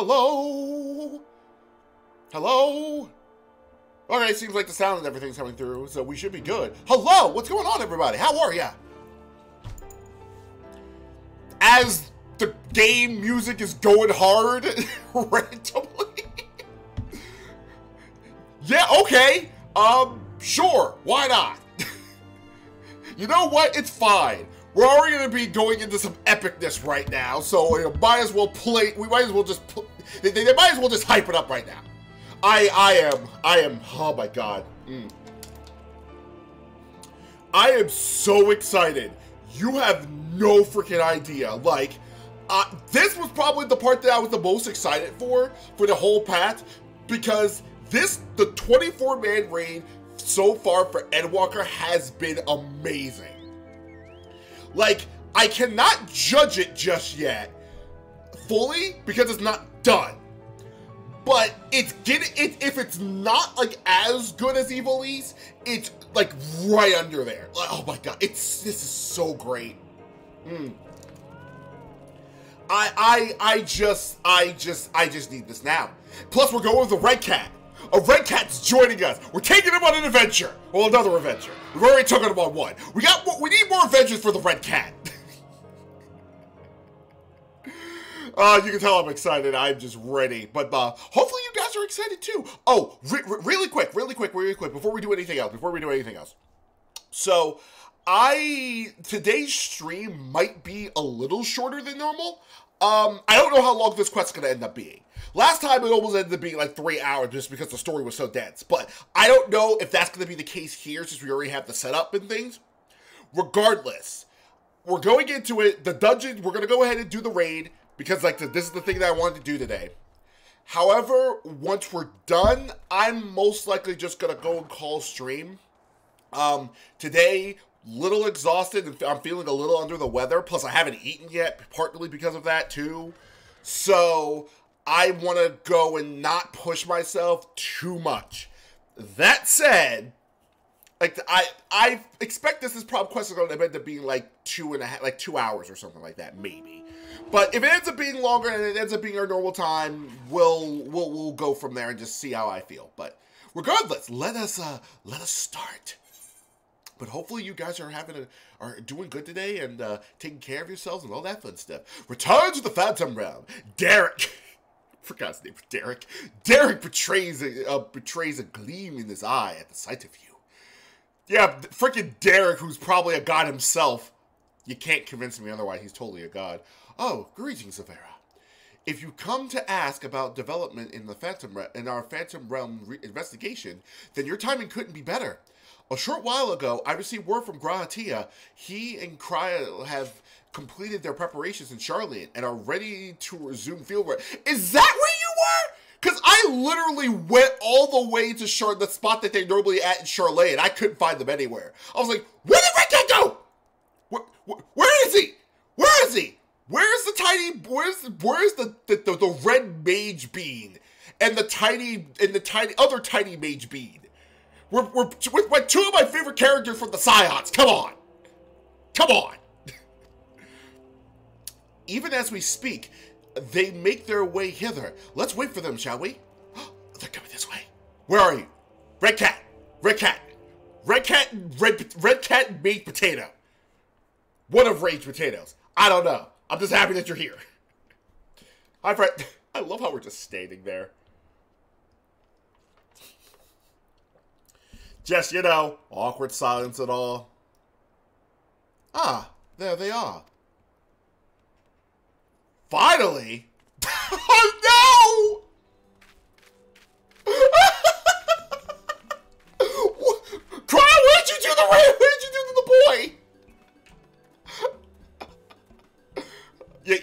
Hello? Hello? Okay, seems like the sound and everything's coming through, so we should be good. Hello? What's going on, everybody? How are ya? As the game music is going hard randomly. Yeah, okay. Sure. Why not? You know what? It's fine. We're already going to be going into some epicness right now, so we might as well play. We might as well just. They might as well just hype it up right now. I am. Oh my god. I am so excited. You have no freaking idea. Like, this was probably the part that I was the most excited for the whole path, because the 24-man raid so far for Endwalker has been amazing. Like, I cannot judge it just yet fully because it's not done. But it's if it's not like as good as Evil East, it's like right under there. Like, oh my god, this is so great. I just need this now. Plus, we're going with the Red Cat. A Red Cat's joining us. We're taking him on an adventure. Well, another adventure. We've already taken him on one. We need more adventures for the Red Cat. You can tell I'm excited. I'm just ready. But hopefully you guys are excited too. Oh, really quick, before we do anything else. So, today's stream might be a little shorter than normal. I don't know how long this quest's gonna end up being. Last time it almost ended up being like 3 hours just because the story was so dense. But I don't know if that's gonna be the case here since we already have the setup and things. Regardless, we're going into it. The dungeon, we're gonna go ahead and do the raid because like this is the thing that I wanted to do today. However, once we're done, I'm most likely just gonna go and call stream. Today, little exhausted and I'm feeling a little under the weather. Plus, I haven't eaten yet, partly because of that too. So I want to go and not push myself too much. That said, like I expect this probably quest is going to end up being like 2 hours or something like that, maybe. But if it ends up being longer and it ends up being our normal time, we'll go from there and just see how I feel. But regardless, let us start. But hopefully you guys are doing good today and taking care of yourselves and all that fun stuff. Return to the Phantom Realm. Derek. Forgot his name. Derek. Derek betrays a gleam in his eye at the sight of you. Yeah, freaking Derek, who's probably a god himself. You can't convince me otherwise. He's totally a god. Oh, greetings, Avera. If you come to ask about development in our Phantom Realm investigation, then your timing couldn't be better. A short while ago, I received word from Grahatia. He and Krya have completed their preparations in Charlotte and are ready to resume field work. Is that where you were? Because I literally went all the way to the spot that they normally at in Charlotte, and I couldn't find them anywhere. I was like, where did Red Cat go? Where is he? Where is he? Where's the red mage bean and the other tiny mage bean? We're with two of my favorite characters from the Scions. Come on. Come on. Even as we speak, they make their way hither. Let's wait for them, shall we? They're coming this way. Where are you? Red Cat. Red Cat. Red Cat and Red Cat and baked potato. One of Rage Potatoes. I don't know. I'm just happy that you're here. Hi, Fred. I love how we're just standing there. Just, you know, awkward silence and all. Ah, there they are. Finally! Oh, no! Cry, what did you do what did you do to the boy?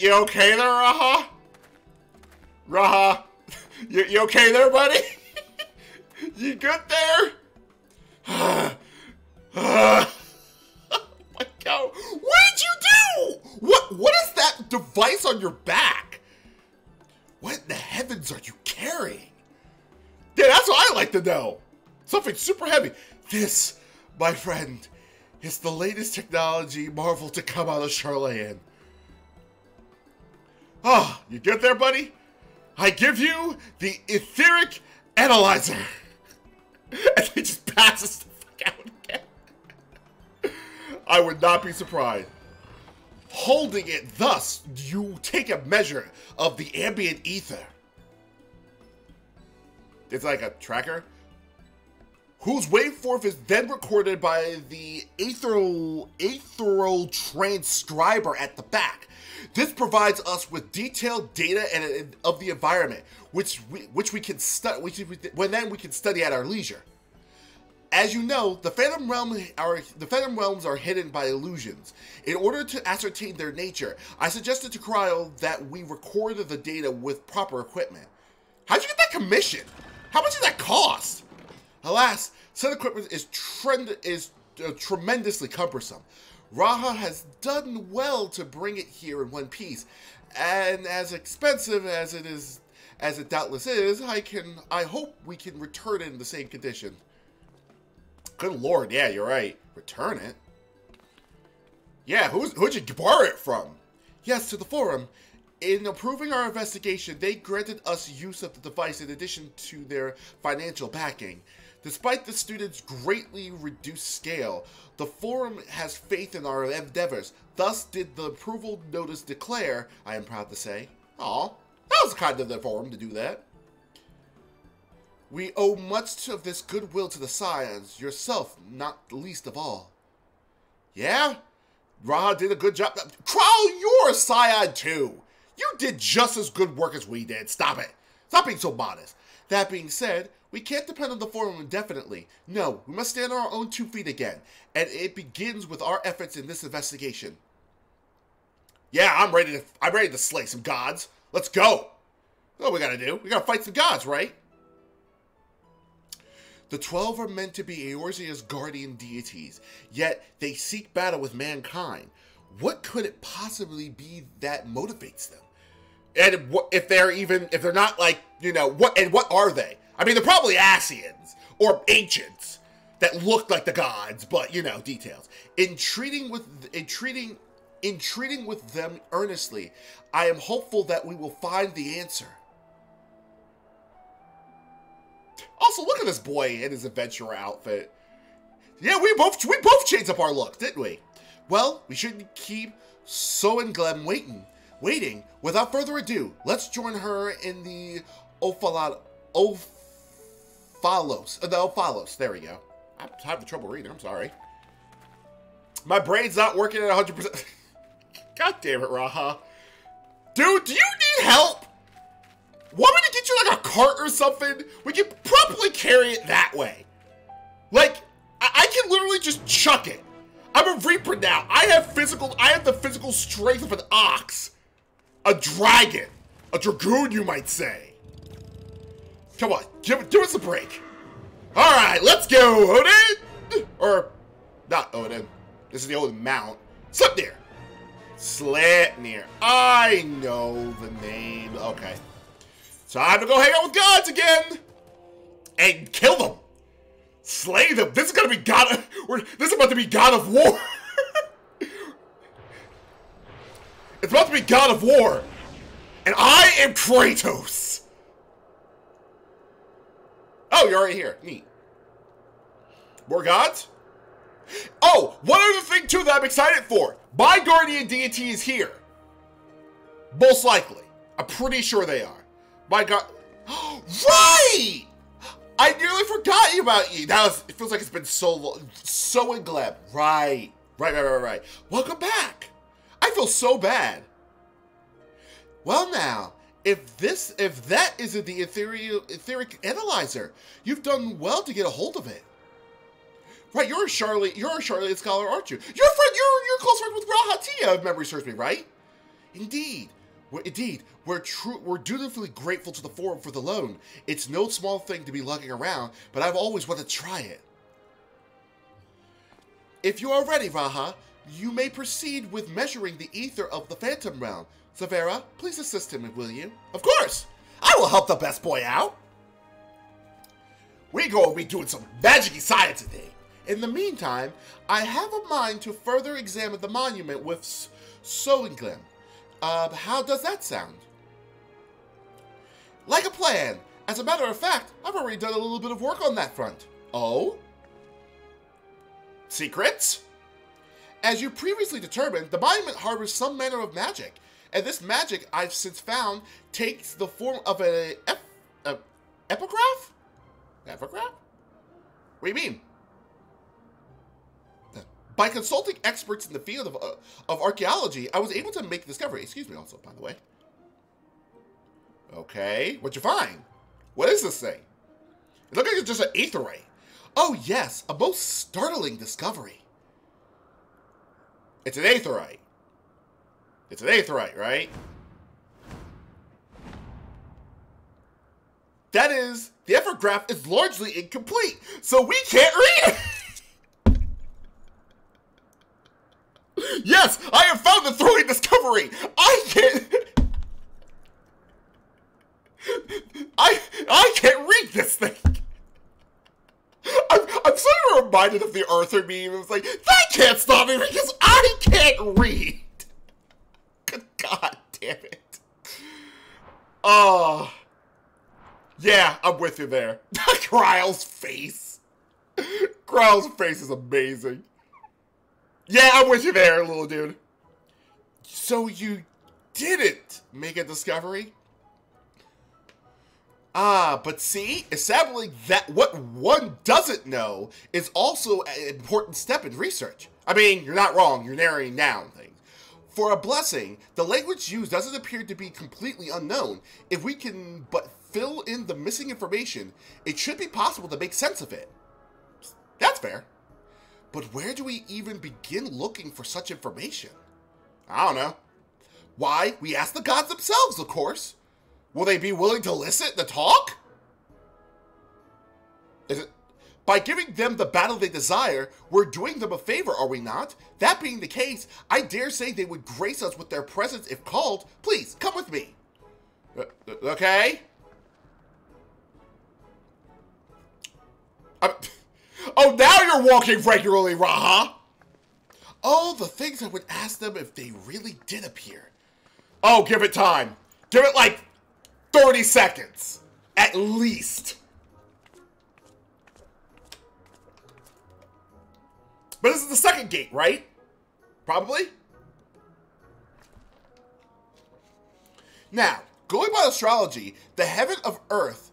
You okay there, Raha? Raha? You okay there, buddy? You good there? Oh my god. What did you do? What is that device on your back? What in the heavens are you carrying? Yeah, that's what I like to know. Something super heavy. This, my friend, is the latest technology marvel to come out of Charlayan. Oh, you good there, buddy? I give you the etheric analyzer. And he just passes the fuck out again. I would not be surprised. Holding it thus, you take a measure of the ambient ether. It's like a tracker. Whose waveform is then recorded by the ethereal transcriber at the back. This provides us with detailed data of the environment, which we can study. Then we can study at our leisure. As you know, the Phantom Realms are hidden by illusions. In order to ascertain their nature, I suggested to Cryo that we record the data with proper equipment. How'd you get that commission? How much did that cost? Alas, said equipment is tremendously cumbersome. Raha has done well to bring it here in one piece, and as expensive as it doubtless is, I hope we can return it in the same condition. Good lord, yeah, you're right. Return it? Yeah, who'd you borrow it from? Yes, to the forum. In approving our investigation, they granted us use of the device in addition to their financial backing. Despite the students' greatly reduced scale, the forum has faith in our endeavors. Thus did the approval notice declare, I am proud to say. Aw, that was kind of the forum to do that. We owe much of this goodwill to the Scions, yourself not the least of all. Yeah? Raha did a good job. Crow, you're a Scion too. You did just as good work as we did. Stop it. Stop being so modest. That being said, we can't depend on the forum indefinitely. No, we must stand on our own 2 feet again. And it begins with our efforts in this investigation. Yeah, I'm ready to slay some gods. Let's go. What we gotta do? We gotta fight some gods, right? The 12 are meant to be Eorzea's guardian deities, yet they seek battle with mankind. What could it possibly be that motivates them? And if they're not like, what are they? I mean, they're probably Asians or ancients that look like the gods, but details. In treating with them earnestly, I am hopeful that we will find the answer. Also, look at this boy in his adventurer outfit. Yeah, we both changed up our look, didn't we? Well, we shouldn't keep So and Glenn waiting. Without further ado, let's join her in the Ophalos. There we go. I'm having trouble reading. I'm sorry. My brain's not working at 100%. God damn it, Raha. Dude, do you need help? Want me to get you like a cart or something? We can probably carry it that way. Like, I can literally just chuck it. I'm a Reaper now. I have the physical strength of an ox. A dragon. A dragoon, you might say. Come on, give us a break. Alright, let's go, Odin! Or, not Odin. This is the Odin Mount. Sleipnir. Sleipnir. I know the name. Okay. Time to go hang out with gods again! And kill them! Slay them! This is gonna be this is about to be God of War! It's about to be God of War! And I am Kratos! Oh, you're already here. Neat. More gods? Oh, one other thing too that I'm excited for. My guardian deity is here. Most likely. I'm pretty sure they are. My God. Right! I nearly forgot about you. It feels like it's been so long. So in Gleb. Right. Right. Welcome back. I feel so bad. Well now, if that isn't the etheric analyzer, you've done well to get a hold of it. Right, you're a Charlotte scholar, aren't you? You're close friends with Rahatia, if memory serves me, right? Indeed. We're dutifully grateful to the forum for the loan. It's no small thing to be lugging around, but I've always wanted to try it. If you are ready, Raha, you may proceed with measuring the ether of the Phantom Realm. Severa, please assist him, will you? Of course! I will help the best boy out! We're going to be doing some magic-y science today. In the meantime, I have a mind to further examine the monument with Solenglen. How does that sound? Like a plan. As a matter of fact, I've already done a little bit of work on that front. Oh? Secrets? As you previously determined, the monument harbors some manner of magic, and this magic, I've since found, takes the form of an epigraph? Epigraph? What do you mean? By consulting experts in the field of archaeology, I was able to make a discovery. Excuse me also, by the way. Okay, what'd you find? What is this thing? It looks like it's just an aetherite. Oh yes, a most startling discovery. It's an aetherite. It's an aetherite, right? That is, the epigraph is largely incomplete, so we can't read it! Yes, I have found the thrilling discovery! I can't read this thing! I'm sort of reminded of the Arthur meme. It was like, that can't stop me because I can't read! Good God damn it. Oh. Yeah, I'm with you there. Kryle's face. Kryle's face is amazing. Yeah, I'm with you there, little dude. So you didn't make a discovery? Ah, but see, establishing that what one doesn't know is also an important step in research. I mean, you're not wrong, you're narrowing down things. For a blessing, the language used doesn't appear to be completely unknown. If we can but fill in the missing information, it should be possible to make sense of it. That's fair. But where do we even begin looking for such information? I don't know. Why, we ask the gods themselves, of course. Will they be willing to listen, to talk? Is it? By giving them the battle they desire, we're doing them a favor, are we not? That being the case, I dare say they would grace us with their presence if called. Please, come with me. Okay? Oh, now you're walking regularly, Raha! Oh, the things I would ask them if they really did appear. Oh, give it time. Give it like 30 seconds. At least. But this is the second gate, right? Probably? Now, going by astrology, the heaven of Earth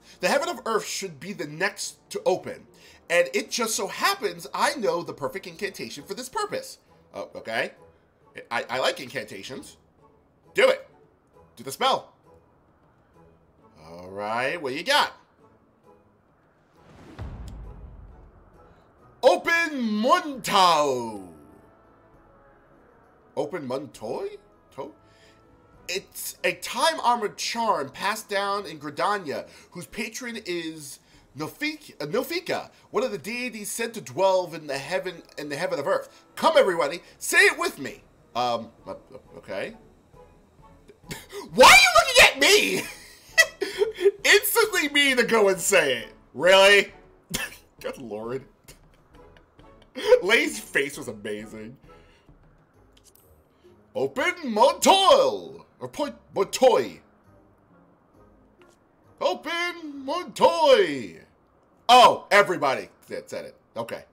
should be the next to open. And it just so happens I know the perfect incantation for this purpose. Oh, okay. I like incantations. Do it. Do the spell. Alright, what you got? Open Muntao. Open Muntoy? It's a time-armored charm passed down in Gridania, whose patron is Nofika, one of the deities said to dwell in the heaven of Earth. Come, everybody, say it with me. Okay. Why are you looking at me? Instantly me to go and say it. Really? Good lord. Lay's face was amazing. Open Montoil! Or Montoy. Open Montoy! Oh, everybody said it. Okay.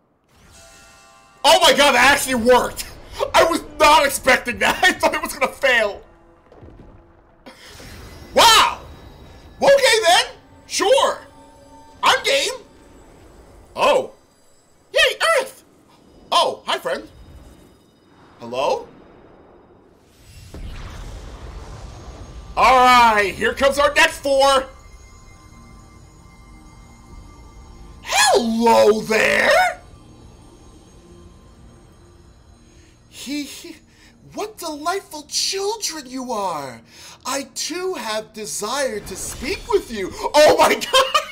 Oh my god, that actually worked! I was not expecting that. I thought it was gonna fail. Wow! Okay then. Sure. I'm game. Oh. Yay, Earth! Oh, hi friend. Hello? Alright, here comes our next four. Hello there! What delightful children you are! I too have desired to speak with you. Oh my god!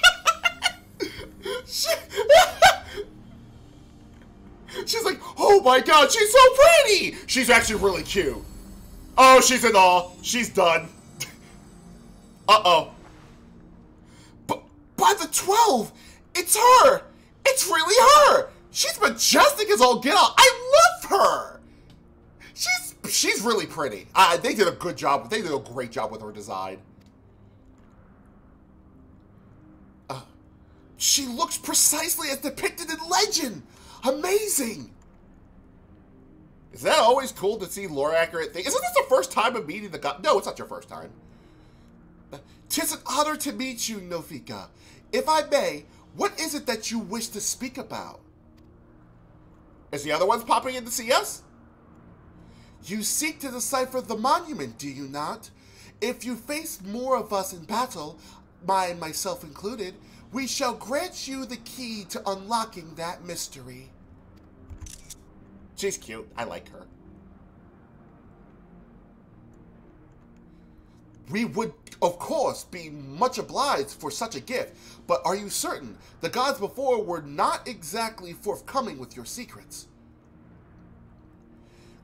She's like, oh my god, she's so pretty! She's actually really cute. Oh, she's in awe. She's done. Uh-oh. By the 12, it's her! It's really her! She's majestic as all get out. I love her! She's really pretty. They did a good job. They did a great job with her design. She looks precisely as depicted in legend. Amazing. Is that always cool to see lore-accurate things? Isn't this the first time of meeting the god? No, it's not your first time. 'Tis an honor to meet you, Nofika. If I may, what is it that you wish to speak about? Is the other ones popping in to see us? You seek to decipher the monument, do you not? If you face more of us in battle, myself included, we shall grant you the key to unlocking that mystery. She's cute. I like her. We would, of course, be much obliged for such a gift, but are you certain the gods before were not exactly forthcoming with your secrets?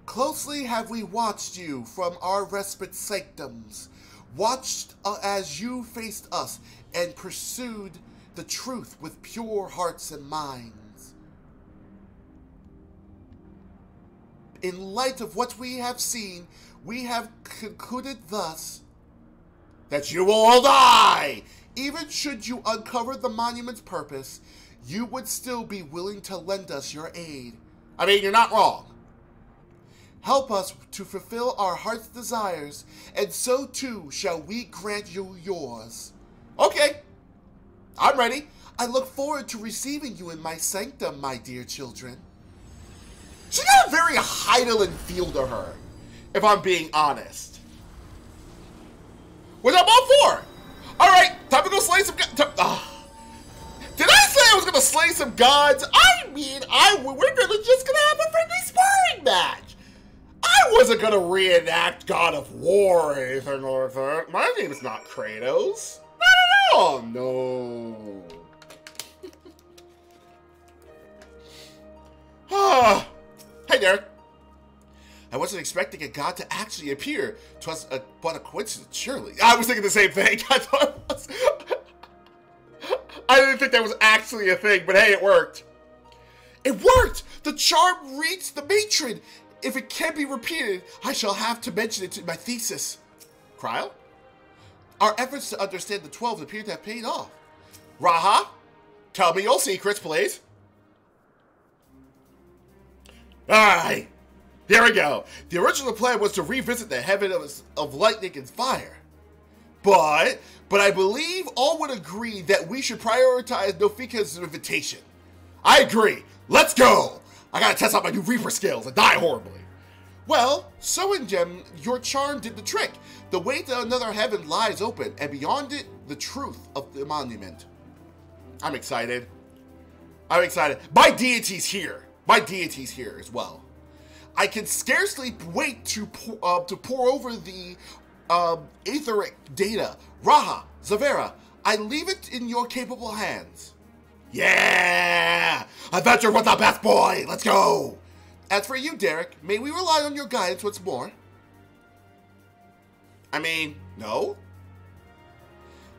Closely have we watched you from our respite sanctums, watched as you faced us and pursued the truth with pure hearts and minds. In light of what we have seen, we have concluded thus that you will all die. Even should you uncover the monument's purpose, you would still be willing to lend us your aid. I mean, you're not wrong. Help us to fulfill our heart's desires, and so too shall we grant you yours. Okay, I'm ready. I look forward to receiving you in my sanctum, my dear children. She got a very Heidelin feel to her, if I'm being honest. Which I'm all for. All right, time to go slay some gods. Did I say I was going to slay some gods? I mean, we're just going to have a friendly sparring match. I wasn't going to reenact God of War or anything like that. My name is not Kratos. Not at all. No. Hey, Derek. I wasn't expecting a god to actually appear. 'Twas but a coincidence, surely. I was thinking the same thing. I thought it was. I didn't think that was actually a thing, but hey, it worked. It worked! The charm reached the matron. If it can't be repeated, I shall have to mention it in my thesis. Cryo? Our efforts to understand the 12 appear to have paid off. Raha, tell me your secrets, please. Alright, here we go. The original plan was to revisit the heaven of lightning and fire. But I believe all would agree that we should prioritize Nofika's invitation. I agree. Let's go. I gotta test out my new Reaper skills and die horribly. Well, Soen Gem, your charm did the trick. The way to another heaven lies open, and beyond it, the truth of the monument. I'm excited. I'm excited. My deity's here. My deity's here as well. I can scarcely wait to pour over the etheric data. Raha, Zavera, I leave it in your capable hands. Yeah! Adventure with the best boy! Let's go! As for you, Derek, may we rely on your guidance once more? I mean, no?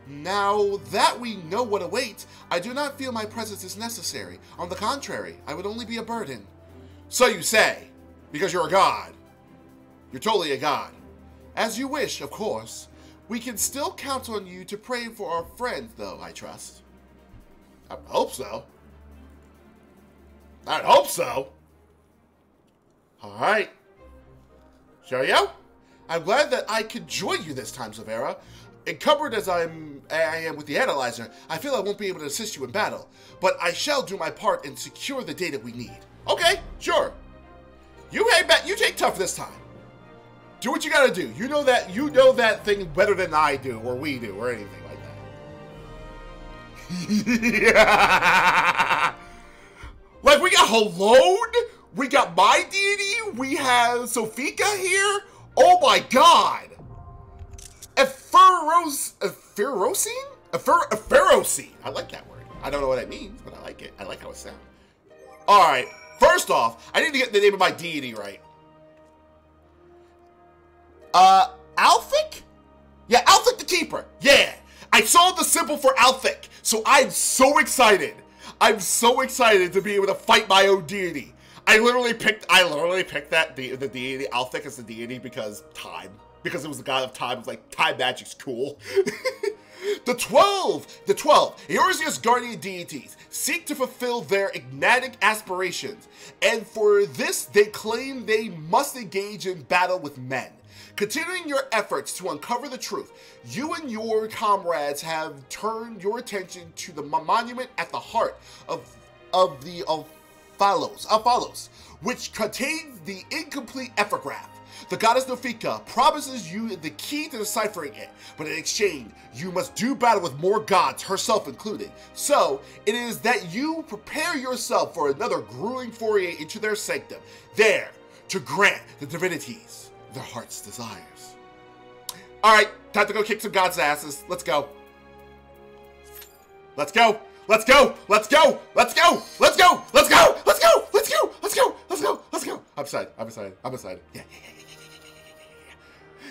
Now that we know what awaits, I do not feel my presence is necessary. On the contrary, I would only be a burden. So you say, because you're a god. You're totally a god. As you wish, of course. We can still count on you to pray for our friends, though, I trust. I hope so. I hope so. Alright. Shiryo? I'm glad that I could join you this time, Zavera. Encumbered as I am with the analyzer, I feel I won't be able to assist you in battle, but I shall do my part and secure the data we need. Okay, sure. You hang back. You take tough this time. Do what you gotta do. You know that thing better than I do, or we do, or anything like that. Yeah. Like, we got Halone, we got my deity, we have Sofika here. Oh my god. Ferocene? I like that word. I don't know what it means, but I like it. I like how it sounds. Alright, first off, I need to get the name of my deity right. Alphic? Yeah, Alphic the Keeper. Yeah, I saw the symbol for Alphic, so I'm so excited. I'm so excited to be able to fight my own deity. I literally picked that the deity Alphic as the deity because time. Because it was the god of time. It was like, time magic's cool. The 12 Eorzea's guardian deities seek to fulfill their enigmatic aspirations, and for this they claim they must engage in battle with men. Continuing your efforts to uncover the truth, you and your comrades have turned your attention to the monument at the heart of Apollos, which contains the incomplete epigraph. The goddess Nofika promises you the key to deciphering it, but in exchange, you must do battle with more gods, herself included. So, it is that you prepare yourself for another grueling foray into their sanctum, there to grant the divinities their heart's desires. Alright, time to go kick some gods' asses. Let's go. Let's go. Let's go. Let's go. Let's go. Let's go. Let's go. Let's go. Let's go. Let's go. Let's go. Let's go. I'm excited. I'm excited. I'm excited. Yeah.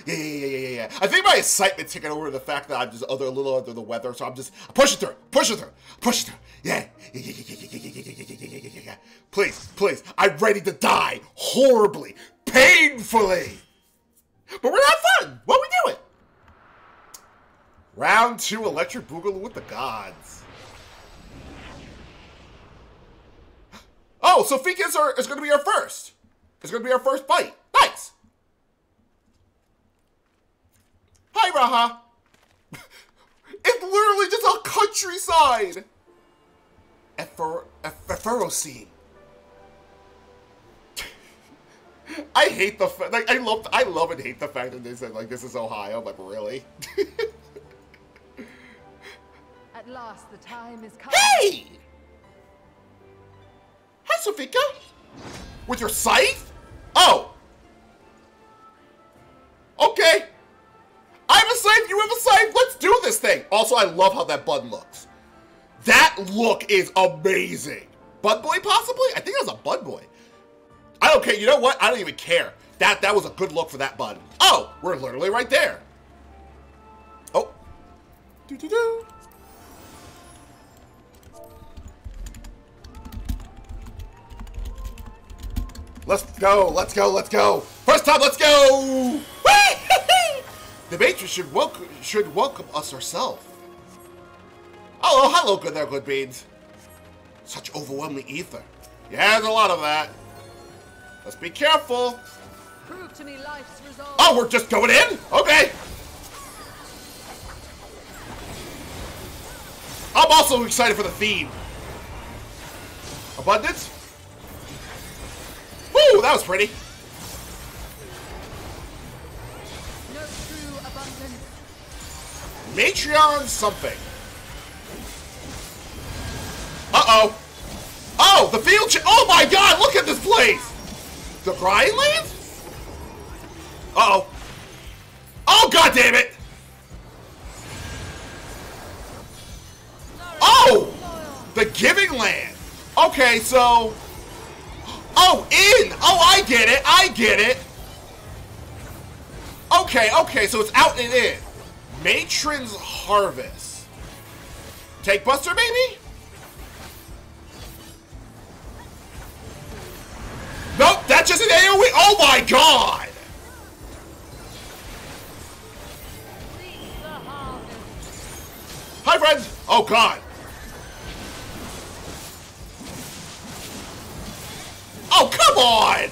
Yeah. I think my excitement's taking over the fact that I'm just a little under the weather, so I'm pushing through. Pushing through. Yeah. Please. I'm ready to die horribly, painfully. But we're not fun. What we doing? Round 2 Electric Boogaloo with the gods. Oh, so Fika's is going to be our first. It's going to be our first bite. Nice. Hi, Raha. It's literally just a countryside. Efferocene. I hate the fact, like, I love and hate the fact that they said, like, this is Ohio. I'm like, really? At last, the time is come. Hey! Hi, Sofika. With your scythe? Oh. Okay. I have a scythe, you have a scythe. Let's do this thing. Also, I love how that button looks. That look is amazing. Bud Boy, possibly? I think that was a Bud Boy. I don't care. You know what? I don't even care. That was a good look for that button. Oh, we're literally right there. Oh. Do. Let's go. First time, let's go. The matron should welcome us herself. Oh, hello, good there, good beans. Such overwhelming ether. Yeah, there's a lot of that. Let's be careful. Prove to me life's resolve. Oh, we're just going in? Okay. I'm also excited for the theme. Abundance? Woo, that was pretty. No true abundance. Matreon something. Uh-oh. Oh, the field oh my god, look at this place. The Grind Land? Uh-oh. Oh, god damn it. Oh! The Giving Land. Okay, so... Oh, in! Oh, I get it. Okay, so it's out and in. Matron's Harvest. Take Buster, maybe? Nope, that's just an AoE. Oh my god! Hi, friends. Oh god. Oh, come on!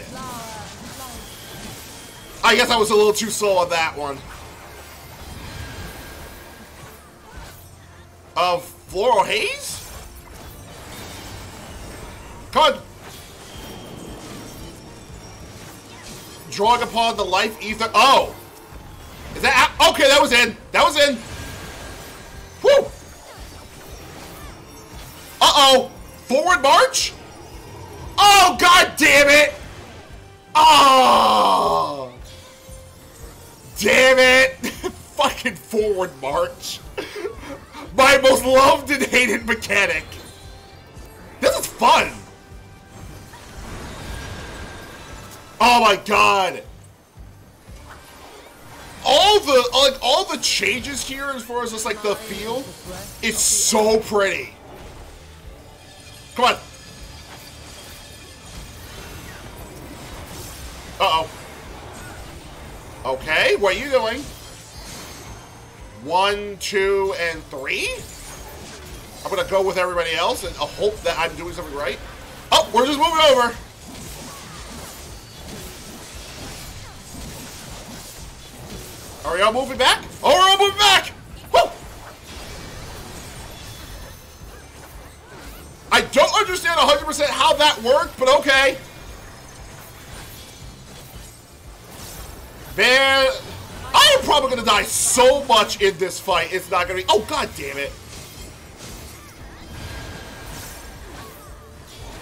I guess I was a little too slow on that one. Floral Haze? Come on. Drawing upon the life ether. Oh! Is that out? Okay, that was in. Woo! Uh-oh! Forward march? Oh, god damn it! Oh! Damn it! Fucking forward march. My most loved and hated mechanic. This is fun. Oh my god. All the changes here as far as just like the feel, it's so pretty. Come on. Uh-oh. Okay, what are you doing? 1, 2, and 3. I'm gonna go with everybody else and hope that I'm doing something right. Oh, we're just moving over. Are we all moving back? Oh, we're all moving back! Woo! I don't understand 100% how that worked, but okay. Man, I am probably gonna die so much in this fight. It's not gonna be. Oh, god damn it.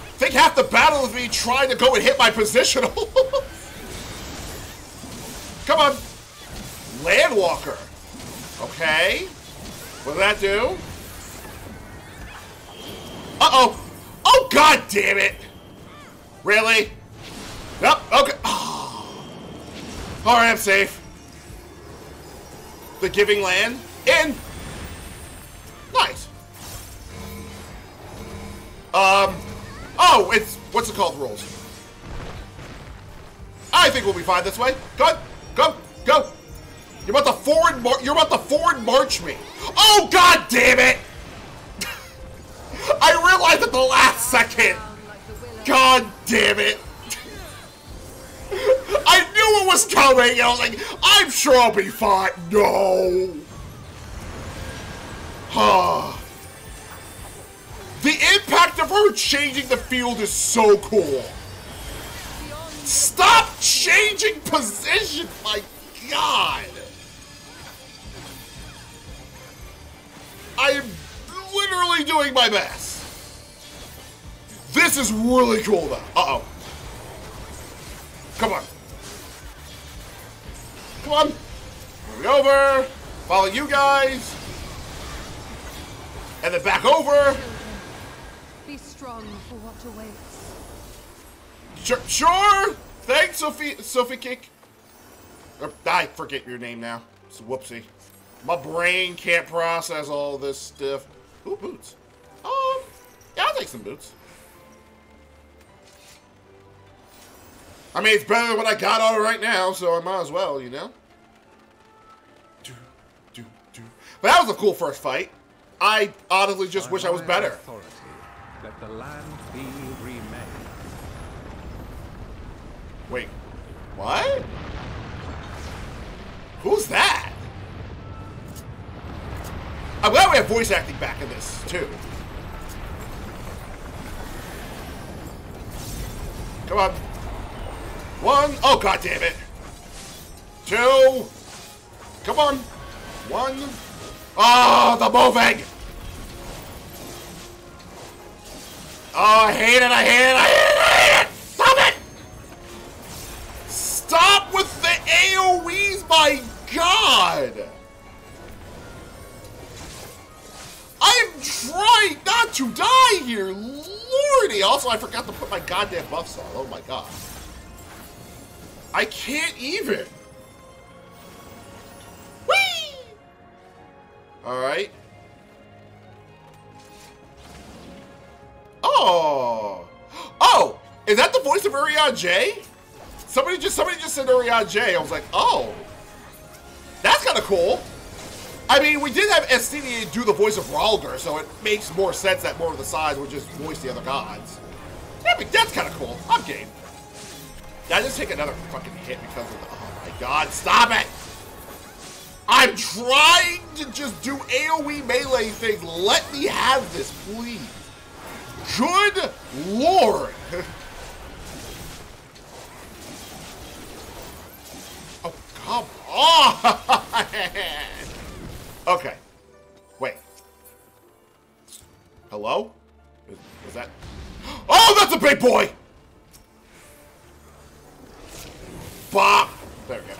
I think half the battle is me trying to go and hit my positional. Come on. Landwalker. Okay. What did that do? Uh-oh. Oh, god damn it. Really? Nope. Okay. Oh. Alright, I'm safe. The Giving Land. In. Nice. Oh, it's, what's it called, rules? I think we'll be fine this way. Go, go, go. You're about to forward march me. Oh, god damn it! I realized at the last second. God damn it. I knew it was coming, and I was like, I'm sure I'll be fine. No. The impact of her changing the field is so cool. Stop changing position, my god. I am literally doing my best. This is really cool, though. Uh-oh. Come on. Come on. Move over. Follow you guys. And then back over. Be strong for what awaits. Sure. Thanks, Sophie Kick. I forget your name now. It's a whoopsie. My brain can't process all this stuff. Ooh, boots. Yeah, I'll take some boots. I mean, it's better than what I got on right now, so I might as well, you know? But that was a cool first fight. I honestly just wish I was better. Authority, let the land be remade. Wait, what? Who's that? I'm glad we have voice acting back in this, too. Come on. 1. Oh, god damn it. 2. Come on. 1. Oh, the moving. Oh, I hate it. I hate it. I hate it. I hate it. Stop it. Stop with the AoEs, my god. I am trying not to die here, lordy. Also, I forgot to put my goddamn buffs on. Oh my god. I can't even. Whee! Alright. Oh. Oh! Is that the voice of Uriah J? Somebody just said Uriah J. I was like, oh. That's kind of cool. I mean, we did have STD do the voice of Ralger, so it makes more sense that more of the sides would just voice the other gods. Yeah, but that's kind of cool. I'm game. Did I just take another fucking hit because of the... Oh my god, stop it! I'm trying to just do AoE melee things. Let me have this, please. Good lord! Oh, come on! Okay. Wait. Hello? Is that... Oh, that's a big boy! Bop! There we go.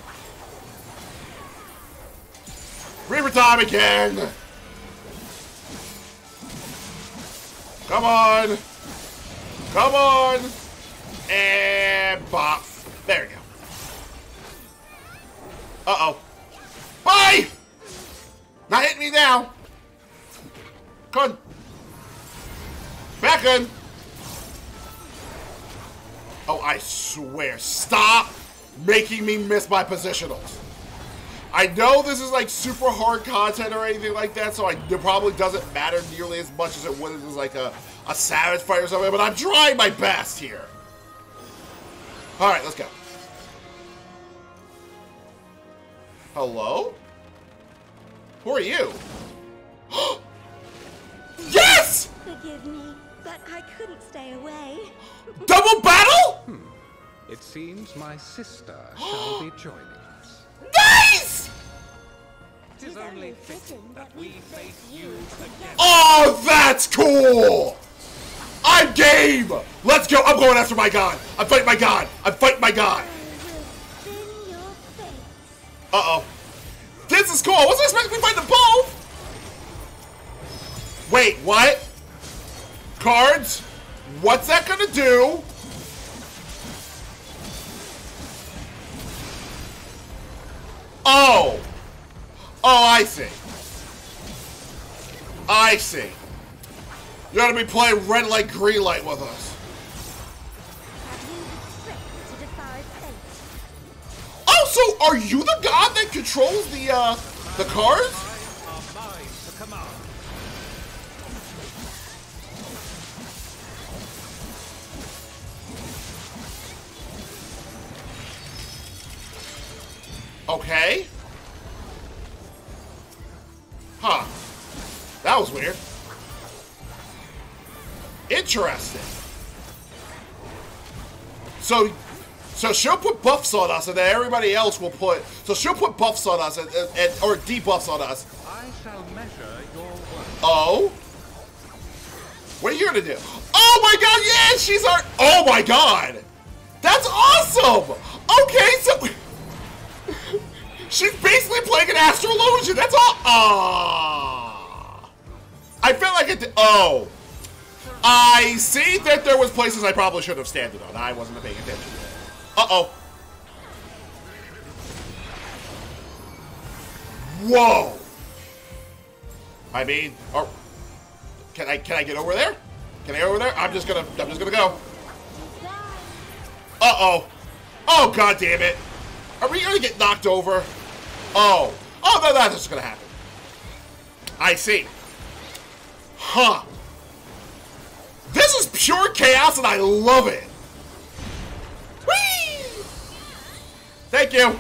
Reaper time again! Come on! Come on! And bop. There we go. Uh-oh. Bye! Not hitting me now. Come on. Back in. Oh, I swear. Stop making me miss my positionals. I know this is like super hard content or anything like that, so it probably doesn't matter nearly as much as it would if it was like a savage fight or something, but I'm trying my best here. Alright, let's go. Hello? Who are you? Yes! Forgive me, but I couldn't stay away. Double battle? It seems my sister shall be joining us. Nice! Tis only fitting that we face you again. Oh, that's cool! I'm game! Let's go! I'm going after my god! I'm fighting my god! I'm fighting my god! Uh-oh. This is cool! I wasn't expecting to fight them both! Wait, what? Cards? What's that gonna do? Oh! Oh, I see. I see. You're gonna be playing red light, green light with us. Oh, so are you the god that controls the cards? Okay. Huh. That was weird. Interesting. So she'll put buffs on us, and then everybody else will put. So she'll put buffs on us, or debuffs on us. I shall measure your work. Oh. What are you gonna do? Oh my god! Yeah, she's our. Oh my god! That's awesome. Okay, so. She's basically playing an astrologian. That's all. Ah. I felt like it. Oh. I see that there was places I probably should have standed on. I wasn't paying attention. Uh-oh. Whoa. I mean, can I get over there? Can I get over there? I'm just gonna go. Uh-oh. Oh, god damn it. Are we gonna get knocked over? Oh. Oh, no, that's just gonna happen. I see. Huh. This is pure chaos and I love it. Whee! Thank you.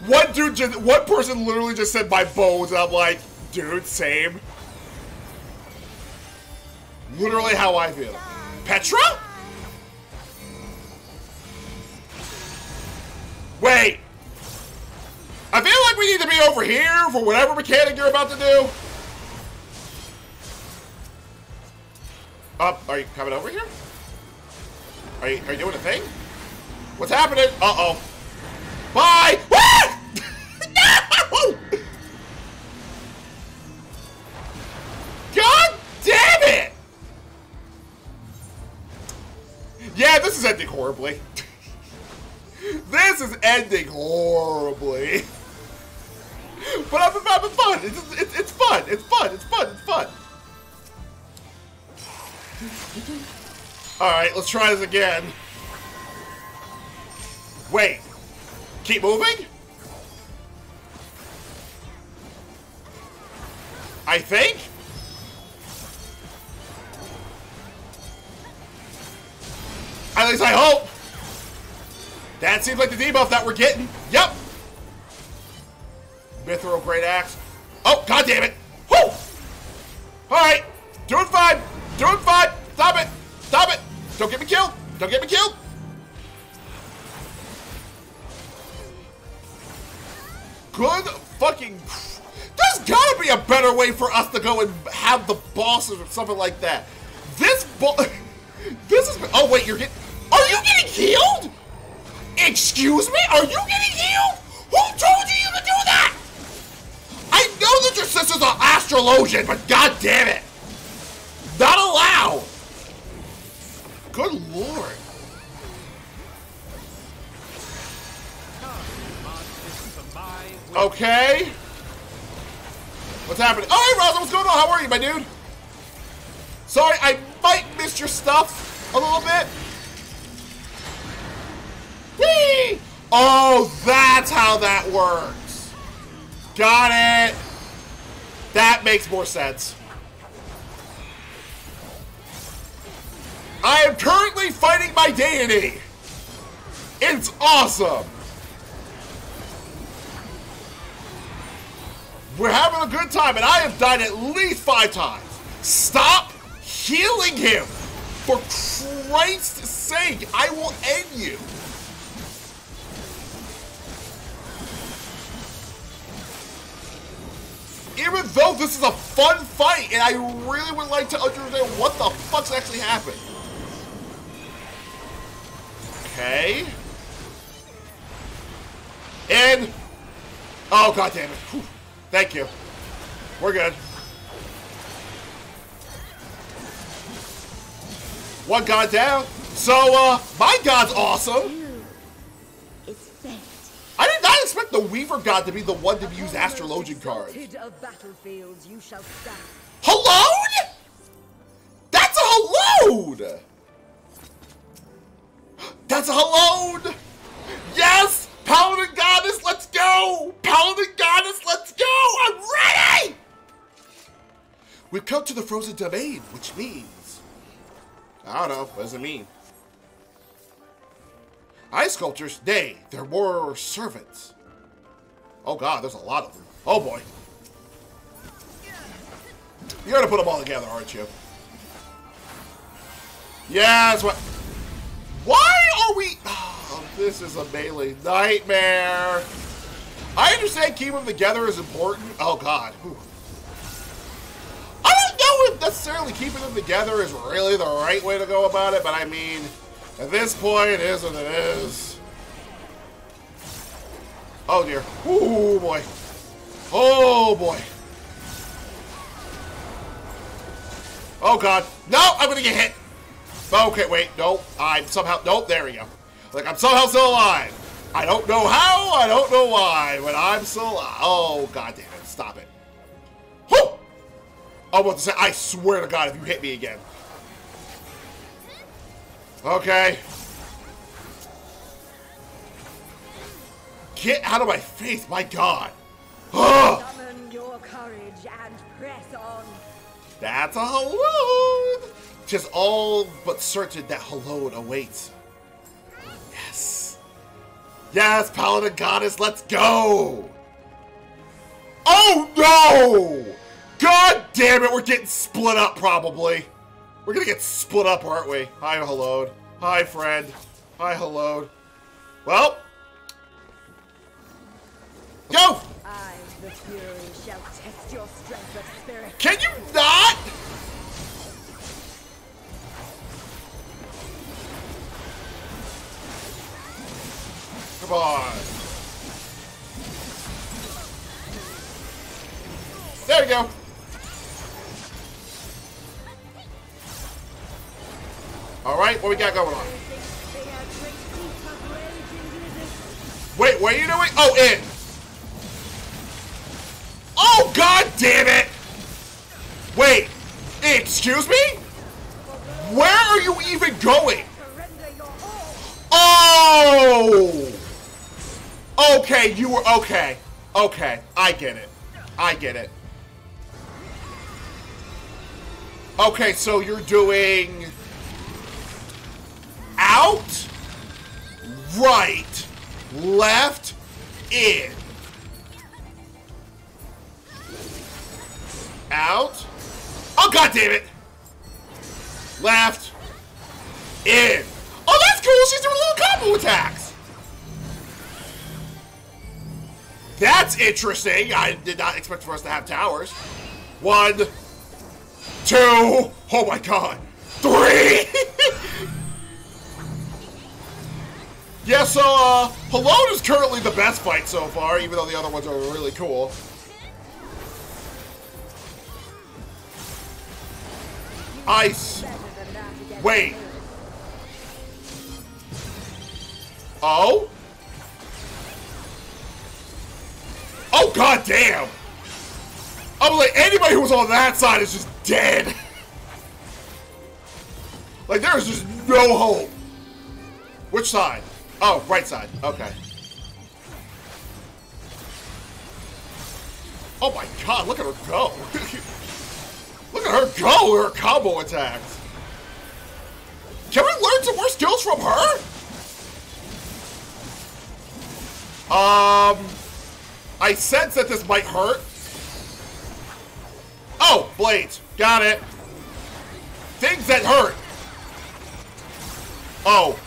One person literally just said my bones and I'm like, dude, same. Literally how I feel. Petra? Wait. I feel like we need to be over here for whatever mechanic you're about to do. Are you coming over here? Are you doing a thing? What's happening? Uh-oh. Bye! No! God damn it! Yeah, this is ending horribly. This is ending horribly. But I'm having fun. It's fun. It's fun. It's fun. It's fun. Alright, let's try this again. Wait. Keep moving? I think? At least I hope. That seems like the debuff that we're getting. Yep. Mithril Great Axe. Oh, god damn it. Whoo! Alright. Doing fine. Doing fine. Stop it. Stop it. Don't get me killed. Don't get me killed. Good fucking. There's gotta be a better way for us to go and have the bosses or something like that. This This is. Oh, wait, you're getting. Are you getting healed? Excuse me? Are you getting healed? Who told you to do that? I know that your sister's an astrologian, but god damn it. Not allowed. Good lord. Okay. What's happening? Oh, hey, Rosa, what's going on? How are you, my dude? Sorry, I might miss your stuff a little bit. Whee! Oh, that's how that works. Got it. That makes more sense. I am currently fighting my deity. It's awesome. We're having a good time, and I have died at least 5 times. Stop healing him. For Christ's sake, I will end you. Even though this is a fun fight, and I really would like to understand what the fuck's actually happened. Okay. And... oh, god damn it. Whew. Thank you. We're good. One god down. So, my god's awesome. It's fate. I did not expect the Weaver god to be the one to use astrologian cards. Of battlefields you shall stand. Halode? That's a Halode! That's a Halode! Yes! Paladin Goddess, let's go! Paladin Goddess, let's go! I'm ready! We've come to the Frozen Domain, which means... I don't know, what does it mean? Ice sculptures? Nay, they're more servants. Oh god, there's a lot of them. Oh boy. You're gonna put them all together, aren't you? Yeah, that's what... Why are we... Oh, this is a melee nightmare. I understand keeping them together is important. Oh god. Whew. I don't know if necessarily keeping them together is really the right way to go about it, but I mean, at this point, it is what it is. Oh dear. Oh boy. Oh boy. Oh god. No, I'm gonna get hit. Okay, wait. Nope. I'm somehow... Nope, there we go. Like, I'm somehow still alive. I don't know how, I don't know why, but I'm still alive. Oh, god damn it. Stop it. Whew! I was about to say, I swear to god if you hit me again. Okay. Get out of my face, my god. Ugh. Summon your courage and press on. That's a Halode! Just all but certain that Halode awaits. Yes. Yes, Paladin Goddess, let's go! Oh no! God damn it, we're getting split up probably. We're gonna get split up, aren't we? Hi, Halode. Hi, friend. Hi, Halode. Well. Go! I, the Fury, shall test your strength of spirit. Can you not? Come on. There we go. All right, what we got going on? Wait, what are you doing? Oh, in. Oh, god damn it! Wait, excuse me? Where are you even going? Oh! Okay, you were, okay. Okay, I get it. I get it. Okay, so you're doing... out, right, left, in. Out. Oh, god damn it. Left. In. Oh, that's cool. She's doing little combo attacks. That's interesting. I did not expect for us to have towers. 1, 2. Oh my god. 3. Yeah, so, Halode is currently the best fight so far, even though the other ones are really cool. Ice. Wait. Oh? Oh, god damn. I was like, anybody who was on that side is just dead. Like, there's just no hope. Which side? Oh, right side. Okay. Oh my god, look at her go. Look at her go, her combo attacks. Can we learn some more skills from her? I sense that this might hurt. Oh, blades. Got it. Things that hurt. Oh.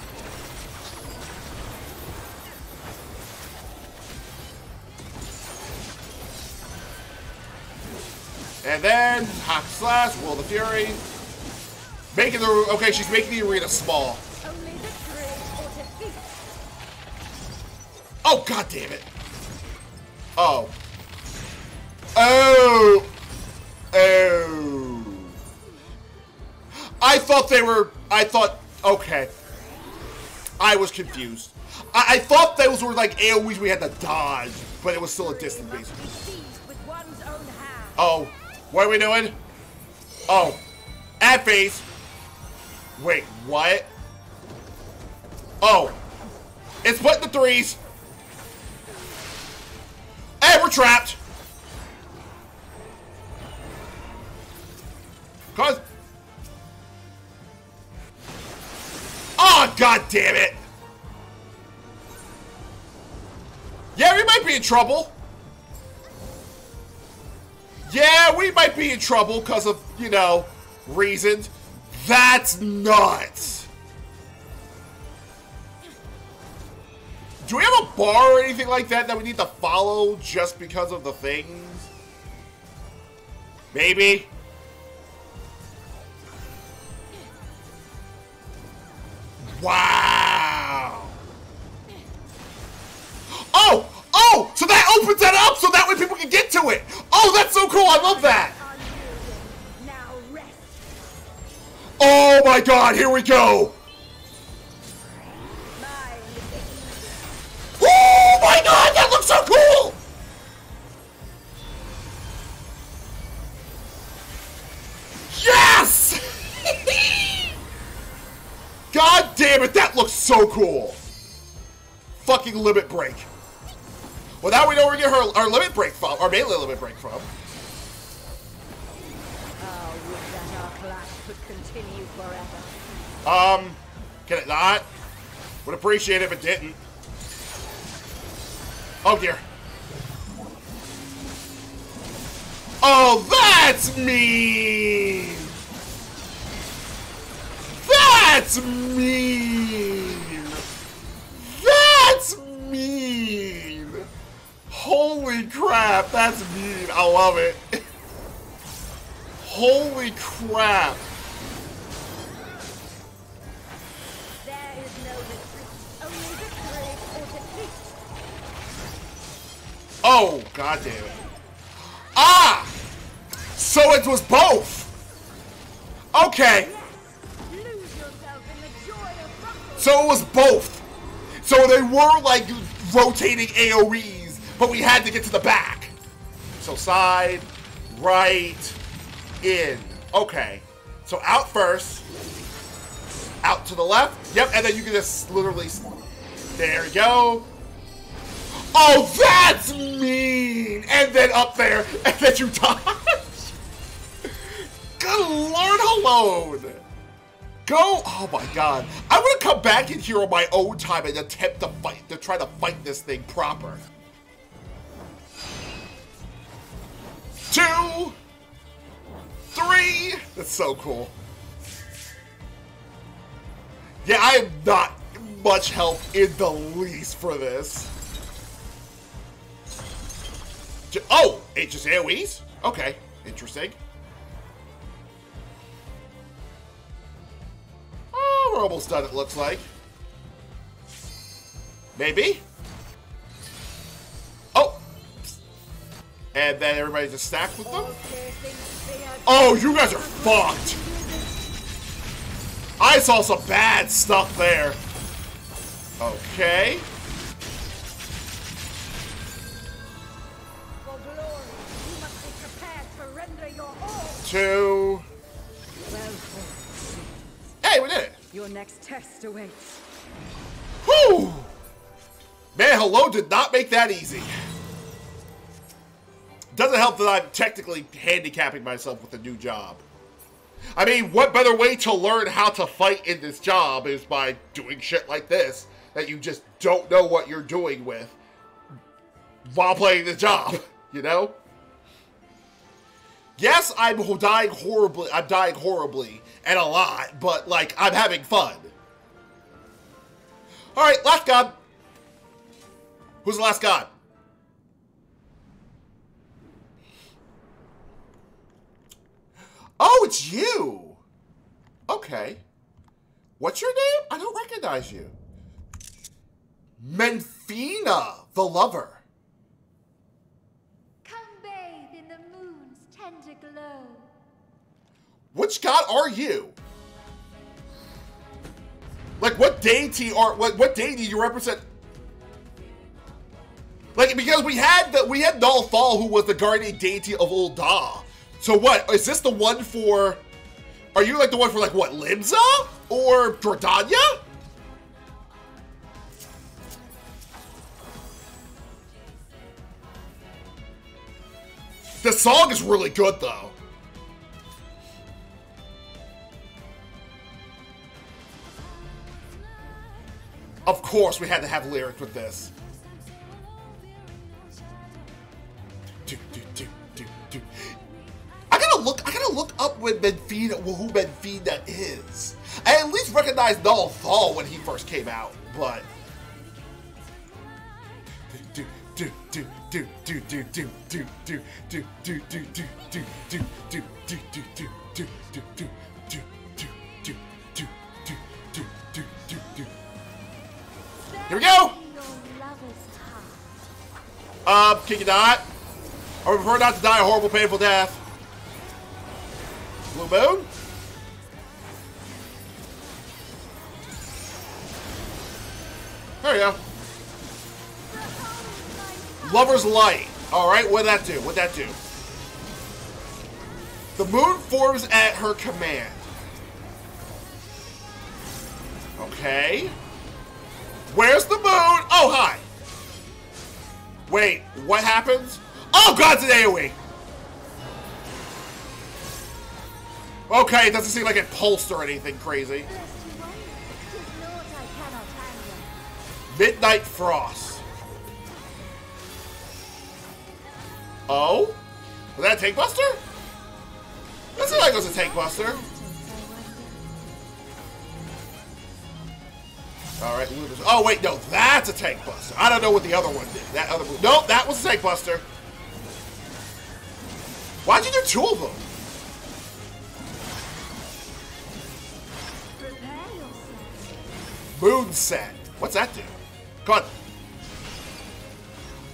And then, Hack Slash, Will of the Fury. Making the, okay, she's making the arena small. Only victory or defeat. Oh, god damn it. Oh. Oh. Oh. I thought, okay. I was confused. I thought those were like AoEs we had to dodge, but it was still a distant base. Oh, what are we doing? Oh, ad phase. Wait, what? Oh, it's split the threes. And we're trapped. Cause. Oh, god damn it. Yeah, we might be in trouble. Yeah, we might be in trouble because of, you know, reasons. That's nuts. Do we have a bar or anything like that that we need to follow just because of the things? Maybe. Wow. Oh! Oh! So that opens that up so that way people can get to it! Oh, that's so cool! I love that! Oh my god, here we go! Oh my god, that looks so cool! Yes! God damn it, that looks so cool! Fucking limit break. Well, now we know where we get our limit break from, our melee limit break from. Oh, would that our clash could continue forever. Can it not? Would appreciate it if it didn't. Oh dear. Oh, that's mean! That's mean! That's mean! Holy crap, that's mean. I love it. Holy crap. There is no victory. Only victory or defeat. Oh, god damn it. Ah! So it was both! Okay. Lose yourself in the joy of battle. So it was both. So they were like rotating AoEs, but we had to get to the back. So side, right, in. Okay. So out first. Out to the left. Yep, and then you can just literally... There you go. Oh, that's mean! And then up there, and then you dodge. Good Lord, alone. Go! Oh my god. I'm gonna come back in here on my own time and attempt to fight, to try to fight this thing proper. 2, 3. That's so cool. Yeah, I am not much help in the least for this. Oh, it's just AoEs? Okay, interesting. Oh, we're almost done, it looks like. Maybe? Oh! And then everybody just stacked with them? Oh, you guys are fucked! I saw some bad stuff there. Okay. For glory, you must be prepared to render your all. 2. Well, Hey, we did it! your next test awaits. Whew! Man, hello did not make that easy. Doesn't help that I'm technically handicapping myself with a new job. I mean, what better way to learn how to fight in this job is by doing shit like this that you just don't know what you're doing with while playing the job, you know? Yes, I'm dying horribly and a lot, but, like, I'm having fun. Alright, last god. Who's the last god? Oh, it's you! Okay. What's your name? I don't recognize you. Menfina, the lover. Come bathe in the moon's tender glow. Which god are you? Like, what deity are what deity do you represent? Like, because we had Null Fall, who was the guardian deity of Ul'dah. So what, is this the one for, are you like the one for like what, Limsa? Or Jordania? The song is really good though. Of course we had to have lyrics with this. I gotta look up when Menfina, who Menfina is. I at least recognized Null Fall when he first came out, but here we go! Can you not? I would prefer not to die a horrible, painful death. Blue moon? There you go. Lover's light. Alright, what'd that do? What'd that do? The moon forms at her command. Okay. Where's the moon? Oh, hi. Wait, what happens? Oh, God, it's an AoE. Okay, it doesn't seem like it pulsed or anything crazy. Midnight Frost. Oh? Was that a tank buster? That seemed like it was a tank buster. Alright, oh wait, no, that's a tank buster. I don't know what the other one did. That other one. Nope, that was a tank buster. Why'd you do two of them? Moonset. What's that do? Come on.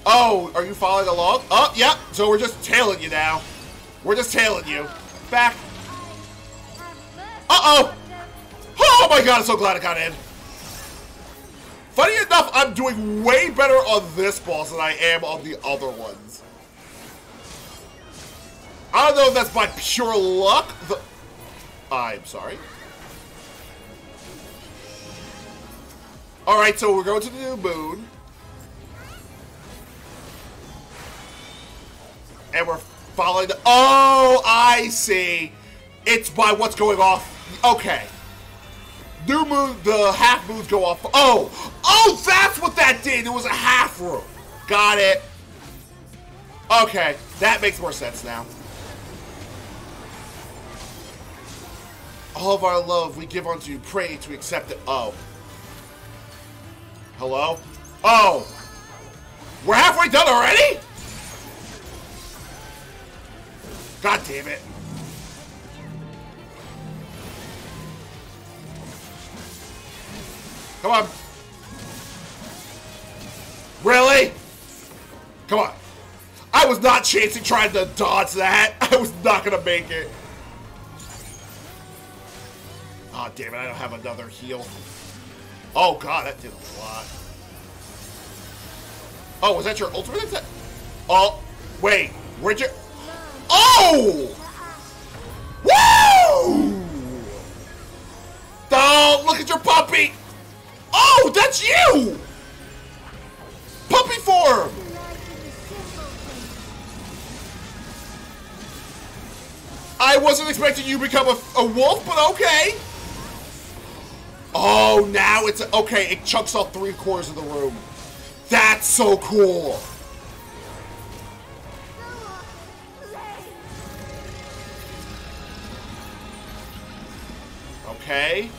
Oh, are you following along? Oh, yep. So we're just tailing you now. We're just tailing you. Back. Uh-oh. Oh my god, I'm so glad I got in. Funny enough, I'm doing way better on this boss than I am on the other ones. I don't know if that's by pure luck. I'm sorry. Alright, so we're going to the new moon. And we're following the... Oh, I see. It's by what's going off. Okay. New moon, the half moons go off. Oh! Oh, that's what that did! It was a half room. Got it. Okay, that makes more sense now. All of our love we give unto you, pray to accept it. Oh. Hello? Oh! We're halfway done already?! God damn it. Come on. Really? Come on. I was not chasing trying to dodge that. I was not gonna make it. Oh, damn it. I don't have another heal. Oh, God. That did a lot. Oh, was that your ultimate attack? Oh, wait. Where'd you... Oh! Woo! Oh, look at your puppy! Oh, that's you! Puppy form! I wasn't expecting you to become a wolf, but okay. Oh, now it's... Okay, it chunks off 3/4 of the room. That's so cool. Okay.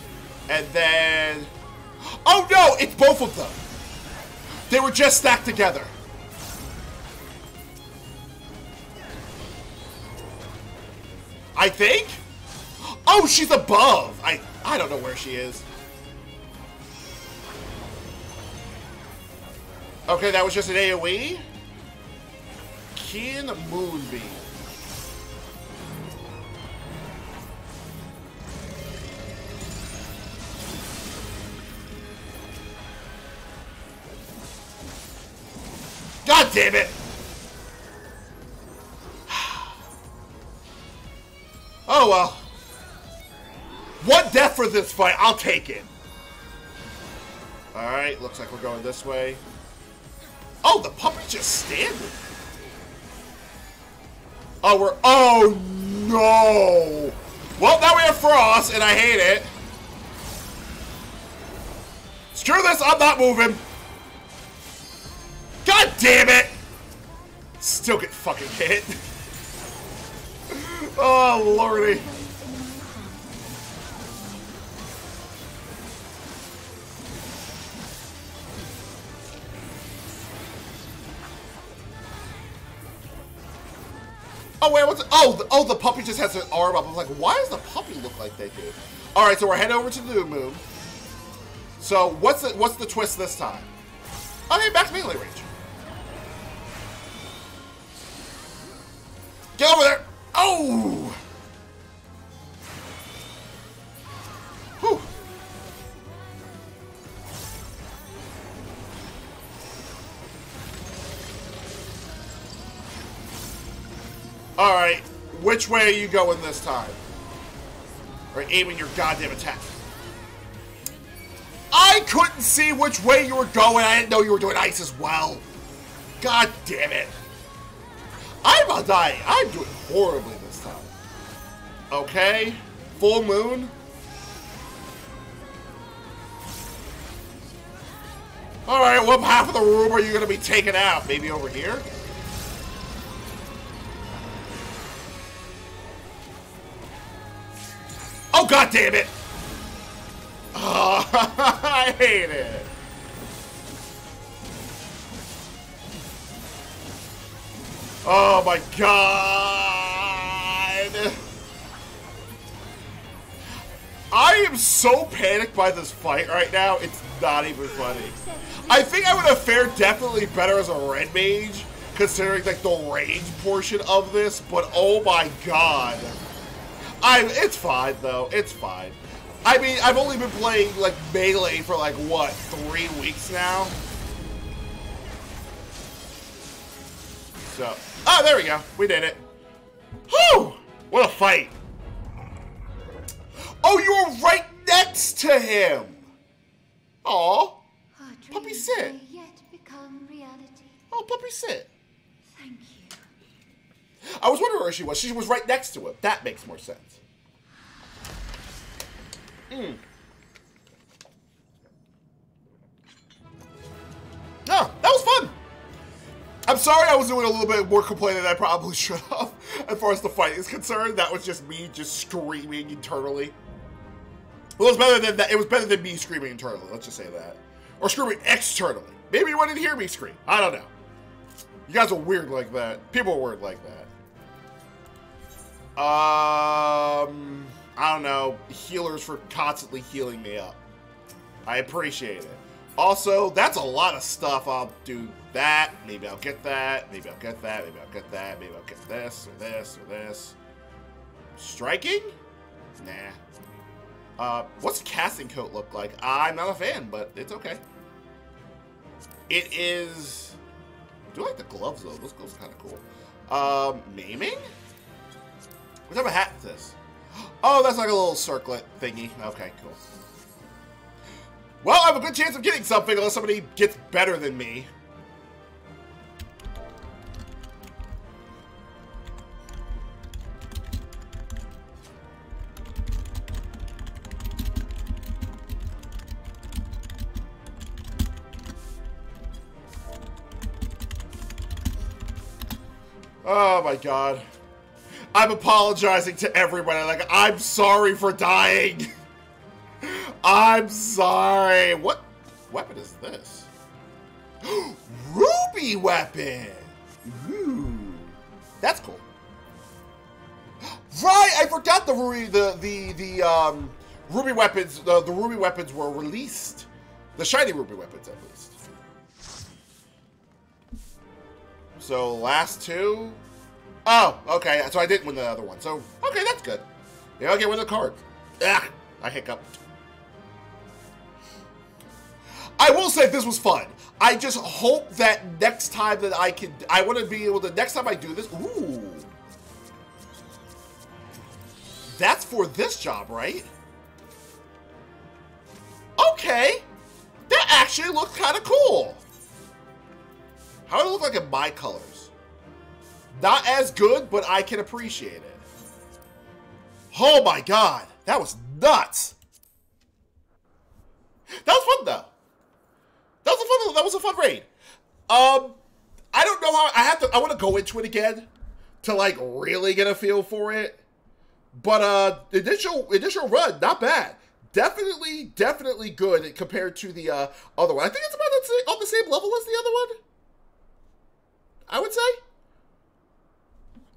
And then... Oh, no! It's both of them. They were just stacked together. I think? Oh, she's above. I don't know where she is. Okay, that was just an AoE. Keen Moonbeam. God damn it! Oh well. One death for this fight, I'll take it. Alright, looks like we're going this way. Oh, the puppy's just standing. Oh, we're... Oh, no! Well, now we have Frost, and I hate it. Screw this, I'm not moving. God damn it! Still get fucking hit. Oh, lordy. Oh, wait, what's... Oh, the puppy just has an arm up. I was like, why does the puppy look like they do? Alright, so we're heading over to the new moon. So, what's the twist this time? Oh, hey, back to melee range. Get over there! Oh! Whew. Alright, which way are you going this time? Or aiming your goddamn attack? I couldn't see which way you were going. I didn't know you were doing ice as well. God damn it. I'm about to die. I'm doing horribly this time. Okay. Full moon. Alright, what half of the room are you going to be taking out? Maybe over here? Oh, God damn it! Oh, I hate it. Oh my God! I am so panicked by this fight right now, it's not even funny. I think I would have fared definitely better as a red mage, considering like the range portion of this, but oh my God. It's fine though, it's fine. I mean, I've only been playing like melee for like what, 3 weeks now? So, oh, there we go. We did it. Whew! What a fight. Oh, you were right next to him. Aw. Puppy sit. Yet become reality. Oh, puppy sit. Thank you. I was wondering where she was. She was right next to him. That makes more sense. Oh, that was fun. I'm sorry I was doing a little bit more complaining than I probably should have. As far as the fight is concerned, that was just me just screaming internally. Well, it was better than that. It was better than me screaming internally. Let's just say that. Or screaming externally. Maybe you didn't hear me scream. I don't know. You guys are weird like that. People are weird like that. I don't know. Healers for constantly healing me up. I appreciate it. Also, that's a lot of stuff. I'll do that. Maybe I'll get that. Maybe I'll get that. Maybe I'll get that. Maybe I'll get this or this or this. Striking? Nah. What's casting coat look like? I'm not a fan, but it's okay. It is... I do like the gloves, though. Those gloves are kind of cool. Maiming? What type of hat is this? Oh, that's like a little circlet thingy. Okay, cool. Well, I have a good chance of getting something unless somebody gets better than me. Oh my god. I'm apologizing to everybody. Like, I'm sorry for dying. I'm sorry. What weapon is this? Ruby weapon. Ooh. That's cool. Right, I forgot the ruby ruby weapons. The ruby weapons were released. The shiny ruby weapons, at least. So last two. Oh, okay. So I didn't win the other one. So okay, that's good. Yeah, okay, win the card. Ah, I hiccuped. I will say this was fun. I just hope that next time that I want to be able to, next time I do this, ooh. That's for this job, right? Okay. That actually looks kind of cool. How do it look like in my colors? Not as good, but I can appreciate it. Oh my god. That was nuts. That was fun, though. That was a fun raid. I don't know how I want to go into it again to like really get a feel for it. But initial run, not bad. Definitely good compared to the other one. I think it's about on the same level as the other one. I would say.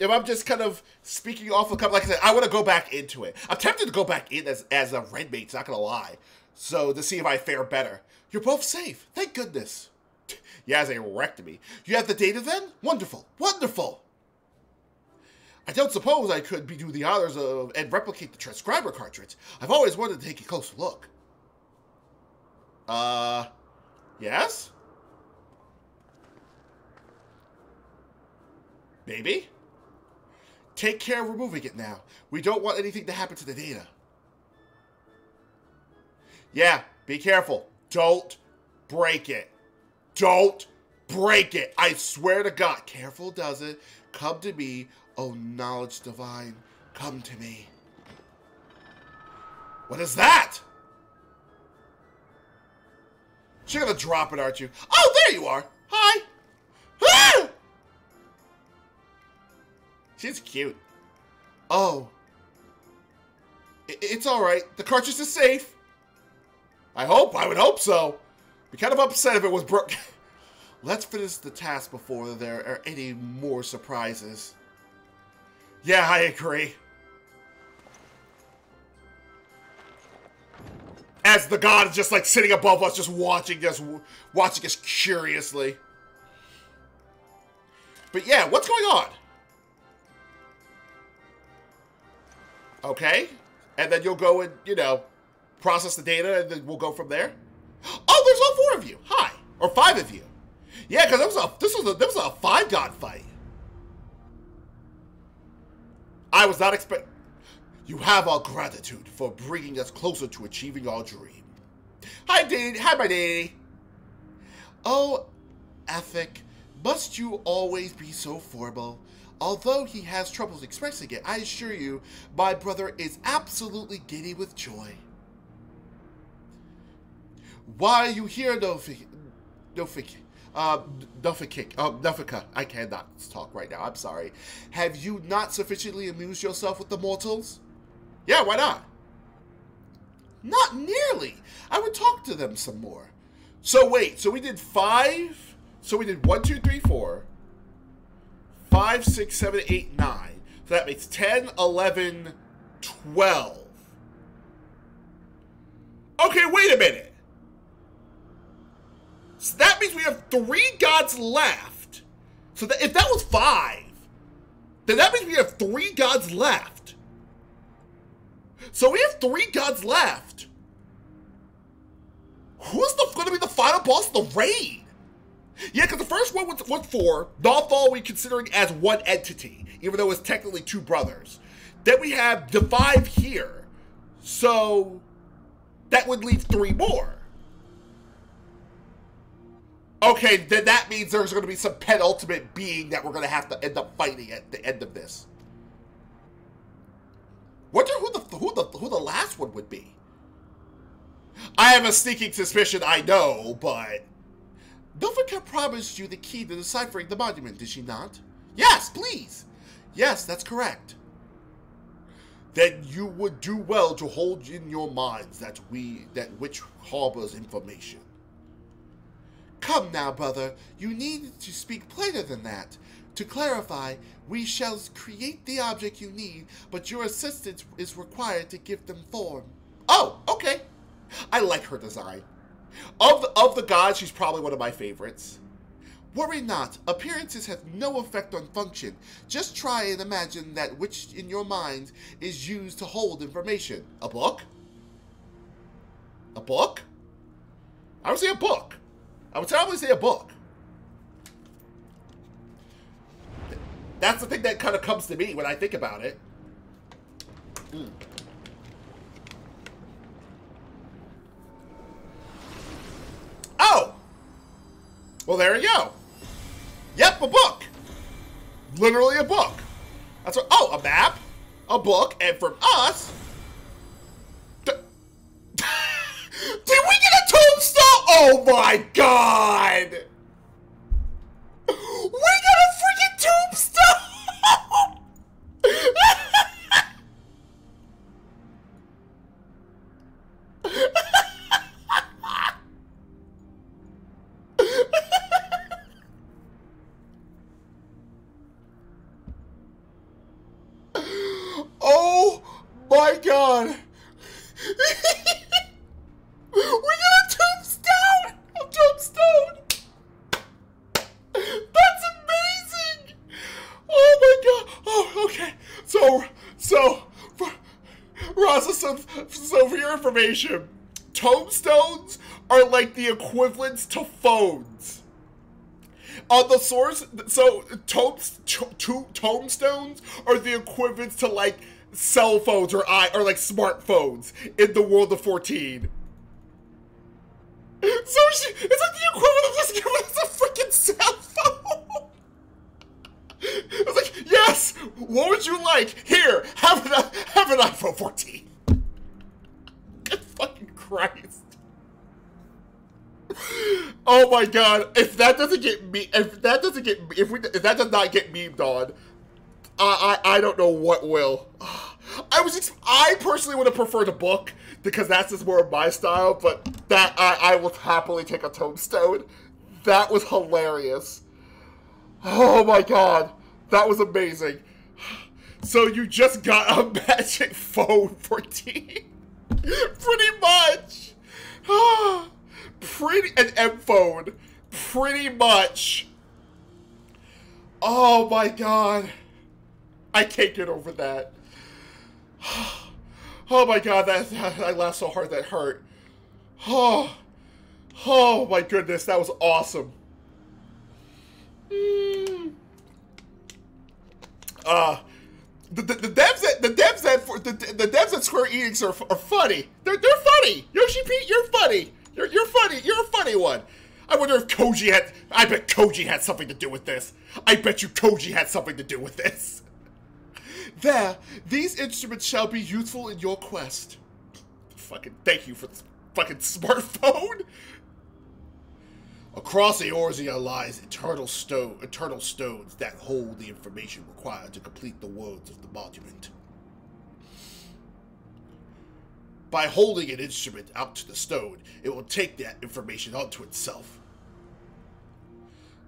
If I'm just kind of speaking off the cup, like I said, I want to go back into it. I'm tempted to go back in as a red mate, not gonna lie. So to see if I fare better. You're both safe. Thank goodness. Yeah, they wrecked me. You have the data then? Wonderful. Wonderful. I don't suppose I could do the honors of and replicate the transcriber cartridge. I've always wanted to take a closer look. Yes? Maybe? Take care of removing it now. We don't want anything to happen to the data. Yeah, be careful. Don't break it. Don't break it. I swear to God. Careful does it. Come to me, O knowledge divine. Come to me. What is that? You're gonna drop it, aren't you? Oh, there you are. Hi. Ah! She's cute. Oh. It's alright. The cartridge is safe. I would hope so. Be kind of upset if it was broke. Let's finish the task before there are any more surprises. Yeah, I agree. As the god is just like sitting above us, just watching us curiously. But yeah, what's going on? Okay. And then you'll go and, you know, process the data, and then we'll go from there. Oh, there's all 4 of you. Hi. Or 5 of you. Yeah, because this was a 5-god fight. I was not expect. You have our gratitude for bringing us closer to achieving our dream. Hi, Dee. Hi, my Dee. Oh, Ethic, must you always be so formal? Although he has troubles expressing it, I assure you, my brother is absolutely giddy with joy. Why are you here, Nofika? I cannot talk right now. I'm sorry. Have you not sufficiently amused yourself with the mortals? Yeah, why not? Not nearly. I would talk to them some more. So wait, so we did 5. So we did 1, 2, 3, 4. 5, 6, 7, 8, 9. So that makes 10, 11, 12. Okay, wait a minute. So that means we have 3 gods left. So that, if that was 5, then that means we have 3 gods left. So we have 3 gods left. Who's going to be the final boss of the raid? Yeah, because the first one was 4. Nothal we considering as one entity, even though it's technically 2 brothers. Then we have the 5 here. So that would leave 3 more. Okay, then that means there's going to be some penultimate being that we're going to have to end up fighting at the end of this. Wonder who the last one would be. I have a sneaking suspicion I know, but Nofika promised you the key to deciphering the monument, did she not? Yes, please. Yes, that's correct. Then you would do well to hold in your minds that which harbors information. Come now, brother, you need to speak plainer than that. To clarify, we shall create the object you need, but your assistance is required to give them form. Oh, okay. I like her design. Of the gods, she's probably one of my favorites. Worry not, appearances have no effect on function. Just try and imagine that which in your mind is used to hold information. A book? A book? I would say a book. I would probably say a book. That's the thing that kind of comes to me when I think about it. Oh! Well, there you go. Yep, a book. Literally a book. That's what. Oh, a map, a book, and from us. Did we get a tombstone? Oh my god! We got a freaking tombstone! Oh my god! We got a tombstone! A tombstone! That's amazing! Oh my god! Oh, okay. So, Raza, so for your information, tombstones are like the equivalents to phones. On the source, so tombstones are the equivalents to like cell phones or like smartphones in the world of 14. So it's like the equivalent of just giving us a freaking cell phone. I was like, yes, what would you like? Here, have an iPhone 14. Good fucking Christ. Oh my god, if that doesn't get me, if that does not get memed on, I don't know what will. I personally would have preferred a book because that's just more of my style, but that I will happily take a tombstone. That was hilarious. Oh my god, that was amazing. So you just got a magic phone 14. Pretty much. An M phone. Pretty much. Oh my god. I can't get over that. Oh my god, I laughed so hard that hurt. Oh my goodness, that was awesome. The devs at Square Enix are funny. They're funny. Yoshi Pete, you're funny. You're funny. You're a funny one. I wonder if Koji had. I bet Koji had something to do with this. I bet you Koji had something to do with this. There, these instruments shall be useful in your quest. Fucking thank you for this fucking smartphone. Across Eorzea lies eternal stones that hold the information required to complete the words of the monument. By holding an instrument out to the stone, it will take that information onto itself.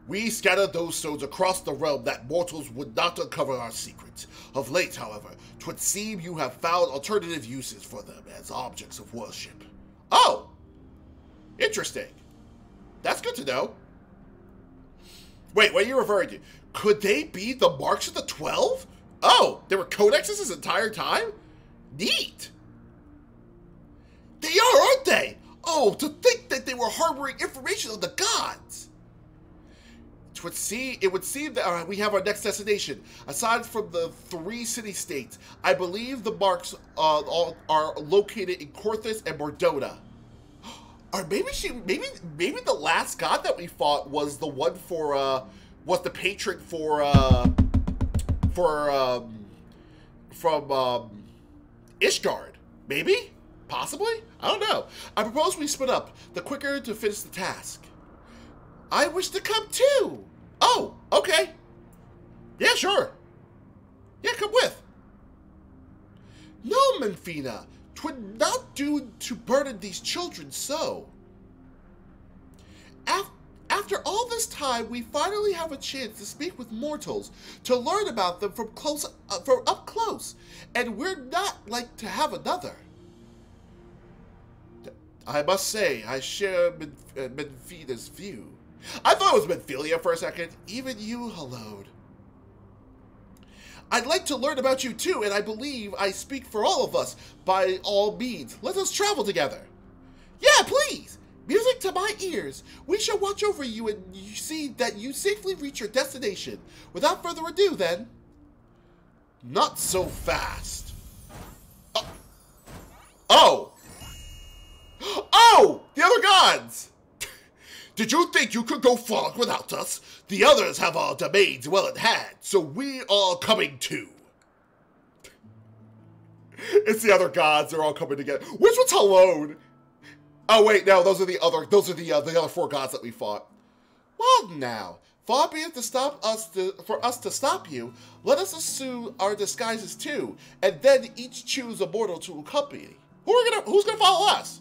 We scattered those stones across the realm that mortals would not uncover our secrets. Of late, however, 'twould seem you have found alternative uses for them as objects of worship. Oh! Interesting. That's good to know. Wait, what are you referring to? Could they be the marks of the 12? Oh, they were codexes this entire time? Neat. They are, aren't they? Oh, to think that they were harboring information of the gods. It would seem that we have our next destination. Aside from the 3 city-states, I believe the marks are located in Korthus and Mordota. Or maybe the last god that we fought was the one for was the patron from Ishgard. Maybe? Possibly? I don't know. I propose we split up, the quicker to finish the task. I wish to come too. Oh, okay. Yeah, sure. Yeah, come with. No, Menfina. 'Twould not do to burden these children so. After all this time, we finally have a chance to speak with mortals, to learn about them from up close, and we're not like to have another. I must say, I share Menfina's view. I thought it was Menphilia for a second. Even you, Hallowed. I'd like to learn about you too, and I believe I speak for all of us. By all means, let us travel together. Yeah, please! Music to my ears. We shall watch over you and see that you safely reach your destination. Without further ado, then. Not so fast. Oh! Oh! The other gods! Did you think you could go far without us? The others have our domains well in hand, so we are coming too. It's the other gods, they're all coming together. Which one's Hallowed? Oh wait, no, those are the other four gods that we fought. Well now, far be it for us to stop you, let us assume our disguises too, and then each choose a mortal to accompany. Who's gonna follow us?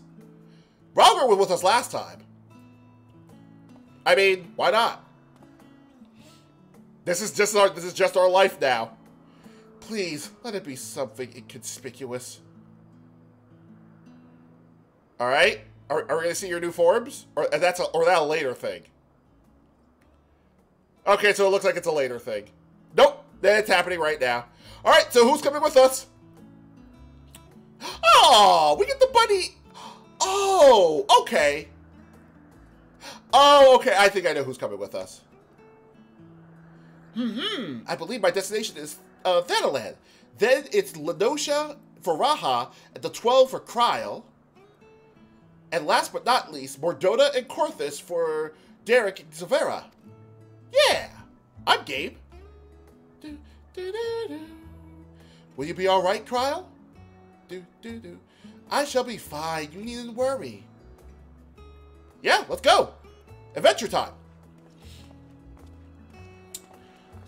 Robert was with us last time. I mean, why not? This is just our life now. Please, let it be something inconspicuous. Alright? Are we gonna see your new forms? Or that a later thing? Okay, so it looks like it's a later thing. Nope, it's happening right now. Alright, so who's coming with us? Oh, we get the bunny. Oh, okay. Oh, okay, I think I know who's coming with us. I believe my destination is Thanalan. Then it's Lenosha for Raha, and the 12 for Kryl. And last but not least, Mordona and Korthus for Derek and Zavera. Yeah, I'm game. Will you be alright, Kryl? I shall be fine, you needn't worry. Yeah, let's go. Adventure time.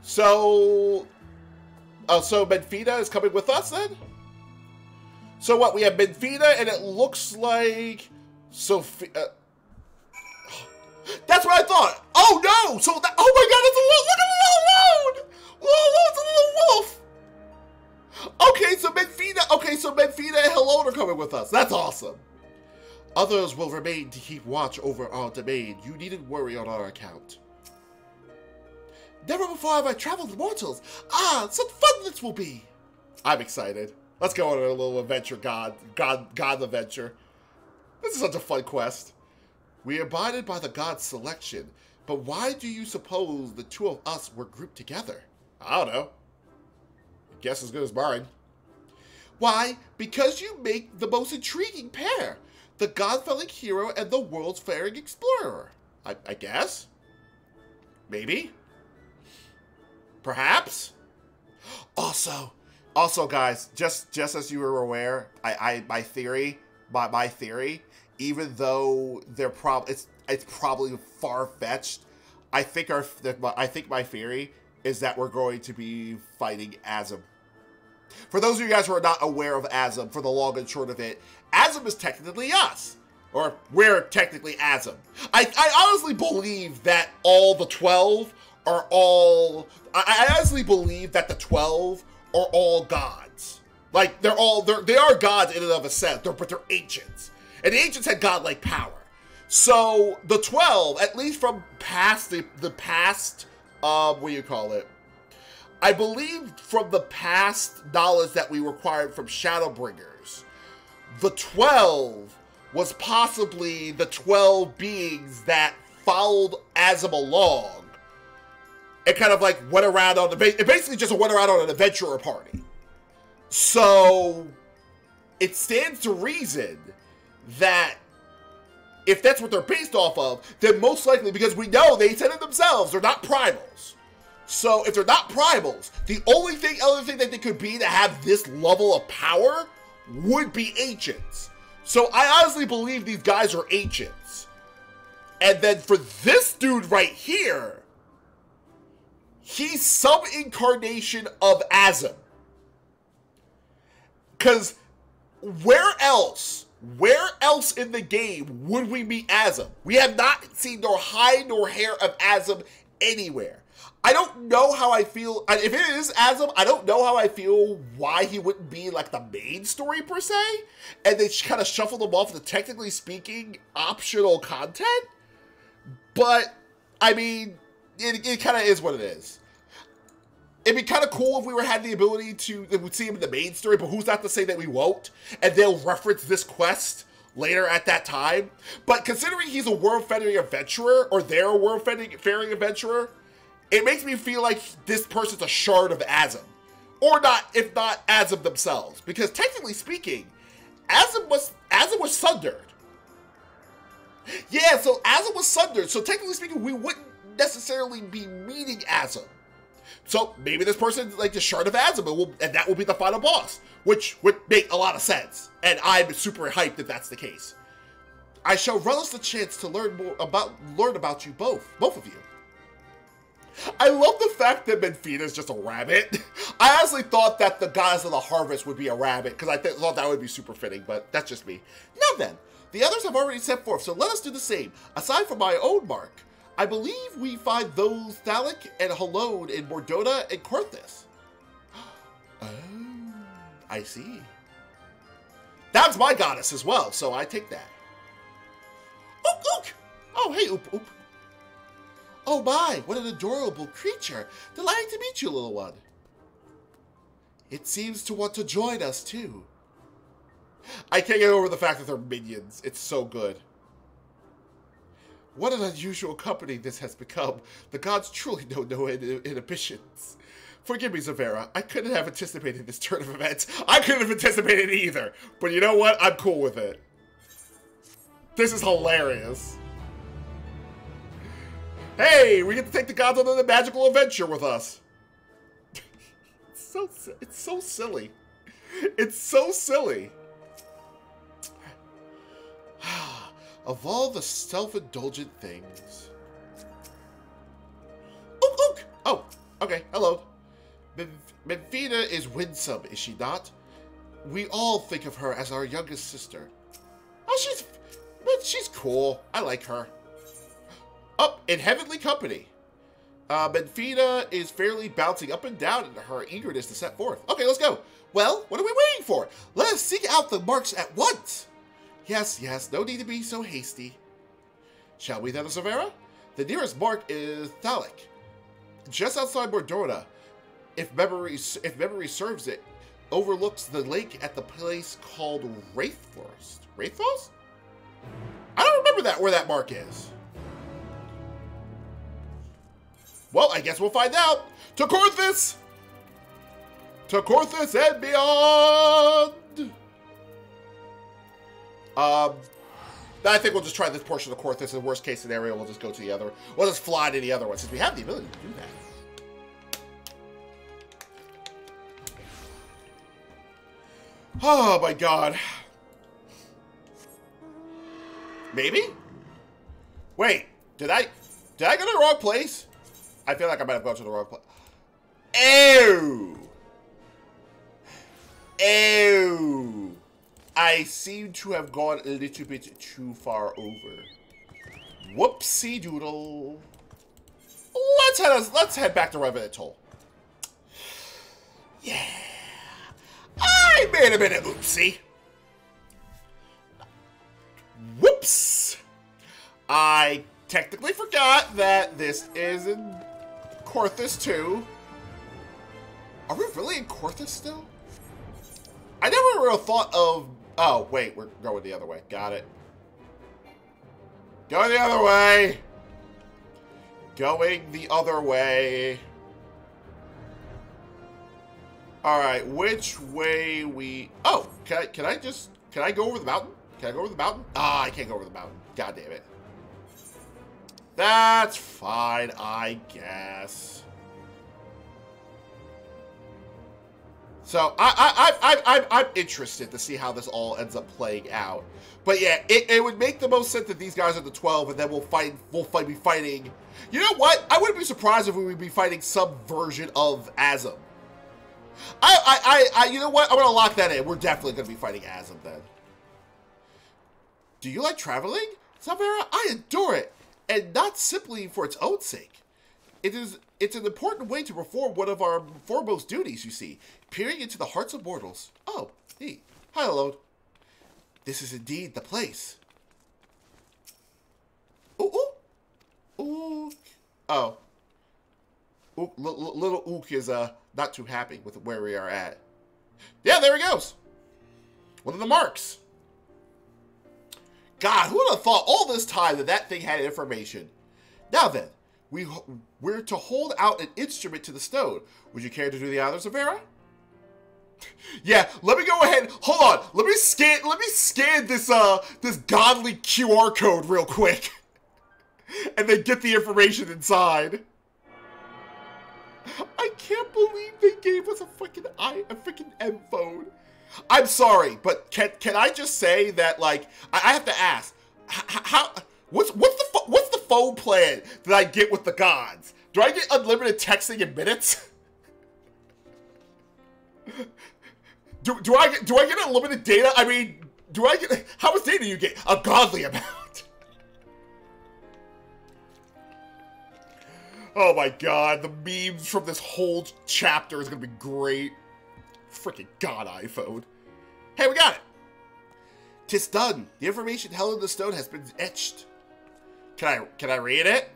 So Menfina is coming with us then? So what, we have Menfina and it looks like Sophia. That's what I thought. Oh no! So that, oh my god, it's a little, look at the little wolf! Okay, so Menfina and Hallowed are coming with us. That's awesome. Others will remain to keep watch over our domain. You needn't worry on our account. Never before have I traveled with mortals. Ah, such fun this will be. I'm excited. Let's go on a little adventure, God adventure. This is such a fun quest. We abided by the god's selection, but why do you suppose the two of us were grouped together? I don't know. Guess as good as mine. Why? Because you make the most intriguing pair. The god-felling hero and the world's faring explorer. I guess? Maybe? Perhaps? Also guys, just as you were aware, my theory, even though it's probably far-fetched, I think my theory is that we're going to be fighting Azim. For those of you guys who are not aware of Azim, for the long and short of it, Azim is technically us. Or we're technically Azim. I honestly believe that all the 12 are all... I honestly believe that the 12 are all gods. Like, they are gods in and of a sense, but they're ancients. And the ancients had godlike power. So, the 12, at least from past, the past, what do you call it? I believe from the past knowledge that we acquired from Shadowbringers, the 12 was possibly the 12 beings that followed Azim along. It kind of like went around on it basically just went around on an adventurer party. So it stands to reason that if that's what they're based off of, then most likely, because we know they said it themselves, they're not primals. So if they're not primals, the only other thing that they could be to have this level of power would be ancients. So I honestly believe these guys are ancients. And then for this dude right here, he's some incarnation of Azim. Because where else in the game would we meet Azim? We have not seen nor hide nor hair of Azim anywhere. I don't know how I feel. If it is Azim, I don't know how I feel why he wouldn't be like the main story per se. And they kind of shuffled him off the, technically speaking, optional content. But, I mean, it kind of is what it is. It'd be kind of cool if we had the ability to see him in the main story, but who's not to say that we won't? And they'll reference this quest later at that time. But considering he's a world-faring adventurer, or they're a world-faring adventurer, it makes me feel like this person's a shard of Azim. Or not, if not Azim themselves. Because technically speaking, Azim was sundered. Yeah, so Azim was sundered. So technically speaking, we wouldn't necessarily be meeting Azim. So maybe this person's like the shard of Azim, and that will be the final boss. Which would make a lot of sense. And I'm super hyped if that's the case. I shall relish the chance to learn about you both of you. I love the fact that Benfina is just a rabbit. I honestly thought that the goddess of the harvest would be a rabbit, because I thought that would be super fitting, but that's just me. Now then, the others have already set forth, so let us do the same. Aside from my own mark, I believe we find those Thalic and Halone in Mordota and Korthus. Oh, I see. That's my goddess as well, so I take that. Ook, ook. Oh, hey, Oop, Oop. Oh my, what an adorable creature. Delighted to meet you, little one. It seems to want to join us, too. I can't get over the fact that they're minions. It's so good. What an unusual company this has become. The gods truly know no inhibitions. Forgive me, Zavera. I couldn't have anticipated this turn of events. I couldn't have anticipated it either. But you know what? I'm cool with it. This is hilarious. Hey, we get to take the gods on a magical adventure with us. It's so silly. It's so silly. Of all the self-indulgent things. Ook, ook. Oh, okay. Hello. Benfina is winsome, is she not? We all think of her as our youngest sister. Oh, she's cool. I like her. Up in heavenly company. Benfina is fairly bouncing up and down in her eagerness to set forth. Okay, let's go. Well, what are we waiting for? Let us seek out the marks at once. Yes, yes, no need to be so hasty. Shall we then, Zavera? The nearest mark is Thalic, just outside Mordota. If memory serves, it overlooks the lake at the place called Wraithforest. Wraithforest? I don't remember where that mark is. Well, I guess we'll find out. To Korthus! To Korthus and beyond! I think we'll just try this portion of Korthus. In the worst case scenario, we'll just go to the other. We'll just fly to the other one, since we have the ability to do that. Oh my god. Maybe? Wait, did I go to the wrong place? I feel like I might have gone to the wrong place. Ew! Ew! I seem to have gone a little bit too far over. Whoopsie doodle. Let's head back to Revenant Toll. Yeah. I made a bit of oopsie. Whoops. I technically forgot that this is in Korthus too. Are we really in Korthus still? I never really thought of... Oh, wait, we're going the other way. Got it. Going the other way. Going the other way. Alright, which way we... Oh, can I go over the mountain? Can I go over the mountain? Ah, I can't go over the mountain. God damn it. That's fine, I guess. So I'm interested to see how this all ends up playing out. But yeah, it would make the most sense that these guys are the 12, and then we'll be fighting. You know what? I wouldn't be surprised if we would be fighting some version of Azum. You know what? I'm gonna lock that in. We're definitely gonna be fighting Azum then. Do you like traveling, Zavera? I adore it, and not simply for its own sake. It's an important way to perform one of our foremost duties, you see, peering into the hearts of mortals. Oh, hey. Hi, Alone. This is indeed the place. Ooh, ooh. Ooh. Oh. Ook, little Ook is not too happy with where we are at. Yeah, there he goes. One of the marks. God, who would have thought all this time that thing had information? Now then, we're to hold out an instrument to the stone. Would you care to do the honors, Avera? Yeah, let me go ahead. Hold on. Let me scan this this godly QR code real quick. And then get the information inside. I can't believe they gave us a freaking M phone. I'm sorry, but can I just say that, like, I have to ask, what's the phone plan that I get with the gods? Do I get unlimited texting in minutes? Do I get unlimited data? I mean, how much data do you get? A godly amount. Oh my god, the memes from this whole chapter is gonna be great. Freaking god iPhone. Hey, we got it! 'Tis done. The information held in the stone has been etched. Can I read it?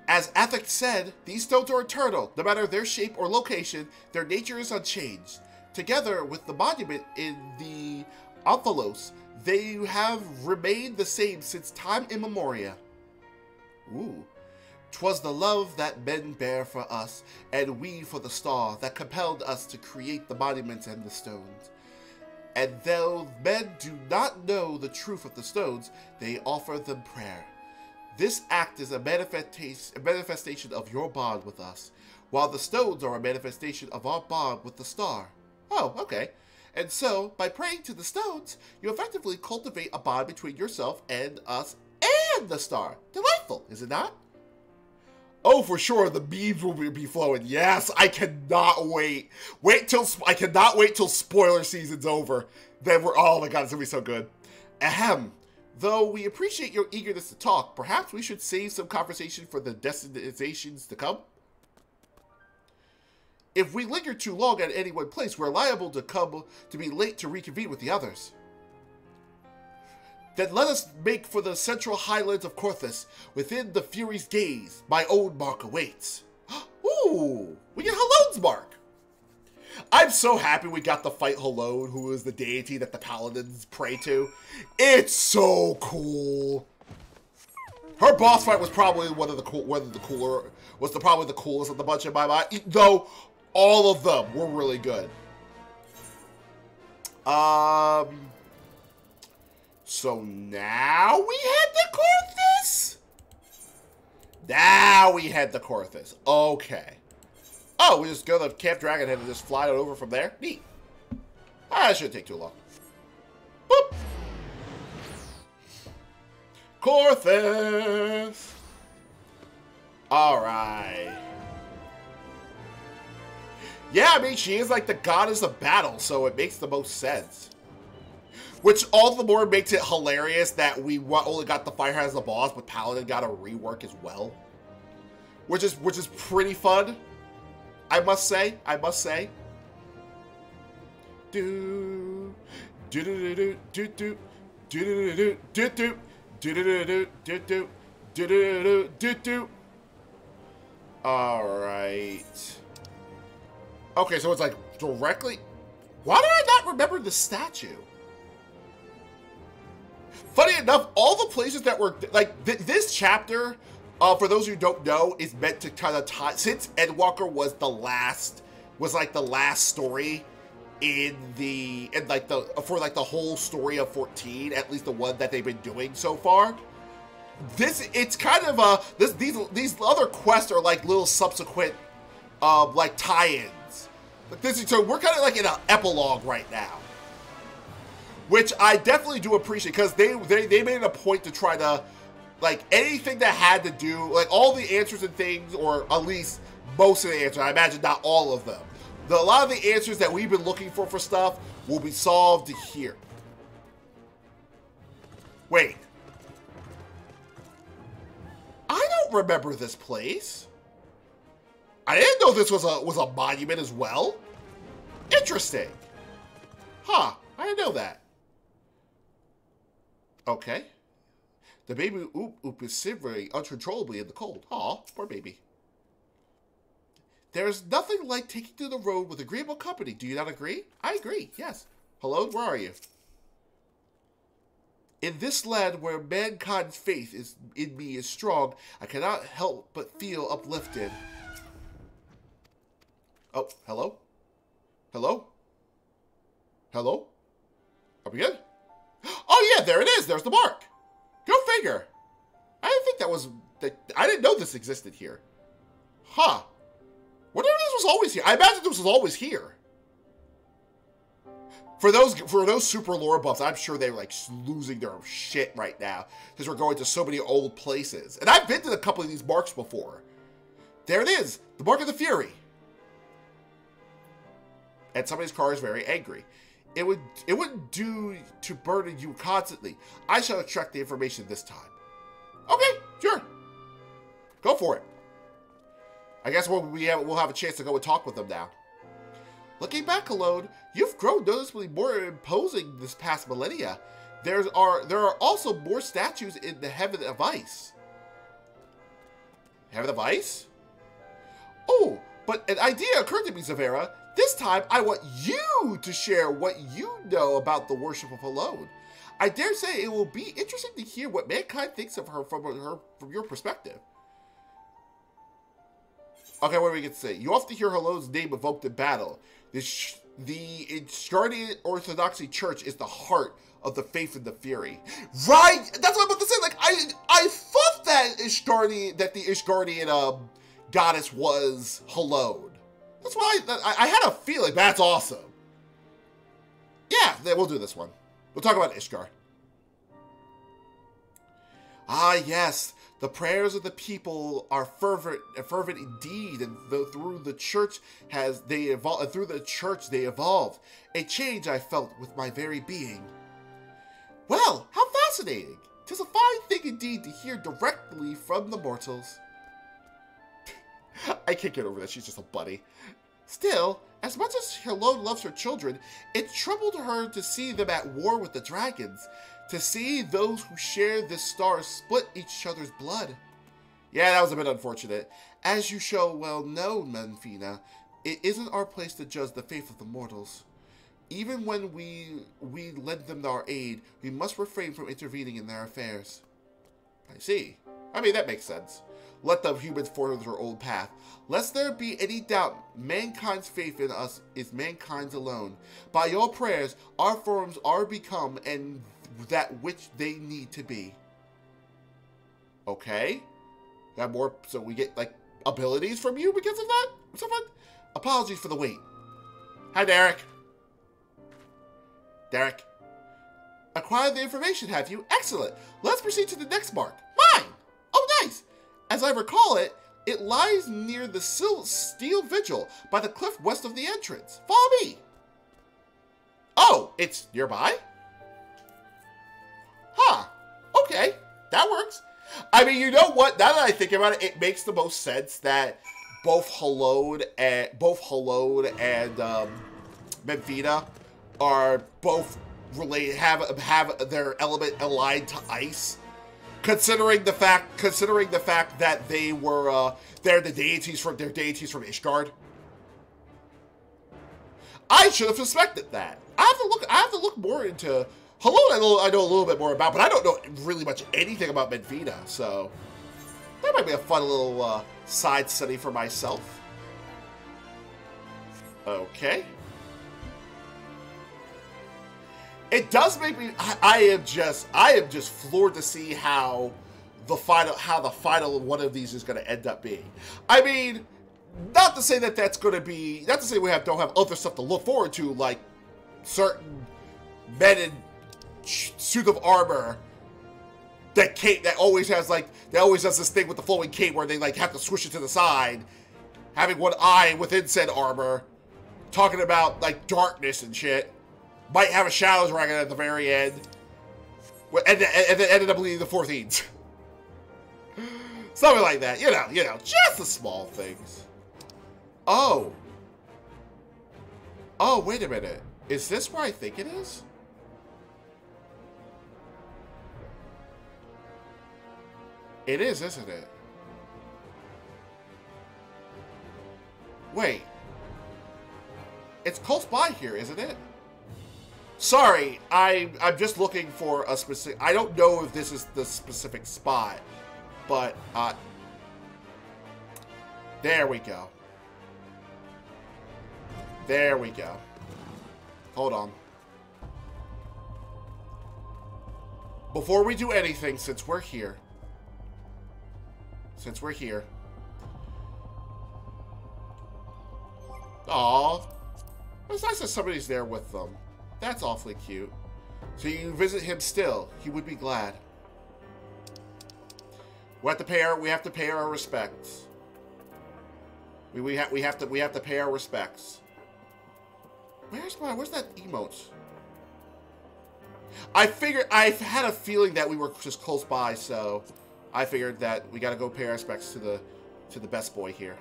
As Athik said, these stones are eternal. No matter their shape or location, their nature is unchanged. Together with the monument in the Amphalos, they have remained the same since time immemoria. Ooh. 'Twas the love that men bear for us, and we for the star, that compelled us to create the monuments and the stones. And though men do not know the truth of the stones, they offer them prayer. This act is a manifestation of your bond with us, while the stones are a manifestation of our bond with the star. Oh, okay. And so, by praying to the stones, you effectively cultivate a bond between yourself and us and the star. Delightful, is it not? Oh, for sure, the memes will be flowing. Yes, I cannot wait. I cannot wait till spoiler season's over. Then oh my god, it's gonna be so good. Ahem. Though we appreciate your eagerness to talk, perhaps we should save some conversation for the destinations to come? If we linger too long at any one place, we're liable to be late to reconvene with the others. Then let us make for the central highlands of Korthus. Within the Fury's gaze, my own mark awaits. Ooh, we get Halone's mark. I'm so happy we got to fight Halone, who is the deity that the paladins pray to. It's so cool. Her boss fight was probably probably the coolest of the bunch in my mind. Though all of them were really good. So now we head to Korthus? Now we head to Korthus. Okay. Oh, we just go to Camp Dragonhead and just fly it over from there? Neat. That shouldn't take too long. Boop. Korthus. Alright. Yeah, I mean, she is like the goddess of battle, so it makes the most sense. Which all the more makes it hilarious that we only got the Fireheart as the boss, but Paladin got a rework as well. Which is pretty fun. I must say. Do do do do do do do do do do do do do do. Alright. Okay, so it's like directly. Why do I not remember the statue? Funny enough, all the places that were like this chapter, for those who don't know, is meant to kind of tie, since Endwalker was the last story for the whole story of 14, at least the one that they've been doing so far. It's kind of these other quests are like little subsequent like tie-ins So we're kind of like in an epilogue right now, which I definitely do appreciate because they made it a point to try to, like, anything that had to do, like, all the answers and things, or at least most of the answers. I imagine not all of them. A lot of the answers that we've been looking for stuff will be solved here. Wait. I don't remember this place. I didn't know this was a monument as well. Interesting. Huh. I didn't know that. Okay. The baby Oop is shivering uncontrollably in the cold. Aw, poor baby. There's nothing like taking to the road with agreeable company. Do you not agree? I agree, yes. Hello, where are you? In this land where mankind's faith in me is strong, I cannot help but feel uplifted. Oh, hello? Hello? Hello? Are we good? Oh yeah, there it is. There's the mark. Go figure. I didn't think that was... I didn't know this existed here. Huh. What if this was always here? I imagine this was always here. For those super lore buffs, I'm sure they're like losing their shit right now because we're going to so many old places. And I've been to a couple of these marks before. There it is, the Mark of the Fury. And somebody's car is very angry. It wouldn't do to burden you constantly. I shall extract the information this time. Okay, sure. Go for it. I guess we'll have a chance to go and talk with them now. Looking back, alone, you've grown noticeably more imposing this past millennia. There are also more statues in the Heaven of Ice. Heaven of Ice? Oh, but an idea occurred to me, Zavera. This time, I want you to share what you know about the worship of Alone. I dare say it will be interesting to hear what mankind thinks of her from your perspective. Okay, what do we get to say? You often hear Halone's name evoked in battle. The Ishgardian Orthodoxy Church is the heart of the faith in the Fury. Right! That's what I'm about to say. Like, I thought that the Ishgardian goddess was Halone. That's why I had a feeling. That's awesome. Yeah, we'll do this one. We'll talk about Ishgar. Ah, yes. The prayers of the people are fervent indeed, and through the church they evolve. A change I felt with my very being. Well, how fascinating! 'Tis a fine thing indeed to hear directly from the mortals. I can't get over that. She's just a buddy. Still, as much as Halone loves her children, it troubled her to see them at war with the dragons. To see those who share this star split each other's blood. Yeah, that was a bit unfortunate. As you shall well know, Menfina, it isn't our place to judge the faith of the mortals. Even when we lend them our aid, we must refrain from intervening in their affairs. I see. I mean, that makes sense. Let the humans follow their old path. Lest there be any doubt, mankind's faith in us is mankind's alone. By your prayers, our forms are become and that which they need to be. Okay. Got more, so we get, like, abilities from you because of that? Something? Apologies for the wait. Hi, Derek. Derek. Acquired the information, have you? Excellent. Let's proceed to the next mark. Mine! Oh, nice! As I recall it, it lies near the Steel Vigil by the cliff west of the entrance. Follow me. Oh, it's nearby? Huh. Okay. That works. I mean, you know what? Now that I think about it, it makes the most sense that both Halone and Menfina are both related, have their element aligned to ice. Considering the fact that they're deities from Ishgard. I should have suspected that. I have to look more into Halone. I know a little bit more about, but I don't know really much anything about Menfina, so that might be a fun little side study for myself. Okay. It does make me. I am just floored to see how the final one of these is going to end up being. I mean, Not to say that that's going to be... Not to say we don't have other stuff to look forward to, like certain men in suit of armor that always has, like... That always does this thing with the flowing cape where they, like, have to switch it to the side. Having one eye within said armor. Talking about, like, darkness and shit. Might have a Shadow Dragon at the very end. And then ended up leading the 14s. Something like that. You know, just the small things. Oh. Oh, wait a minute. Is this where I think it is? It is, isn't it? Wait. It's close by here, isn't it? Sorry, I'm just looking for a specific... I don't know if this is the specific spot, but, there we go. There we go. Hold on. Before we do anything, since we're here... Aww. It's nice that somebody's there with them. That's awfully cute. So you visit him still. He would be glad. We have to pay our respects. We have to pay our respects. Where's that emote? I had a feeling that we were just close by, so I figured that we gotta go pay our respects to the best boy here.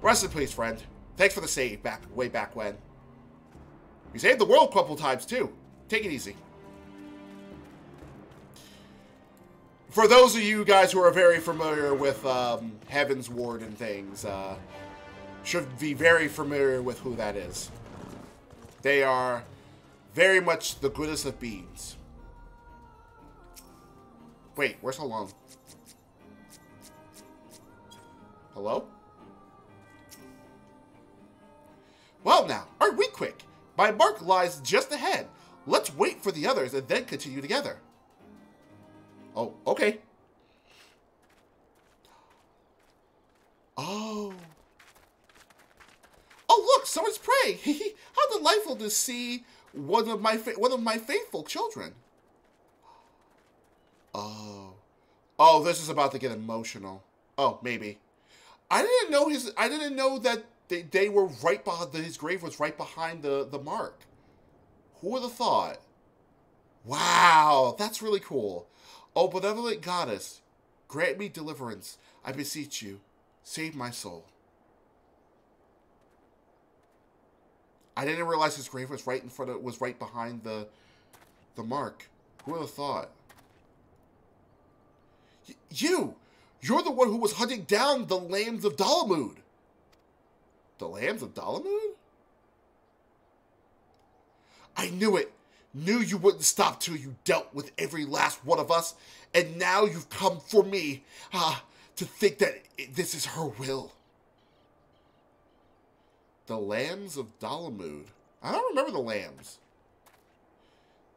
Rest in peace, friend. Thanks for the save way back when. You saved the world a couple times too. Take it easy. For those of you guys who are very familiar with Heaven's Ward and things, should be very familiar with who that is. They are very much the goodest of beings. Wait, where's Halong? Hello? Well now, aren't we quick? My mark lies just ahead. Let's wait for the others and then continue together. Oh, okay. Oh. Oh, look, someone's praying. How delightful to see one of my faithful children. Oh. Oh, this is about to get emotional. Oh, maybe. I didn't know that they were right behind, that his grave was right behind the mark. Who would have thought? Wow, that's really cool. Oh, benevolent goddess, grant me deliverance. I beseech you, save my soul. I didn't realize his grave was right behind the mark. Who would have thought? You're the one who was hunting down the lambs of Dalamud. The lambs of Dalamud? I knew it. Knew you wouldn't stop till you dealt with every last one of us. And now you've come for me. To think that this is her will. The lambs of Dalamud. I don't remember the lambs.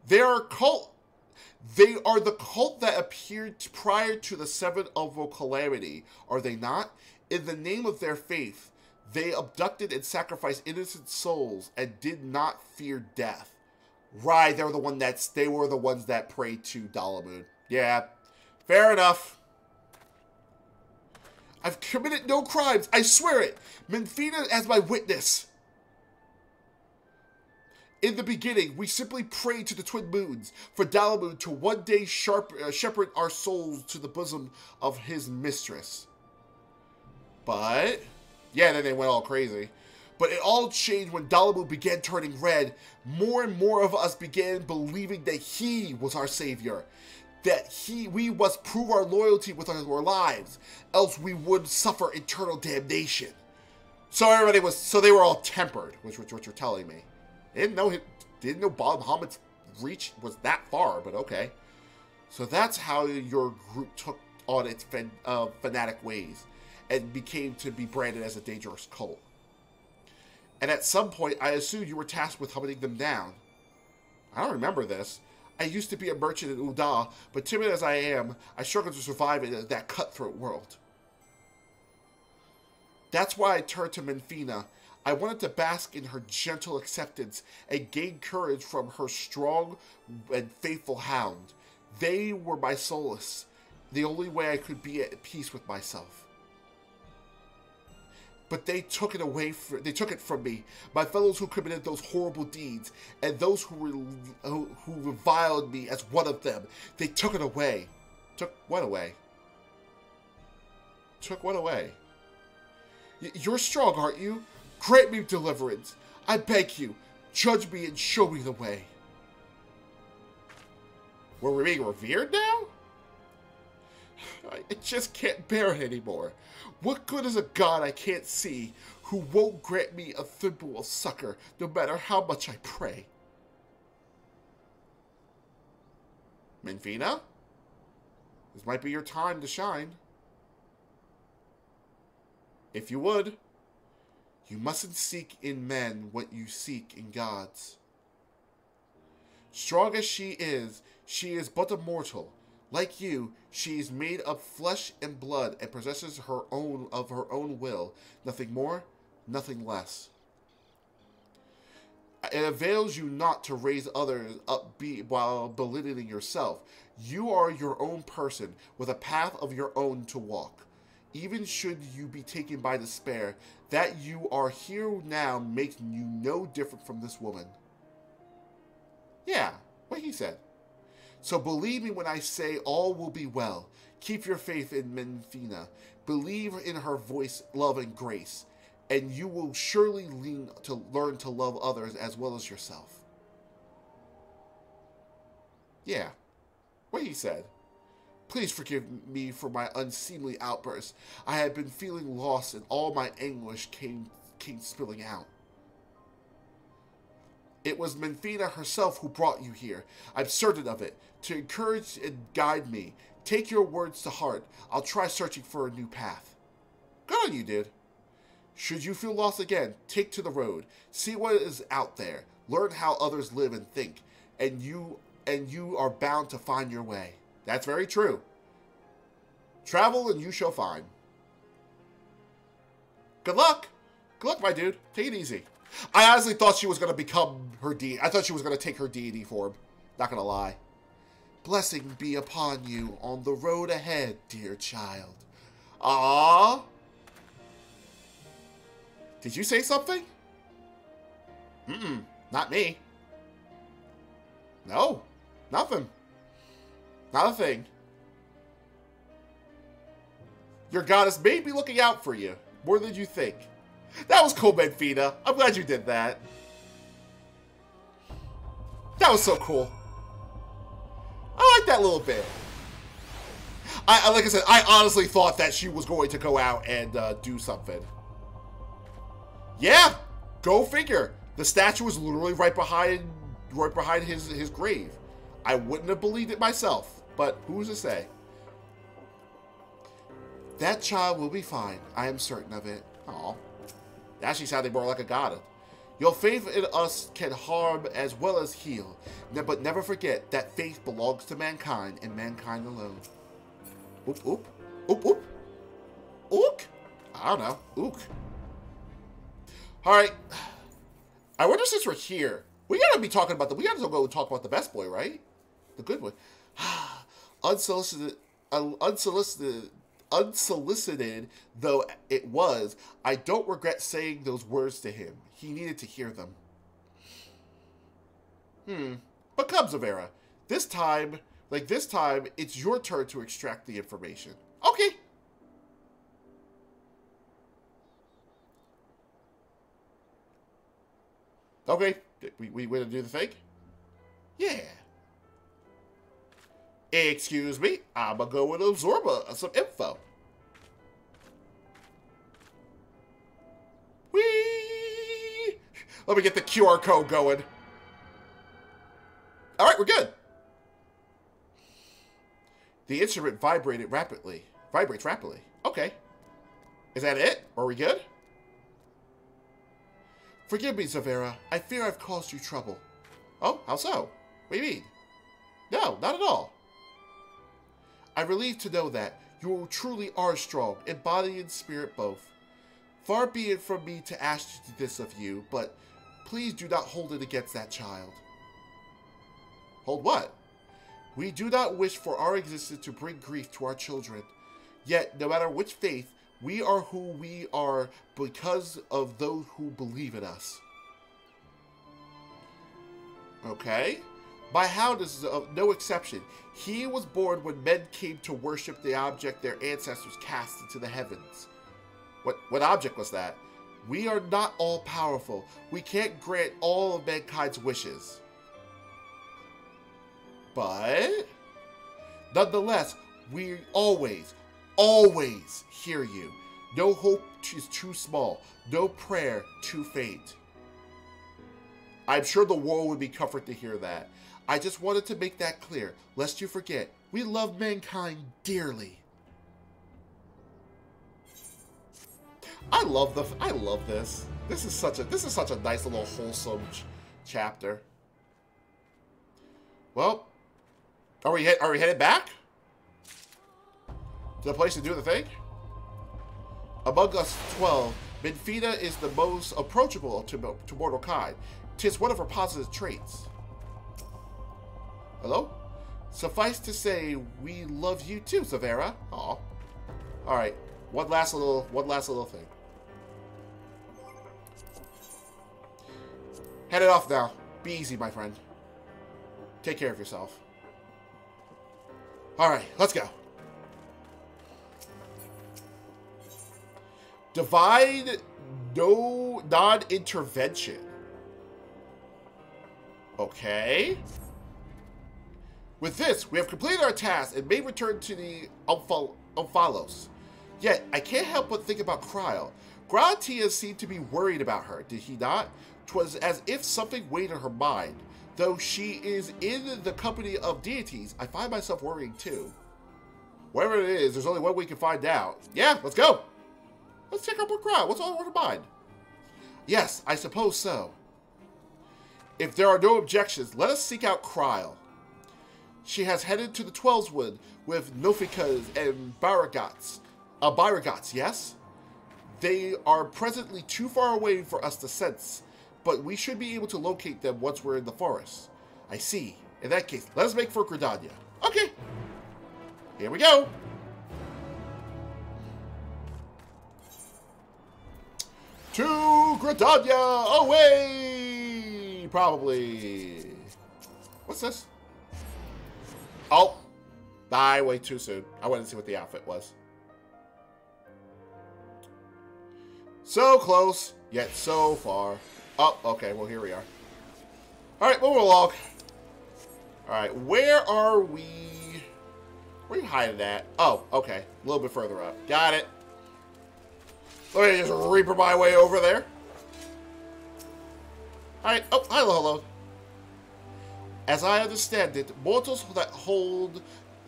They are the cult that appeared prior to the sevenfold calamity, are they not? In the name of their faith, they abducted and sacrificed innocent souls and did not fear death. Right, they were the ones that prayed to Dalamud. Yeah, fair enough. I've committed no crimes, I swear it. Menfina as my witness. In the beginning, we simply prayed to the twin moons for Dalamud to one day shepherd our souls to the bosom of his mistress. But, yeah, then they went all crazy. But it all changed when Dalamud began turning red. More and more of us began believing that he was our savior. That we must prove our loyalty with our lives, else we would suffer eternal damnation. So they were all tempered, which you're telling me. Didn't know Muhammad's reach was that far, but okay. So that's how your group took on its fanatic ways and became to be branded as a dangerous cult. And at some point, I assume you were tasked with hunting them down. I don't remember this. I used to be a merchant in Uda, but timid as I am, I struggle to survive in that cutthroat world. That's why I turned to Menfina. I wanted to bask in her gentle acceptance and gain courage from her strong and faithful hound. They were my solace, the only way I could be at peace with myself. But they took it from me, my fellows who committed those horrible deeds, and those who reviled me as one of them. They took it away. Took what away? Took what away? You're strong, aren't you? Grant me deliverance. I beg you, judge me and show me the way. Were we being revered now? I just can't bear it anymore. What good is a god I can't see, who won't grant me a thimble of succor, no matter how much I pray? Menfina? This might be your time to shine. If you would, you mustn't seek in men what you seek in gods. Strong as she is but a mortal. Like you, she is made of flesh and blood and possesses her own will. Nothing more, nothing less. It avails you not to raise others up while belittling yourself. You are your own person with a path of your own to walk. Even should you be taken by despair, that you are here now makes you no different from this woman. Yeah, what he said. So believe me when I say all will be well. Keep your faith in Menfina. Believe in her voice, love, and grace, and you will surely learn to love others as well as yourself. Yeah, what he said. Please forgive me for my unseemly outburst. I had been feeling lost and all my anguish came spilling out. It was Menfina herself who brought you here. I'm certain of it. To encourage and guide me. Take your words to heart. I'll try searching for a new path. Good on you, dude. Should you feel lost again, take to the road. See what is out there. Learn how others live and think. And you are bound to find your way. That's very true. Travel and you shall find. Good luck. Good luck, my dude. Take it easy. I honestly thought she was going to become her deity. I thought she was going to take her deity form. Not going to lie. Blessing be upon you on the road ahead, dear child. Aww. Did you say something? Not me. No. Nothing. Not a thing. Your goddess may be looking out for you. More than you think. That was cool, Menfina. I'm glad you did that. That was so cool. I like that little bit. Like I said, I honestly thought that she was going to go out and do something. Yeah, go figure. The statue was literally right behind his grave. I wouldn't have believed it myself, but who's to say? That child will be fine. I am certain of it. Aw. Actually sounded more like a god. Your faith in us can harm as well as heal. But never forget that faith belongs to mankind and mankind alone. Oop, oop. Oop, oop. Ook? I don't know. Ook. Alright. I wonder, since we're here, we gotta be talking about we gotta go and talk about the best boy, right? The good one. Unsolicited though it was, I don't regret saying those words to him. He needed to hear them. But come, Zavera. This time, it's your turn to extract the information. Okay. Okay. We gonna do the thing? Yeah. Excuse me, I'ma go and absorb some info. Whee! Let me get the QR code going. Alright, we're good. The instrument vibrates rapidly. Okay. Is that it? Are we good? Forgive me, Zavera. I fear I've caused you trouble. Oh, how so? What do you mean? No, not at all. I'm relieved to know that you truly are strong, in body and spirit both. Far be it from me to ask this of you, but please do not hold it against that child. Hold what? We do not wish for our existence to bring grief to our children. Yet, no matter which faith, we are who we are because of those who believe in us. Okay? My hound is no exception. He was born when men came to worship the object their ancestors cast into the heavens. What object was that? We are not all powerful. We can't grant all of mankind's wishes. But, nonetheless, we always hear you. No hope is too small. No prayer too faint. I'm sure the world would be comforted to hear that. I just wanted to make that clear, lest you forget. We love mankind dearly. I love this. This is such a nice little wholesome chapter. Well, are we headed back to the place to do the thing? Among us 12, Minfina is the most approachable to mortal kind. 'Tis one of her positive traits. Hello? Suffice to say, we love you too, Zavera. Aw. Alright, one last little thing. Headed off now. Be easy, my friend. Take care of yourself. Alright, let's go. Divine non-intervention. Okay. With this, we have completed our task and may return to the Omphalos. Yet, I can't help but think about Cryle. Gratia seemed to be worried about her, did he not? 'Twas as if something weighed on her mind. Though she is in the company of deities, I find myself worrying too. Whatever it is, there's only one way we can find out. Yeah, let's go! Let's check out more Cryle. What's on her mind? Yes, I suppose so. If there are no objections, let us seek out Cryle. She has headed to the Twelveswood with Nofikas and Byragats, yes? They are presently too far away for us to sense, but we should be able to locate them once we're in the forest. I see. In that case, let us make for Gridania. Okay. Here we go. To Gridania! Away! Probably. What's this? Oh. Bye, way too soon. I wanted to see what the outfit was. So close, yet so far. Oh, okay, well, here we are. Alright, moving along. Alright, where are we? Where are you hiding at? Oh, okay. A little bit further up. Got it. Let me just reaper my way over there. Alright, oh, hello. As I understand it, mortals that hold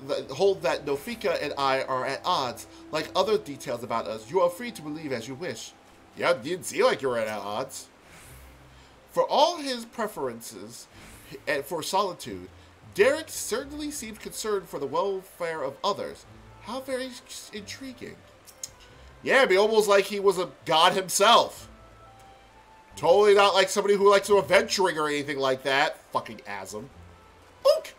that Nofika and I are at odds. Like other details about us, you are free to believe as you wish. Yeah, it didn't seem like you were at odds. For all his preferences and for solitude, Derek certainly seemed concerned for the welfare of others. How very intriguing. Yeah, it'd be almost like he was a god himself. Totally not like somebody who likes to adventuring or anything like that. Fucking Asm. Ook!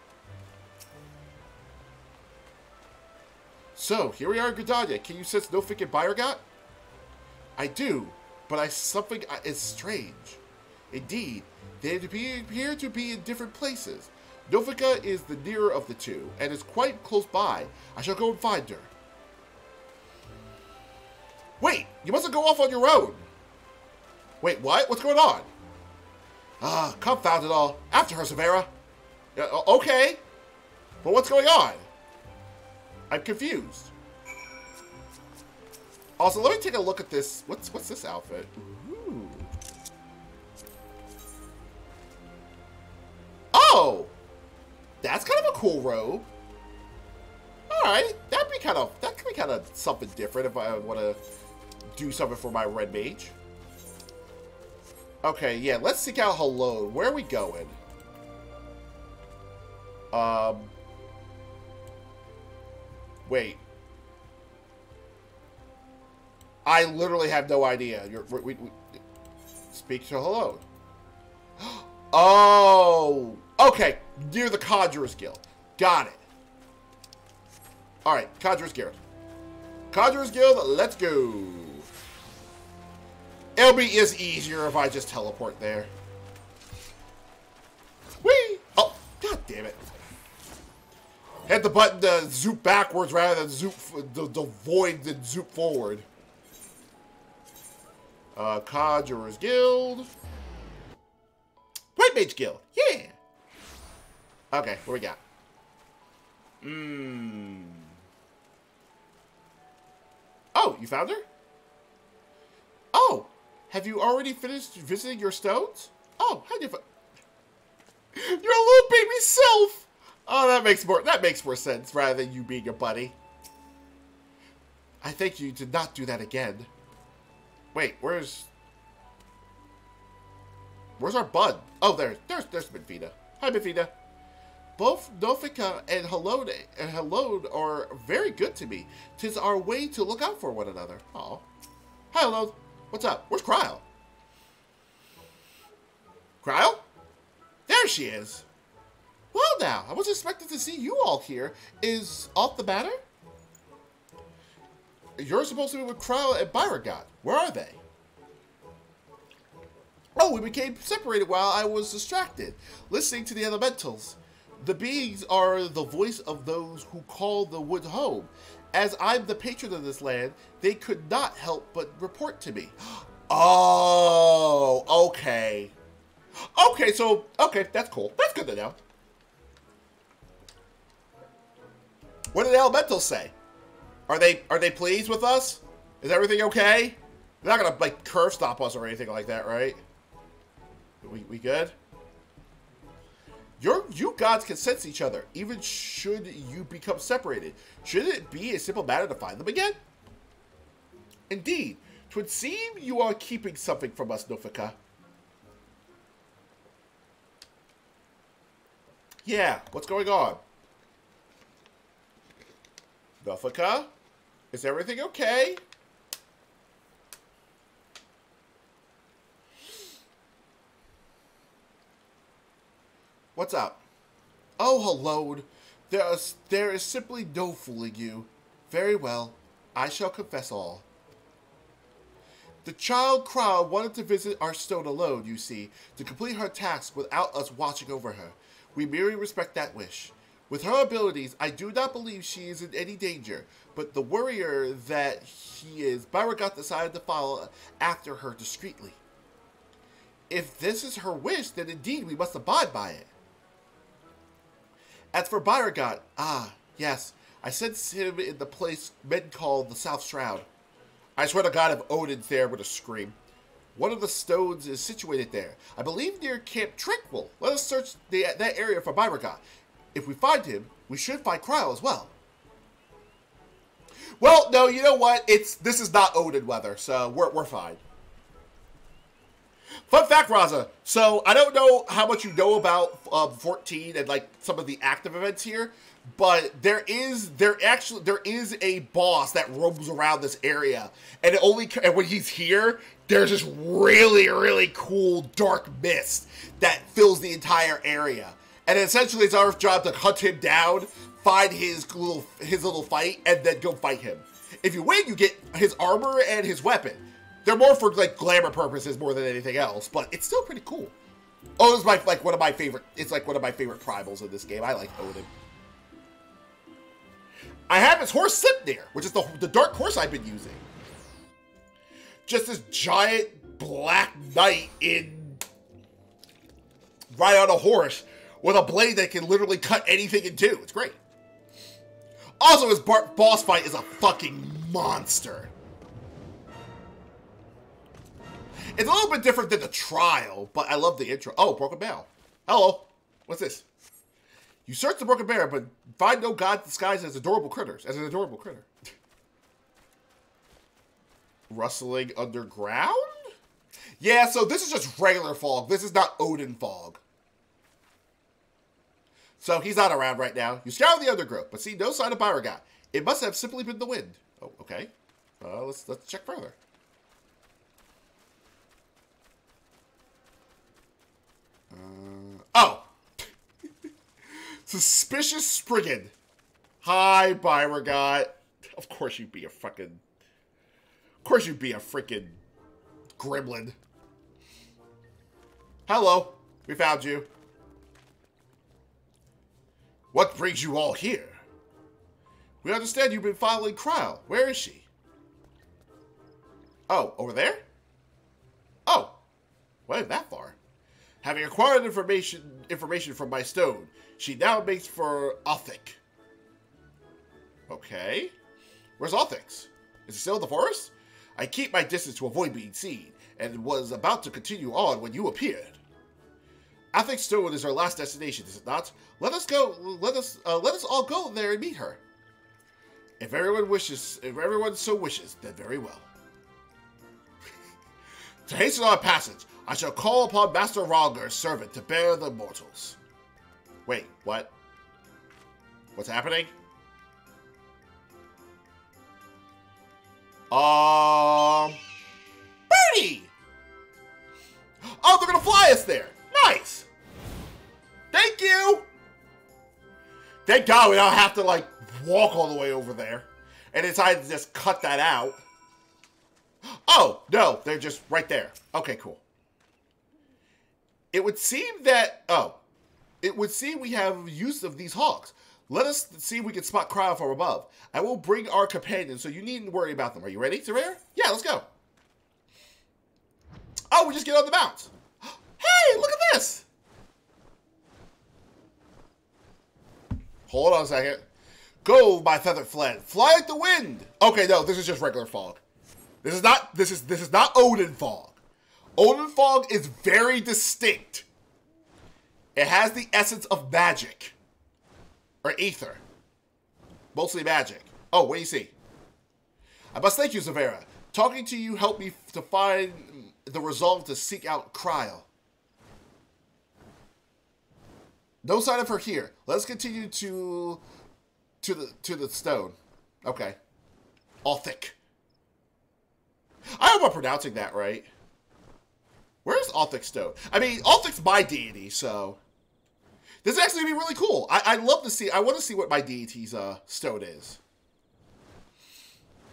So, here we are in Gridania. Can you sense Nofik and Byragat? I do, but something is strange. Indeed, they appear to be in different places. Nofika is the nearer of the two, and is quite close by. I shall go and find her. Wait, you mustn't go off on your own. Wait, what? What's going on? Ah, confound it all. After her, Zavera. Okay, but what's going on? I'm confused. Also, let me take a look at this. What's this outfit? Ooh. Oh, that's kind of a cool robe. All right, that could be kind of something different if I want to do something for my red mage. Okay, yeah, let's seek out Halone. Where are we going? Wait. I literally have no idea. We speak to hello. Oh, okay. Near the Conjurer's Guild. Got it. All right, Conjurer's Guild. Conjurer's Guild, let's go. It'll be easier if I just teleport there. Whee! Oh, god damn it. Hit the button to zoop backwards rather than zoop, the void than zoop forward. Conjurer's Guild. White Mage Guild. Yeah. Okay, what we got? Oh, you found her? Oh, have you already finished visiting your stones? Oh, how do you... Your little baby self! Oh, that makes more sense rather than you being a buddy. I thank you to not do that again. Wait, where's our bud? Oh, there's Benfida. Hi, Benfida. Both Nofika and Halode are very good to me. 'Tis our way to look out for one another. Oh, hi, Halode. What's up? Where's Cryle? Cryle? There she is. Well, now, I wasn't expecting to see you all here. Is aught the matter? You're supposed to be with Cryle and Beauregard. Where are they? Oh, we became separated while I was distracted, listening to the elementals. The beings are the voice of those who call the wood home. As I'm the patron of this land, they could not help but report to me. Oh, okay. Okay, so, okay, that's cool. That's good to know. What did the elementals say? Are they pleased with us? Is everything okay? They're not gonna, like, curve stop us or anything like that, right? We good? You gods can sense each other, even should you become separated. Shouldn't it be a simple matter to find them again? Indeed, 'twould seem you are keeping something from us, Nofika. Yeah, what's going on? Nofika? Is everything okay? What's up? Oh, Halode. There is simply no fooling you. Very well. I shall confess all. The child Cryle wanted to visit our stone alone, you see, to complete her task without us watching over her. We merely respect that wish. With her abilities, I do not believe she is in any danger, but the warrior that he is, Beauregard decided to follow after her discreetly. If this is her wish, then indeed we must abide by it. As for Beauregard, yes, I sense him in the place men call the South Shroud. I swear to God if Odin's there with a scream. One of the stones is situated there. I believe near Camp Tranquil. Let us search that area for Beauregard. If we find him, we should find Cryle as well. Well, no, you know what? This is not Odin weather, so we're fine. Fun fact, Raza. So I don't know how much you know about 14 and like some of the active events here, but there is a boss that roams around this area, and when he's here, there's this really cool dark mist that fills the entire area, and essentially it's our job to hunt him down, find his little fight, and then go fight him. If you win, you get his armor and his weapon. They're more for like glamour purposes more than anything else, but it's still pretty cool. Oh, it's like one of my favorite. It's like one of my favorite primals in this game. I like Odin. I have his horse Sleipnir, which is the dark horse I've been using. Just this giant black knight right on a horse with a blade that can literally cut anything in two. It's great. Also, his boss fight is a fucking monster. It's a little bit different than the trial, but I love the intro. Oh, Broken Barrel. Hello. What's this? You search the Broken Barrel, but find no god disguised as adorable critters. As an adorable critter. Rustling underground? Yeah, so this is just regular fog. This is not Odin fog. So he's not around right now. You scour the undergrowth, but see no sign of Beauregard. It must have simply been the wind. Oh, okay. Let's check further. Oh! Suspicious Spriggan. Hi, Beauregard. Of course you'd be a fucking... Of course you'd be a freaking gremlin. Hello. We found you. What brings you all here? We understand you've been following Kryl. Where is she? Oh, over there? Oh. Went that far. Having acquired information from my stone, she now makes for Othic. Okay. Where's Othix? Is he still in the forest? I keep my distance to avoid being seen, and was about to continue on when you appeared. Othic's stone is our last destination, is it not? Let us go. Let us all go there and meet her. If everyone so wishes, then very well. To hasten our passage, I shall call upon Master Ronger's servant to bear the mortals. Wait, what? What's happening? Birdie! Oh, they're gonna fly us there. Nice. Thank you. Thank God we don't have to, like, walk all the way over there. And decided to just cut that out. Oh, no, they're just right there. Okay, cool. It would seem that... Oh. It would seem we have use of these hawks. Let us see if we can spot Kryl from above. I will bring our companions, so you needn't worry about them. Are you ready, Surveyor? Yeah, let's go. Oh, we just get on the mounts. Hey, look at this. Hold on a second. Go, my feathered friend. Fly like the wind. Okay, no, this is just regular fog. This is not Odin fog. Odin fog is very distinct. It has the essence of magic. Or ether. Mostly magic. Oh, what do you see? I must thank you, Zavera. Talking to you helped me to find the resolve to seek out Kryl. No sign of her here. Let's continue to the stone. Okay. Othic. I hope I'm pronouncing that right. Where's Othic's stone? I mean, Othic's my deity, so... This is actually going to be really cool. I'd love to see... I want to see what my deity's stone is.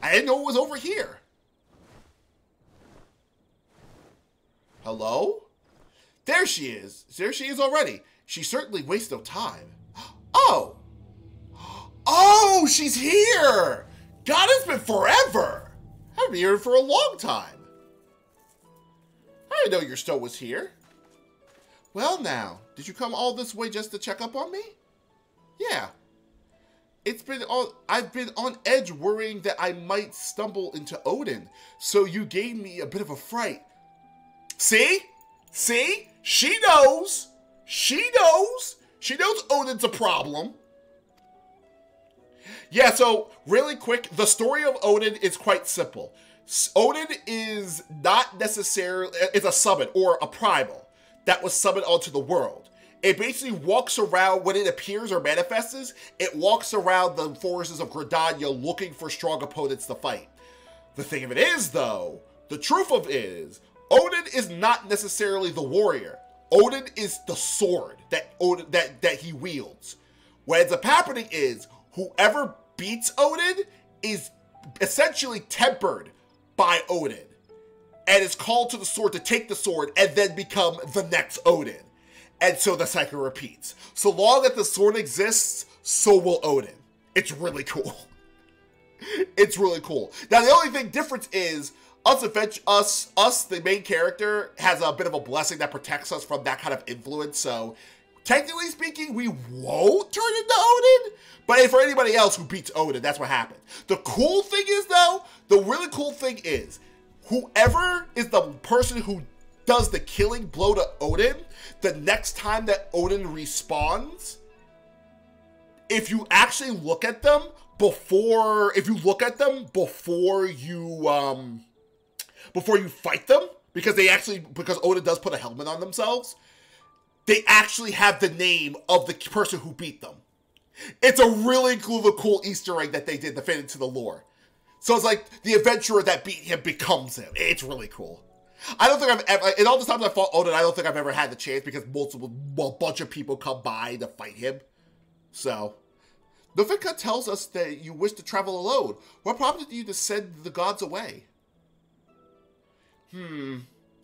I didn't know it was over here. Hello? There she is. There she is already. She certainly wastes no time. Oh! Oh, she's here! God, it's been forever! I've been here for a long time. I didn't know your stone was here. Well now, did you come all this way just to check up on me? Yeah. I've been on edge worrying that I might stumble into Odin, so you gave me a bit of a fright. See? See? She knows! She knows! She knows Odin's a problem. Yeah, so, really quick, the story of Odin is quite simple. Odin is not necessarily... It's a summon, or a primal, that was summoned onto the world. It basically walks around, when it appears or manifests, it walks around the forests of Gridania looking for strong opponents to fight. The thing of it is, though, the truth of it is, Odin is not necessarily the warrior. Odin is the sword that he wields. What ends up happening is, whoever beats Odin is essentially tempered by Odin, and is called to the sword to take the sword and then become the next Odin. And so the cycle repeats. So long as the sword exists, so will Odin. It's really cool. It's really cool. Now the only difference is us, the main character, has a bit of a blessing that protects us from that kind of influence. So technically speaking, we won't turn into Odin. But for anybody else who beats Odin, that's what happened. The cool thing is, though, the really cool thing is, whoever is the person who does the killing blow to Odin, the next time that Odin respawns, if you actually look at them before you fight them, because Odin does put a helmet on themselves, they actually have the name of the person who beat them. It's a really cool Easter egg that they did to fit into the lore. So it's like the adventurer that beat him becomes him. It's really cool. I don't think I've ever, in all the times I fought Odin, I don't think I've ever had the chance because a bunch of people come by to fight him. So, Novika tells us that you wish to travel alone. What prompted you to send the gods away?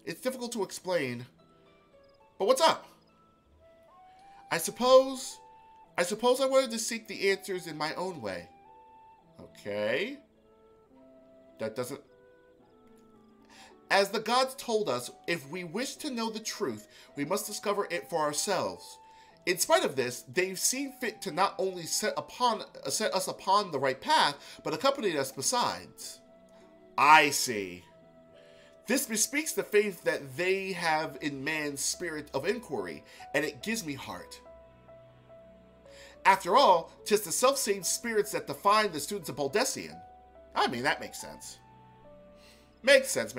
It's difficult to explain. But what's up? I suppose I wanted to seek the answers in my own way. Okay. That doesn't... As the gods told us, if we wish to know the truth, we must discover it for ourselves. In spite of this, they've seen fit to not only set us upon the right path, but accompany us besides. I see. This bespeaks the faith that they have in man's spirit of inquiry, and it gives me heart. After all, 'tis the self-same spirits that define the students of Baldessian. I mean, that makes sense. Makes sense.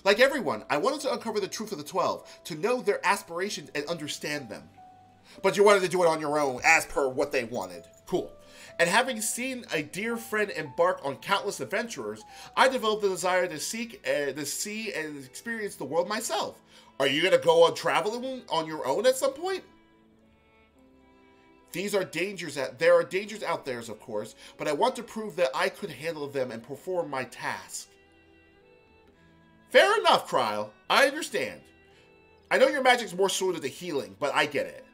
Like everyone, I wanted to uncover the truth of the 12, to know their aspirations and understand them. But you wanted to do it on your own, as per what they wanted. Cool. And having seen a dear friend embark on countless adventures, I developed the desire to see and experience the world myself. Are you going to go on traveling on your own at some point? There are dangers out there, of course, but I want to prove that I could handle them and perform my task. Fair enough, Kryl. I understand. I know your magic's more suited to healing, but I get it.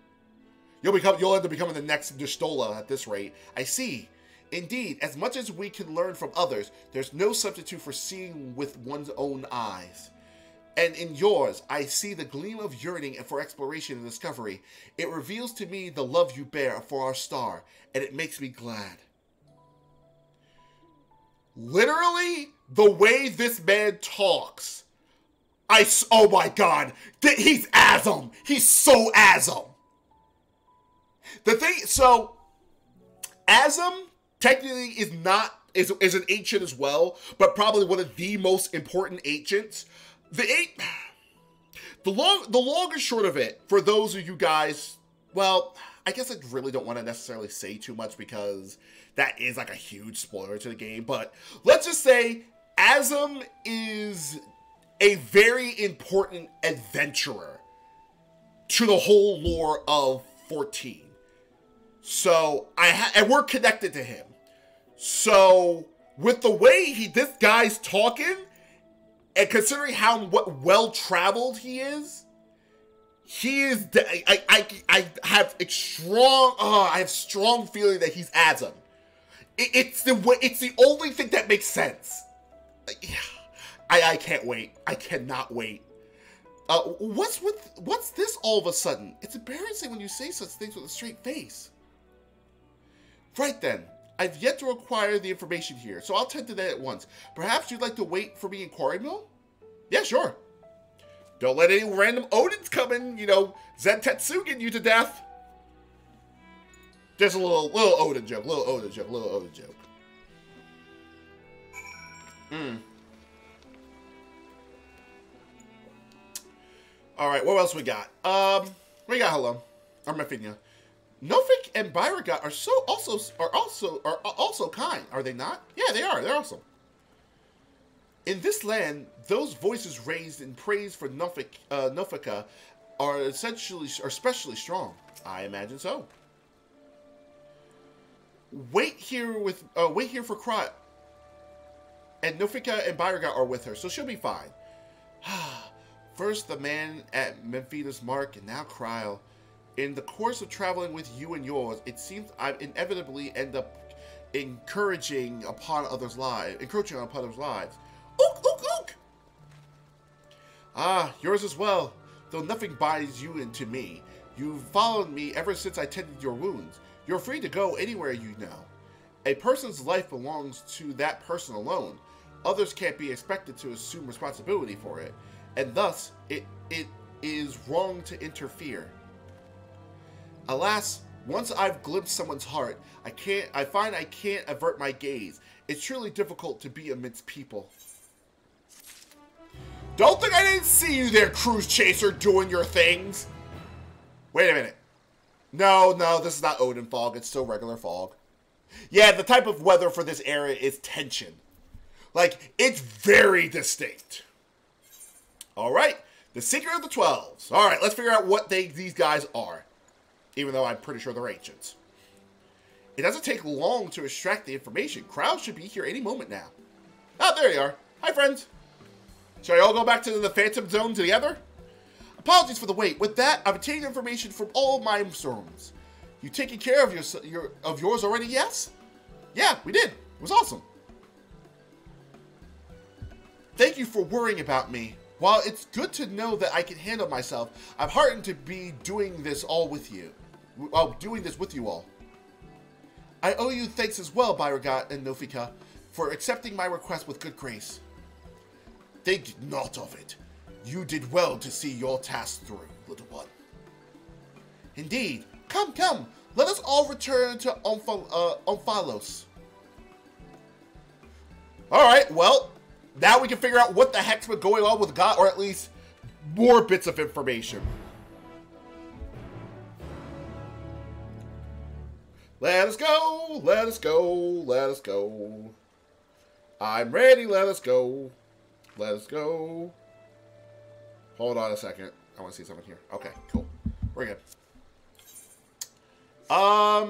You'll end up becoming the next Destola at this rate. I see. Indeed, as much as we can learn from others, there's no substitute for seeing with one's own eyes. And in yours, I see the gleam of yearning for exploration and discovery. It reveals to me the love you bear for our star, and it makes me glad. Literally, the way this man talks. Oh my god, he's Azum. He's so Azum. The thing, so, Azum technically is an ancient as well, but probably one of the most important ancients. The long and short of it, for those of you guys, well, I guess I really don't want to necessarily say too much because that is like a huge spoiler to the game, but let's just say Azum is a very important adventurer to the whole lore of 14. So, and we're connected to him. So, with the way this guy's talking, and considering what well-traveled he is, I have strong feeling that he's Azum. It's the only thing that makes sense. I can't wait. I cannot wait. What's this all of a sudden? It's embarrassing when you say such things with a straight face. Right then, I've yet to acquire the information here, so I'll tend to that at once. Perhaps you'd like to wait for me in Quarry Mill? Yeah, sure. Don't let any random Odins come in, Zentetsugen you to death. There's a little Odin joke, little Odin joke. Alright, what else we got? Hello. Armefinia. Nofik and Beauregard are also kind, are they not? Yeah, they are. They're awesome. In this land, those voices raised in praise for Nofika are especially strong. I imagine so. Wait here for Cry. And Nofika and Beauregard are with her, so she'll be fine. First the man at Memphida's mark, and now Kryl. In the course of traveling with you and yours, it seems I inevitably end up encroaching upon others' lives. Ook, ook, ook! Ah, yours as well. Though nothing binds you into me. You've followed me ever since I tended your wounds. You're free to go anywhere you know. A person's life belongs to that person alone. Others can't be expected to assume responsibility for it. And thus, it is wrong to interfere. Alas, once I've glimpsed someone's heart, I find I can't avert my gaze. It's truly difficult to be amidst people. Don't think I didn't see you there, Cruise Chaser, doing your things. Wait a minute. No, this is not Odin fog. It's still regular fog. Yeah, the type of weather for this area is tension. Like, it's very distinct. All right. The Secret of the 12s. All right, let's figure out what these guys are. Even though I'm pretty sure they're ancients. It doesn't take long to extract the information. Crowds should be here any moment now. Oh, there you are. Hi, friends. Shall we all go back to the Phantom Zone together? Apologies for the wait. With that, I've obtained information from all of my storms. You taking care of yours already, yes? Yeah, we did. It was awesome. Thank you for worrying about me. While it's good to know that I can handle myself, I'm heartened to be doing this all with you. Doing this with you all. I owe you thanks as well, Beauregard and Nofika, for accepting my request with good grace. Think not of it. You did well to see your task through, little one. Indeed. Come, come. Let us all return to Omphalos. Alright, well, now we can figure out what the heck's been going on with God, or at least more bits of information. Let us go, let us go, let us go. I'm ready, let us go. Let us go. Hold on a second. I want to see something here. Okay, cool. We're good.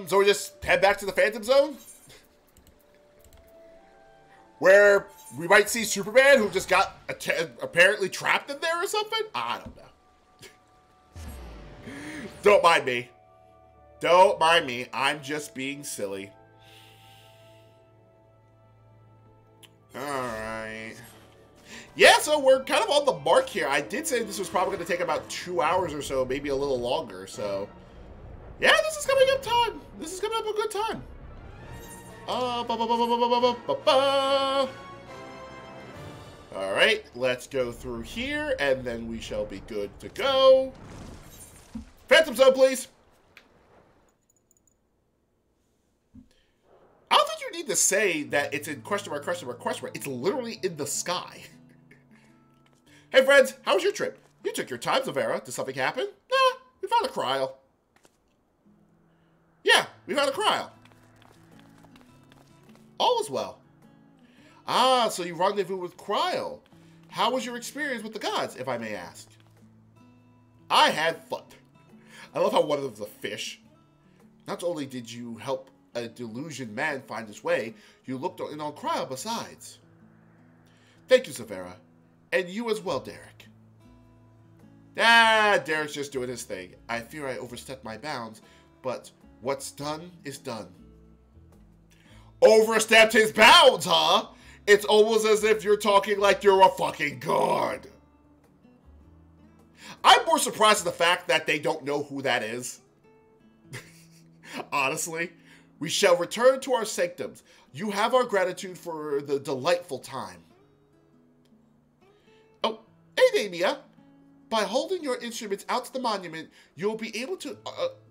So we just head back to the Phantom Zone? Where we might see Superman, who just got apparently trapped in there or something? I don't know. Don't mind me. Don't mind me. I'm just being silly. Alright. Yeah, so we're kind of on the mark here. I did say this was probably going to take about 2 hours or so, maybe a little longer, so... Yeah, this is coming up time. This is coming up a good time. Alright, let's go through here, and then we shall be good to go. Phantom Zone, please. I don't think you need to say that it's in question mark, question mark, question mark. It's literally in the sky. Hey, friends, how was your trip? You took your time, Zavera. Did something happen? Nah, we found a cryo. Yeah, we found a cryo. All is well. Ah, so you rendezvous with Cryo. How was your experience with the gods, if I may ask? I had fun. I love how one of them's a fish. Not only did you help a delusioned man find his way, you looked in on Cryo besides. Thank you, Zavera. And you as well, Derek. Ah, Derek's just doing his thing. I fear I overstepped my bounds, but what's done is done. Overstepped his bounds, huh? It's almost as if you're talking like you're a fucking god. I'm more surprised at the fact that they don't know who that is. Honestly. We shall return to our sanctums. You have our gratitude for the delightful time. Oh, hey, Damia. By holding your instruments out to the monument, you'll be able to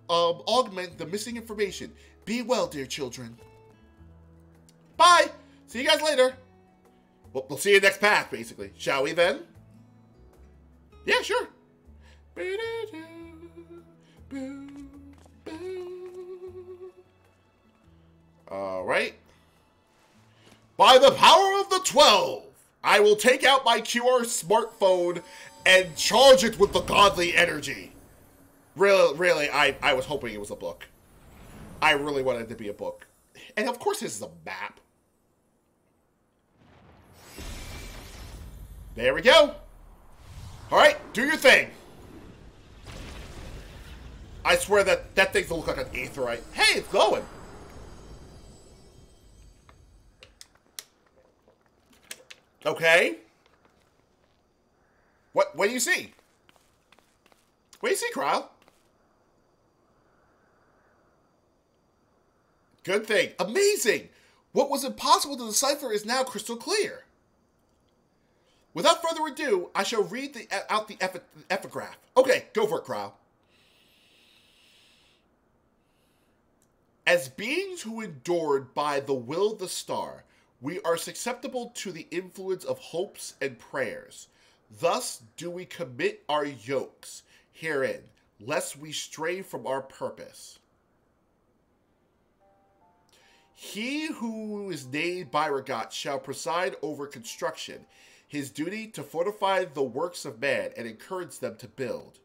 augment the missing information. Be well, dear children. Bye. See you guys later. Well, we'll see you next path, basically. Shall we then? Yeah, sure. All right. By the power of the 12, I will take out my QR smartphone and charge it with the godly energy. Really, I was hoping it was a book. I really wanted it to be a book. And of course this is a map. There we go. Alright, do your thing. I swear that thing's gonna look like an aetheryte. Hey, it's glowing. Okay. What do you see? What do you see, Cryle? Good thing. Amazing! What was impossible to decipher is now crystal clear. Without further ado, I shall read out the epigraph. Okay, go for it, Cryle. As beings who endured by the will of the star, we are susceptible to the influence of hopes and prayers. Thus do we commit our yokes herein, lest we stray from our purpose. He who is named Byragot shall preside over construction, his duty to fortify the works of man and encourage them to build.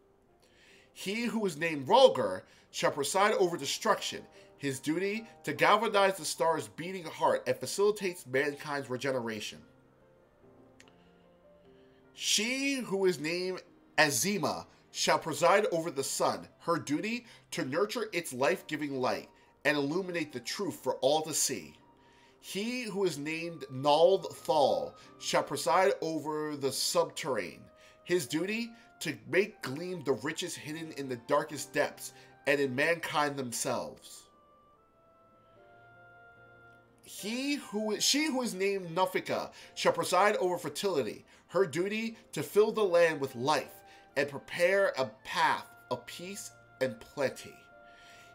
He who is named Rolgar shall preside over destruction, his duty to galvanize the star's beating heart and facilitates mankind's regeneration. She who is named Azima shall preside over the sun, her duty to nurture its life-giving light and illuminate the truth for all to see. He who is named Nald Thal shall preside over the subterrane, his duty to make gleam the riches hidden in the darkest depths and in mankind themselves. She who is named Nufika shall preside over fertility, her duty to fill the land with life and prepare a path of peace and plenty.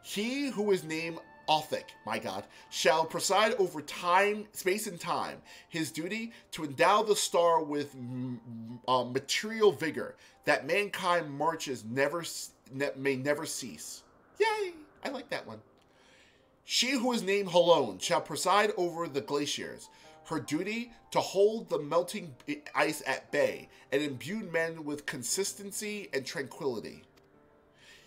He who is named Othic, my god, shall preside over time, space and time, his duty to endow the star with material vigor, that mankind marches may never cease. Yay! I like that one. She who is named Halone shall preside over the glaciers, her duty to hold the melting ice at bay and imbue men with consistency and tranquility.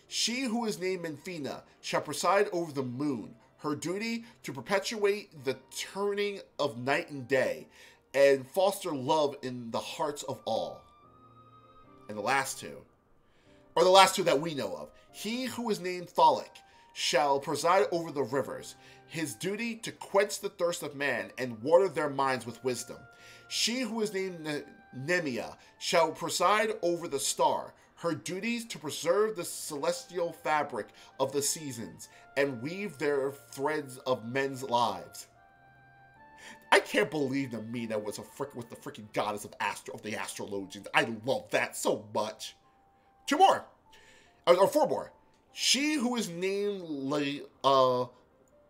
She who is named Menfina shall preside over the moon, her duty to perpetuate the turning of night and day and foster love in the hearts of all. And the last two that we know of. He who is named Thalic shall preside over the rivers, his duty to quench the thirst of man and water their minds with wisdom. She who is named Nemia shall preside over the star, her duties to preserve the celestial fabric of the seasons and weave their threads of men's lives. I can't believe Namina was the freaking goddess of the astrologians. I love that so much. Two more. Or four more. She who is named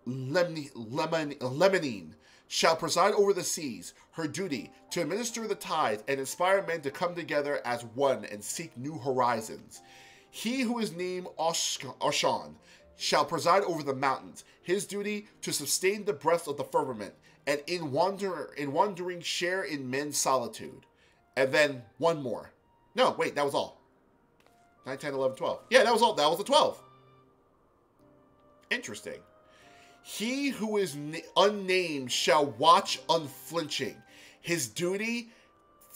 Lemonine shall preside over the seas, her duty to administer the tides and inspire men to come together as one and seek new horizons. He who is named Oshan shall preside over the mountains, his duty to sustain the breath of the firmament, and in wandering share in men's solitude. And then one more. No, wait, that was all. 9, 10, 11, 12. Yeah, that was all. That was the 12. Interesting. He who is unnamed shall watch unflinching. His duty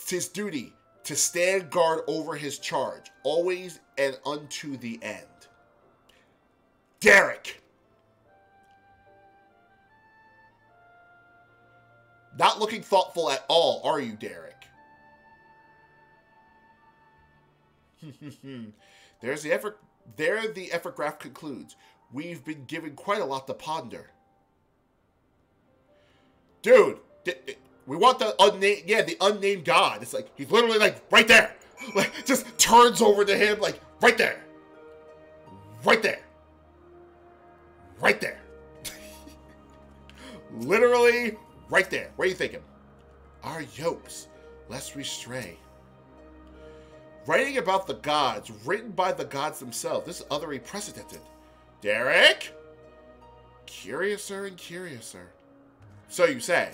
to stand guard over his charge, always and unto the end. Derek. Not looking thoughtful at all, are you, Derek? There the epigraph concludes. We've been given quite a lot to ponder. Dude, we want the unnamed god. It's like, he's literally like, right there. Like, just turns over to him, like, right there. Right there. Right there. Literally, right there. What are you thinking? Our yokes, lest we stray. Writing about the gods, written by the gods themselves. This is utterly precedented. Derek? Curiouser and curiouser. So you say.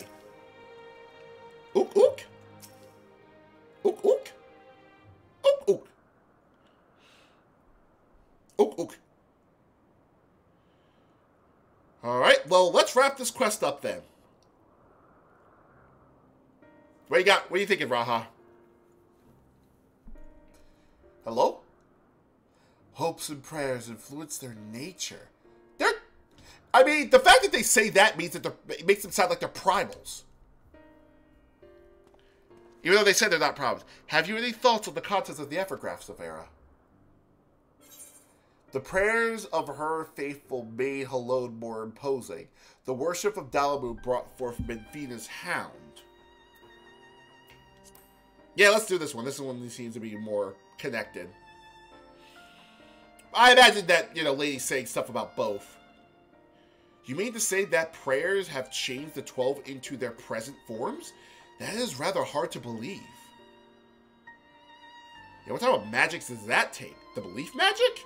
Ook, ook. Ook, ook. Ook, ook. Ook, ook. Alright, well, let's wrap this quest up then. What you got? What are you thinking, Raha? Hello? Hopes and prayers influence their nature. I mean, the fact that they say that means that it makes them sound like they're primals. Even though they said they're not primals. Have you any thoughts on the contents of the epigraph, Savera? The prayers of her faithful made Halone more imposing. The worship of Dalamu brought forth Menfina's hound. Yeah, let's do this one. This one seems to be more connected. I imagine that, ladies saying stuff about both. You mean to say that prayers have changed the 12 into their present forms? That is rather hard to believe. Yeah, what type of magic does that take? The belief magic?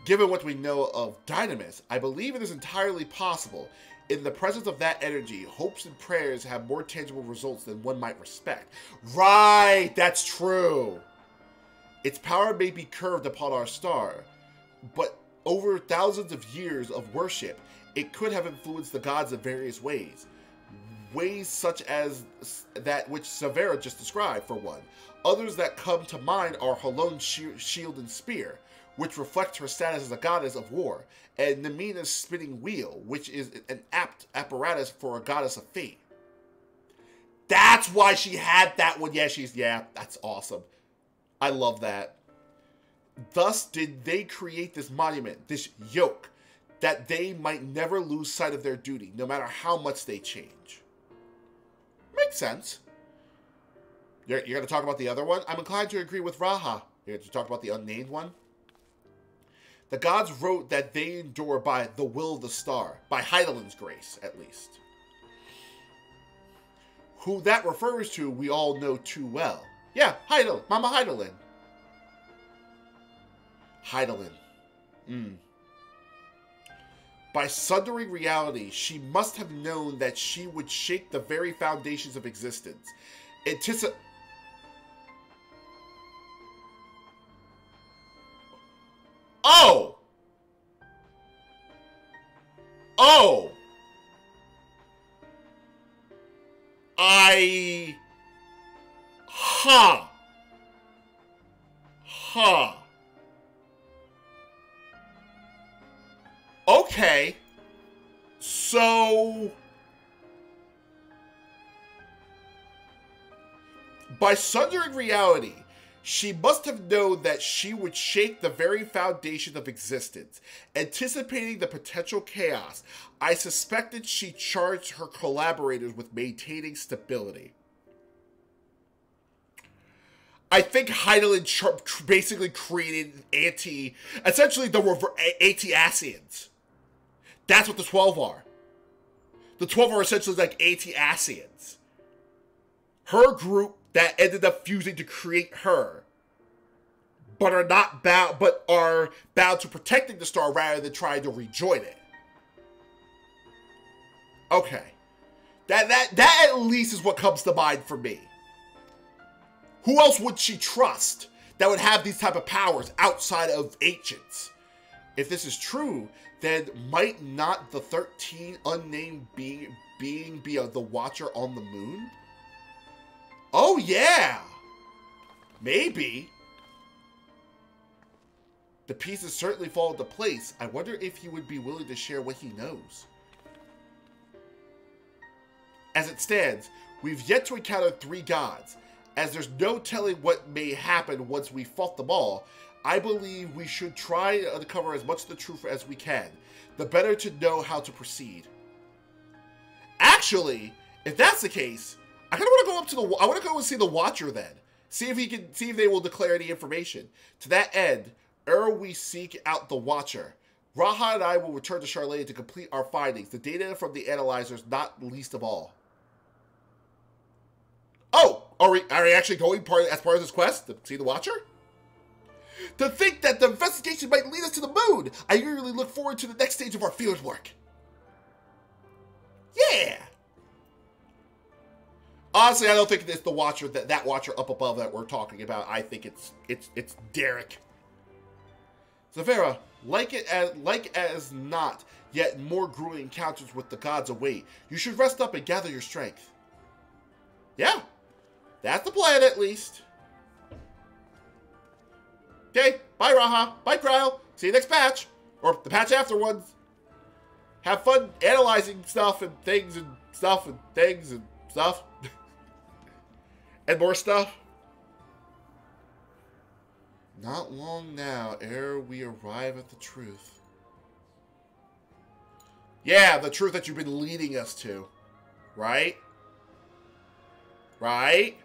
Given what we know of Dynamis, I believe it is entirely possible. In the presence of that energy, hopes and prayers have more tangible results than one might respect. Right, that's true. Its power may be curved upon our star, but over thousands of years of worship, it could have influenced the gods in various ways. Ways such as that which Severa just described, for one. Others that come to mind are Halon's shield and spear, which reflect her status as a goddess of war, and Namina's spinning wheel, which is an apt apparatus for a goddess of fate. That's why she had that one. Yeah, that's awesome. I love that. Thus did they create this monument, this yoke, that they might never lose sight of their duty, no matter how much they change. Makes sense. You're going to talk about the other one? I'm inclined to agree with Raha. You're going to talk about the unnamed one? The gods wrote that they endure by the will of the star, by Heidelin's grace, at least. Who that refers to, we all know too well. Yeah, Heidel, Mama Heidelin. Heidelin. By sundering reality, she must have known that she would shake the very foundations of existence. Oh! Okay. So, by sundering reality, she must have known that she would shake the very foundation of existence. Anticipating the potential chaos, I suspected she charged her collaborators with maintaining stability. I think Heidelin basically created essentially the anti-Asians. That's what the 12 are. The 12 are essentially like anti-Asians. Her group that ended up fusing to create her, but are bound to protecting the star rather than trying to rejoin it. Okay. That at least is what comes to mind for me. Who else would she trust that would have these type of powers outside of ancients? If this is true, then might not the 13 unnamed being be the Watcher on the moon? Oh yeah! Maybe. The pieces certainly fall into place. I wonder if he would be willing to share what he knows. As it stands, we've yet to encounter 3 gods. As there's no telling what may happen once we fought them all, I believe we should try to uncover as much of the truth as we can. The better to know how to proceed. Actually, if that's the case, I kind of want to go up to I want to go and see the Watcher then. See if they will declare any information. To that end, ere we seek out the Watcher, Raha and I will return to Charlotte to complete our findings. The data from the analyzers, not least of all. Oh, are we actually going as part of this quest to see the Watcher? To think that the investigation might lead us to the moon! I eagerly look forward to the next stage of our field work. Yeah! Honestly, I don't think it's the Watcher, that Watcher up above that we're talking about. I think it's Derek. Severa, like as not, yet more grueling encounters with the gods await. You should rest up and gather your strength. Yeah, that's the plan at least. Okay, bye Raha, bye Cryo. See you next patch, or the patch afterwards. Have fun analyzing stuff and things and stuff and things and stuff. And more stuff. Not long now, ere we arrive at the truth. Yeah, the truth that you've been leading us to. Right? Right?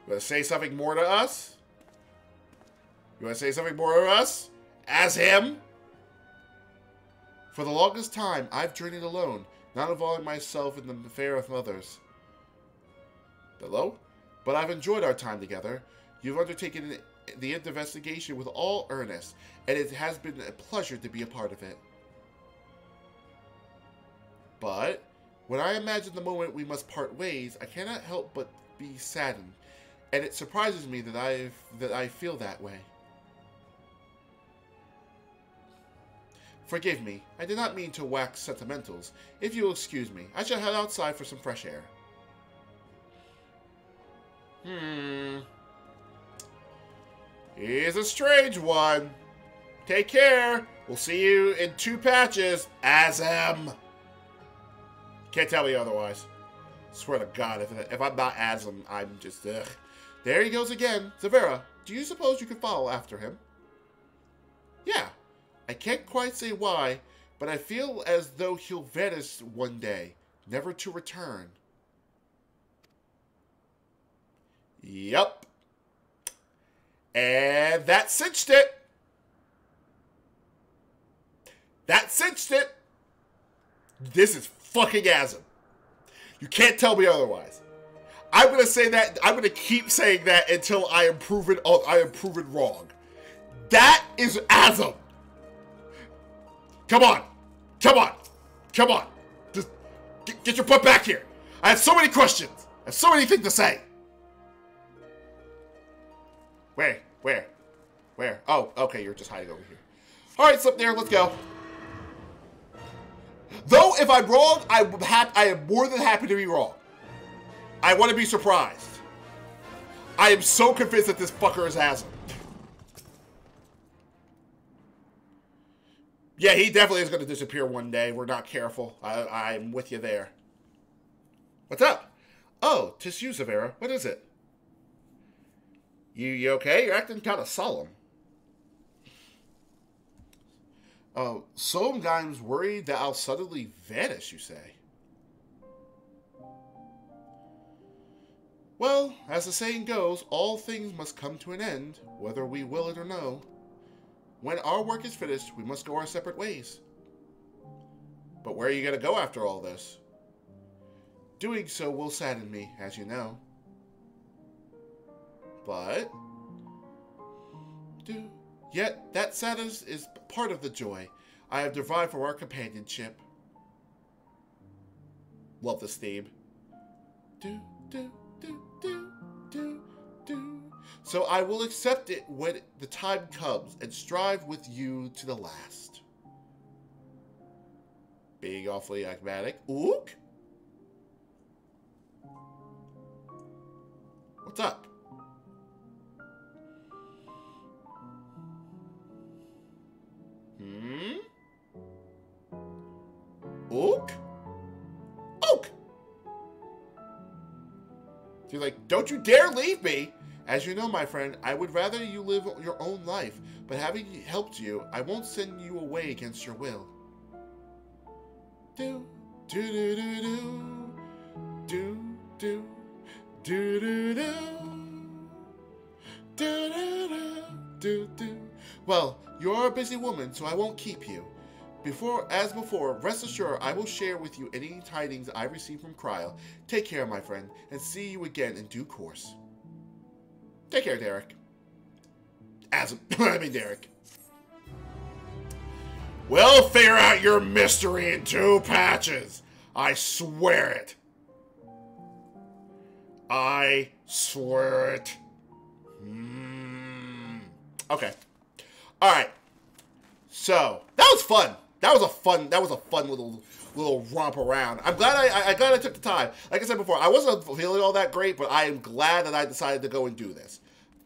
You want to say something more to us? You want to say something more to us? As him? For the longest time, I've journeyed alone, not involving myself in the affair of others. Hello? But I've enjoyed our time together. You've undertaken the investigation with all earnest, and it has been a pleasure to be a part of it. But when I imagine the moment we must part ways, I cannot help but be saddened, and it surprises me that I feel that way. Forgive me, I did not mean to wax sentimentals. If you'll excuse me, I shall head outside for some fresh air. He's a strange one. Take care. We'll see you in 2 patches. Azem. Can't tell me otherwise. Swear to God, if I'm not Azem, I'm just, ugh. There he goes again. Zavera, do you suppose you could follow after him? Yeah. I can't quite say why, but I feel as though he'll vanish one day, never to return. Yup. And that cinched it. That cinched it. This is fucking Azem. You can't tell me otherwise. I'm gonna say that. I'm gonna keep saying that until I am proven wrong. That is Azem. Come on. Come on. Come on. Just get your butt back here. I have so many questions. I have so many things to say. Where? Oh, okay, you're just hiding over here. Alright, slip there, let's go. Though, if I'm wrong, I am more than happy to be wrong. I want to be surprised. I am so convinced that this fucker is Azem. Yeah, he definitely is going to disappear one day. We're not careful. I'm with you there. What's up? Oh, 'tis you, Zavera. What is it? You okay? You're acting kind of solemn. Oh, Solmgeim's worried that I'll suddenly vanish, you say? Well, as the saying goes, all things must come to an end, whether we will it or no. When our work is finished, we must go our separate ways. But where are you going to go after all this? Doing so will sadden me, as you know. But yet that sadness is part of the joy I have derived from our companionship. Love this theme. So I will accept it when the time comes and strive with you to the last. Being awfully enigmatic. Ook? What's up? Ook? Ook! She's like, don't you dare leave me! As you know, my friend, I would rather you live your own life, but having helped you, I won't send you away against your will. Do, do, do, do, do, do, do, do, do, do, do, do, do, do. Well, you're a busy woman, so I won't keep you. As before, rest assured I will share with you any tidings I receive from Cryo. Take care, my friend, and see you again in due course. Take care, Derek. Derek. We'll figure out your mystery in 2 patches. I swear it. I swear it. Okay. All right. So that was fun. That was a fun little romp around. I'm glad I took the time. Like I said before, I wasn't feeling all that great, but I am glad that I decided to go and do this.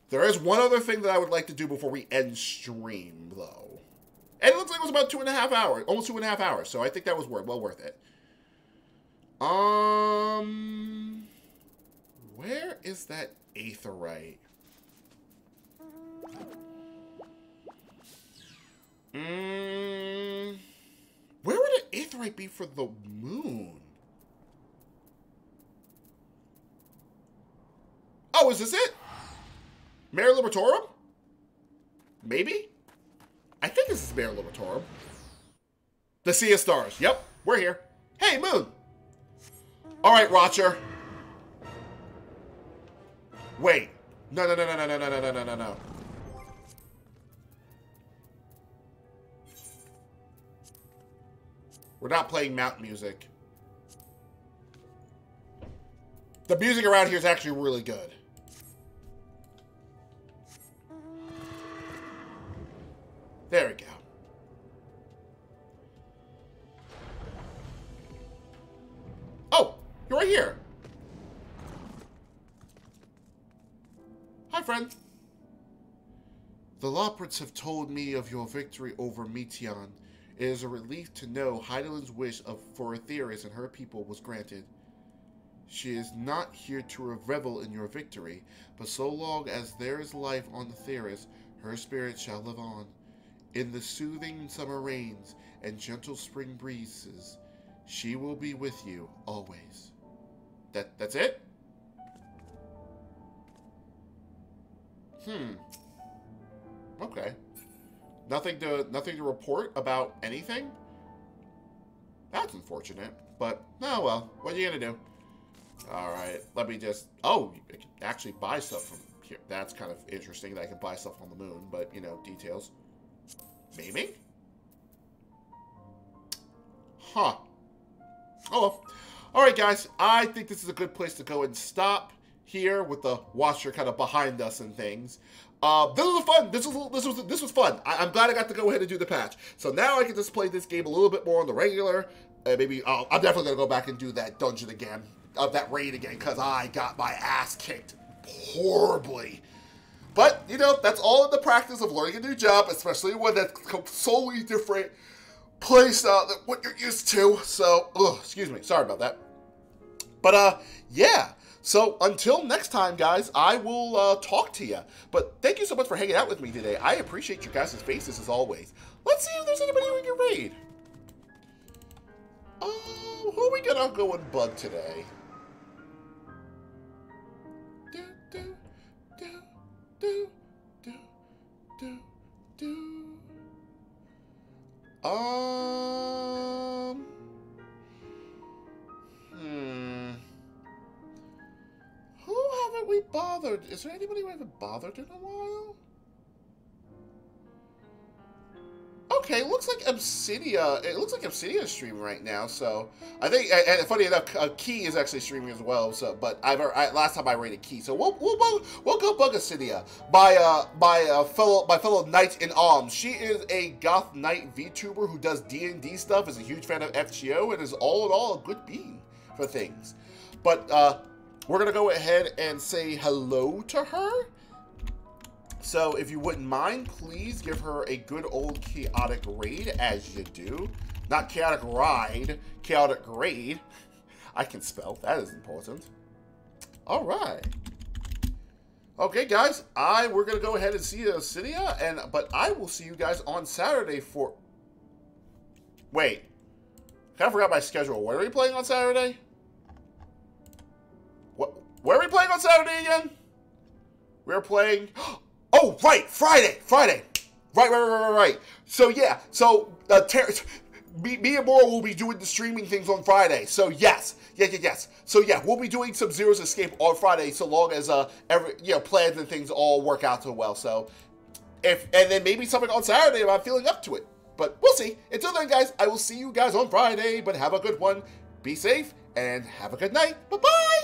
There is one other thing that I would like to do before we end stream, though. And it looks like it was about 2.5 hours, almost 2.5 hours. So I think that was well worth it. Where is that aetheryte? Where would an aetheryte be for the moon? Oh, is this it? Mare Libertorum? Maybe? I think this is Mare Libertorum. The Sea of Stars. Yep, we're here. Hey, moon. All right, Roger. Wait. No. We're not playing mount music. The music around here is actually really good. There we go. Oh, you're right here. Hi, friend. The Loprits have told me of your victory over Meteon. It is a relief to know Heidelin's wish for Aetheris and her people was granted. She is not here to revel in your victory, but so long as there is life on Aetheris, her spirit shall live on. In the soothing summer rains and gentle spring breezes, she will be with you always. That's it? Okay. Nothing to report about anything? That's unfortunate, but oh well, what are you gonna do? Alright, let me just... Oh, you can actually buy stuff from here. That's kind of interesting that I can buy stuff on the moon, but, you know, details. Maybe? Huh. Oh well. Alright, guys, I think this is a good place to go and stop here with the washer kind of behind us and things. This was fun. This was fun. I'm glad I got to go ahead and do the patch. So now I can just play this game a little bit more on the regular. Maybe I'm definitely gonna go back and do that dungeon again, that raid again, because I got my ass kicked horribly. But you know, that's all in the practice of learning a new job, especially one that's solely different place than what you're used to. So, excuse me, sorry about that. But yeah. So, until next time, guys, I will talk to you. But thank you so much for hanging out with me today. I appreciate you guys' faces, as always. Let's see if there's anybody we can raid. Who are we gonna go and bug today? Who haven't we bothered? Is there anybody we haven't bothered in a while? Okay, looks like Obsidia. It looks like Obsidia is streaming right now. So I think, and funny enough, Key is actually streaming as well. So, but last time I rated Key, so we'll go bug Obsidia. My fellow knight in arms. She is a goth knight VTuber who does D&D stuff. Is a huge fan of FGO and is all in all a good being for things. But we're gonna go ahead and say hello to her. So, if you wouldn't mind, please give her a good old chaotic raid, as you do. Not chaotic ride, chaotic raid. I can spell, that is important. Alright. Okay, guys, we're going to go ahead and see Obsidia, but I will see you guys on Saturday for... Wait. I kind of forgot my schedule. What are we playing on Saturday? Where are we playing on Saturday again? We're playing... Oh, right, Friday. Right. So, yeah, me and Mora will be doing the streaming things on Friday. So, yes. So, yeah, we'll be doing some Zero's Escape on Friday, so long as, plans and things all work out so well. So, and then maybe something on Saturday if I'm feeling up to it. But we'll see. Until then, guys, I will see you guys on Friday, but have a good one. Be safe, and have a good night. Bye-bye.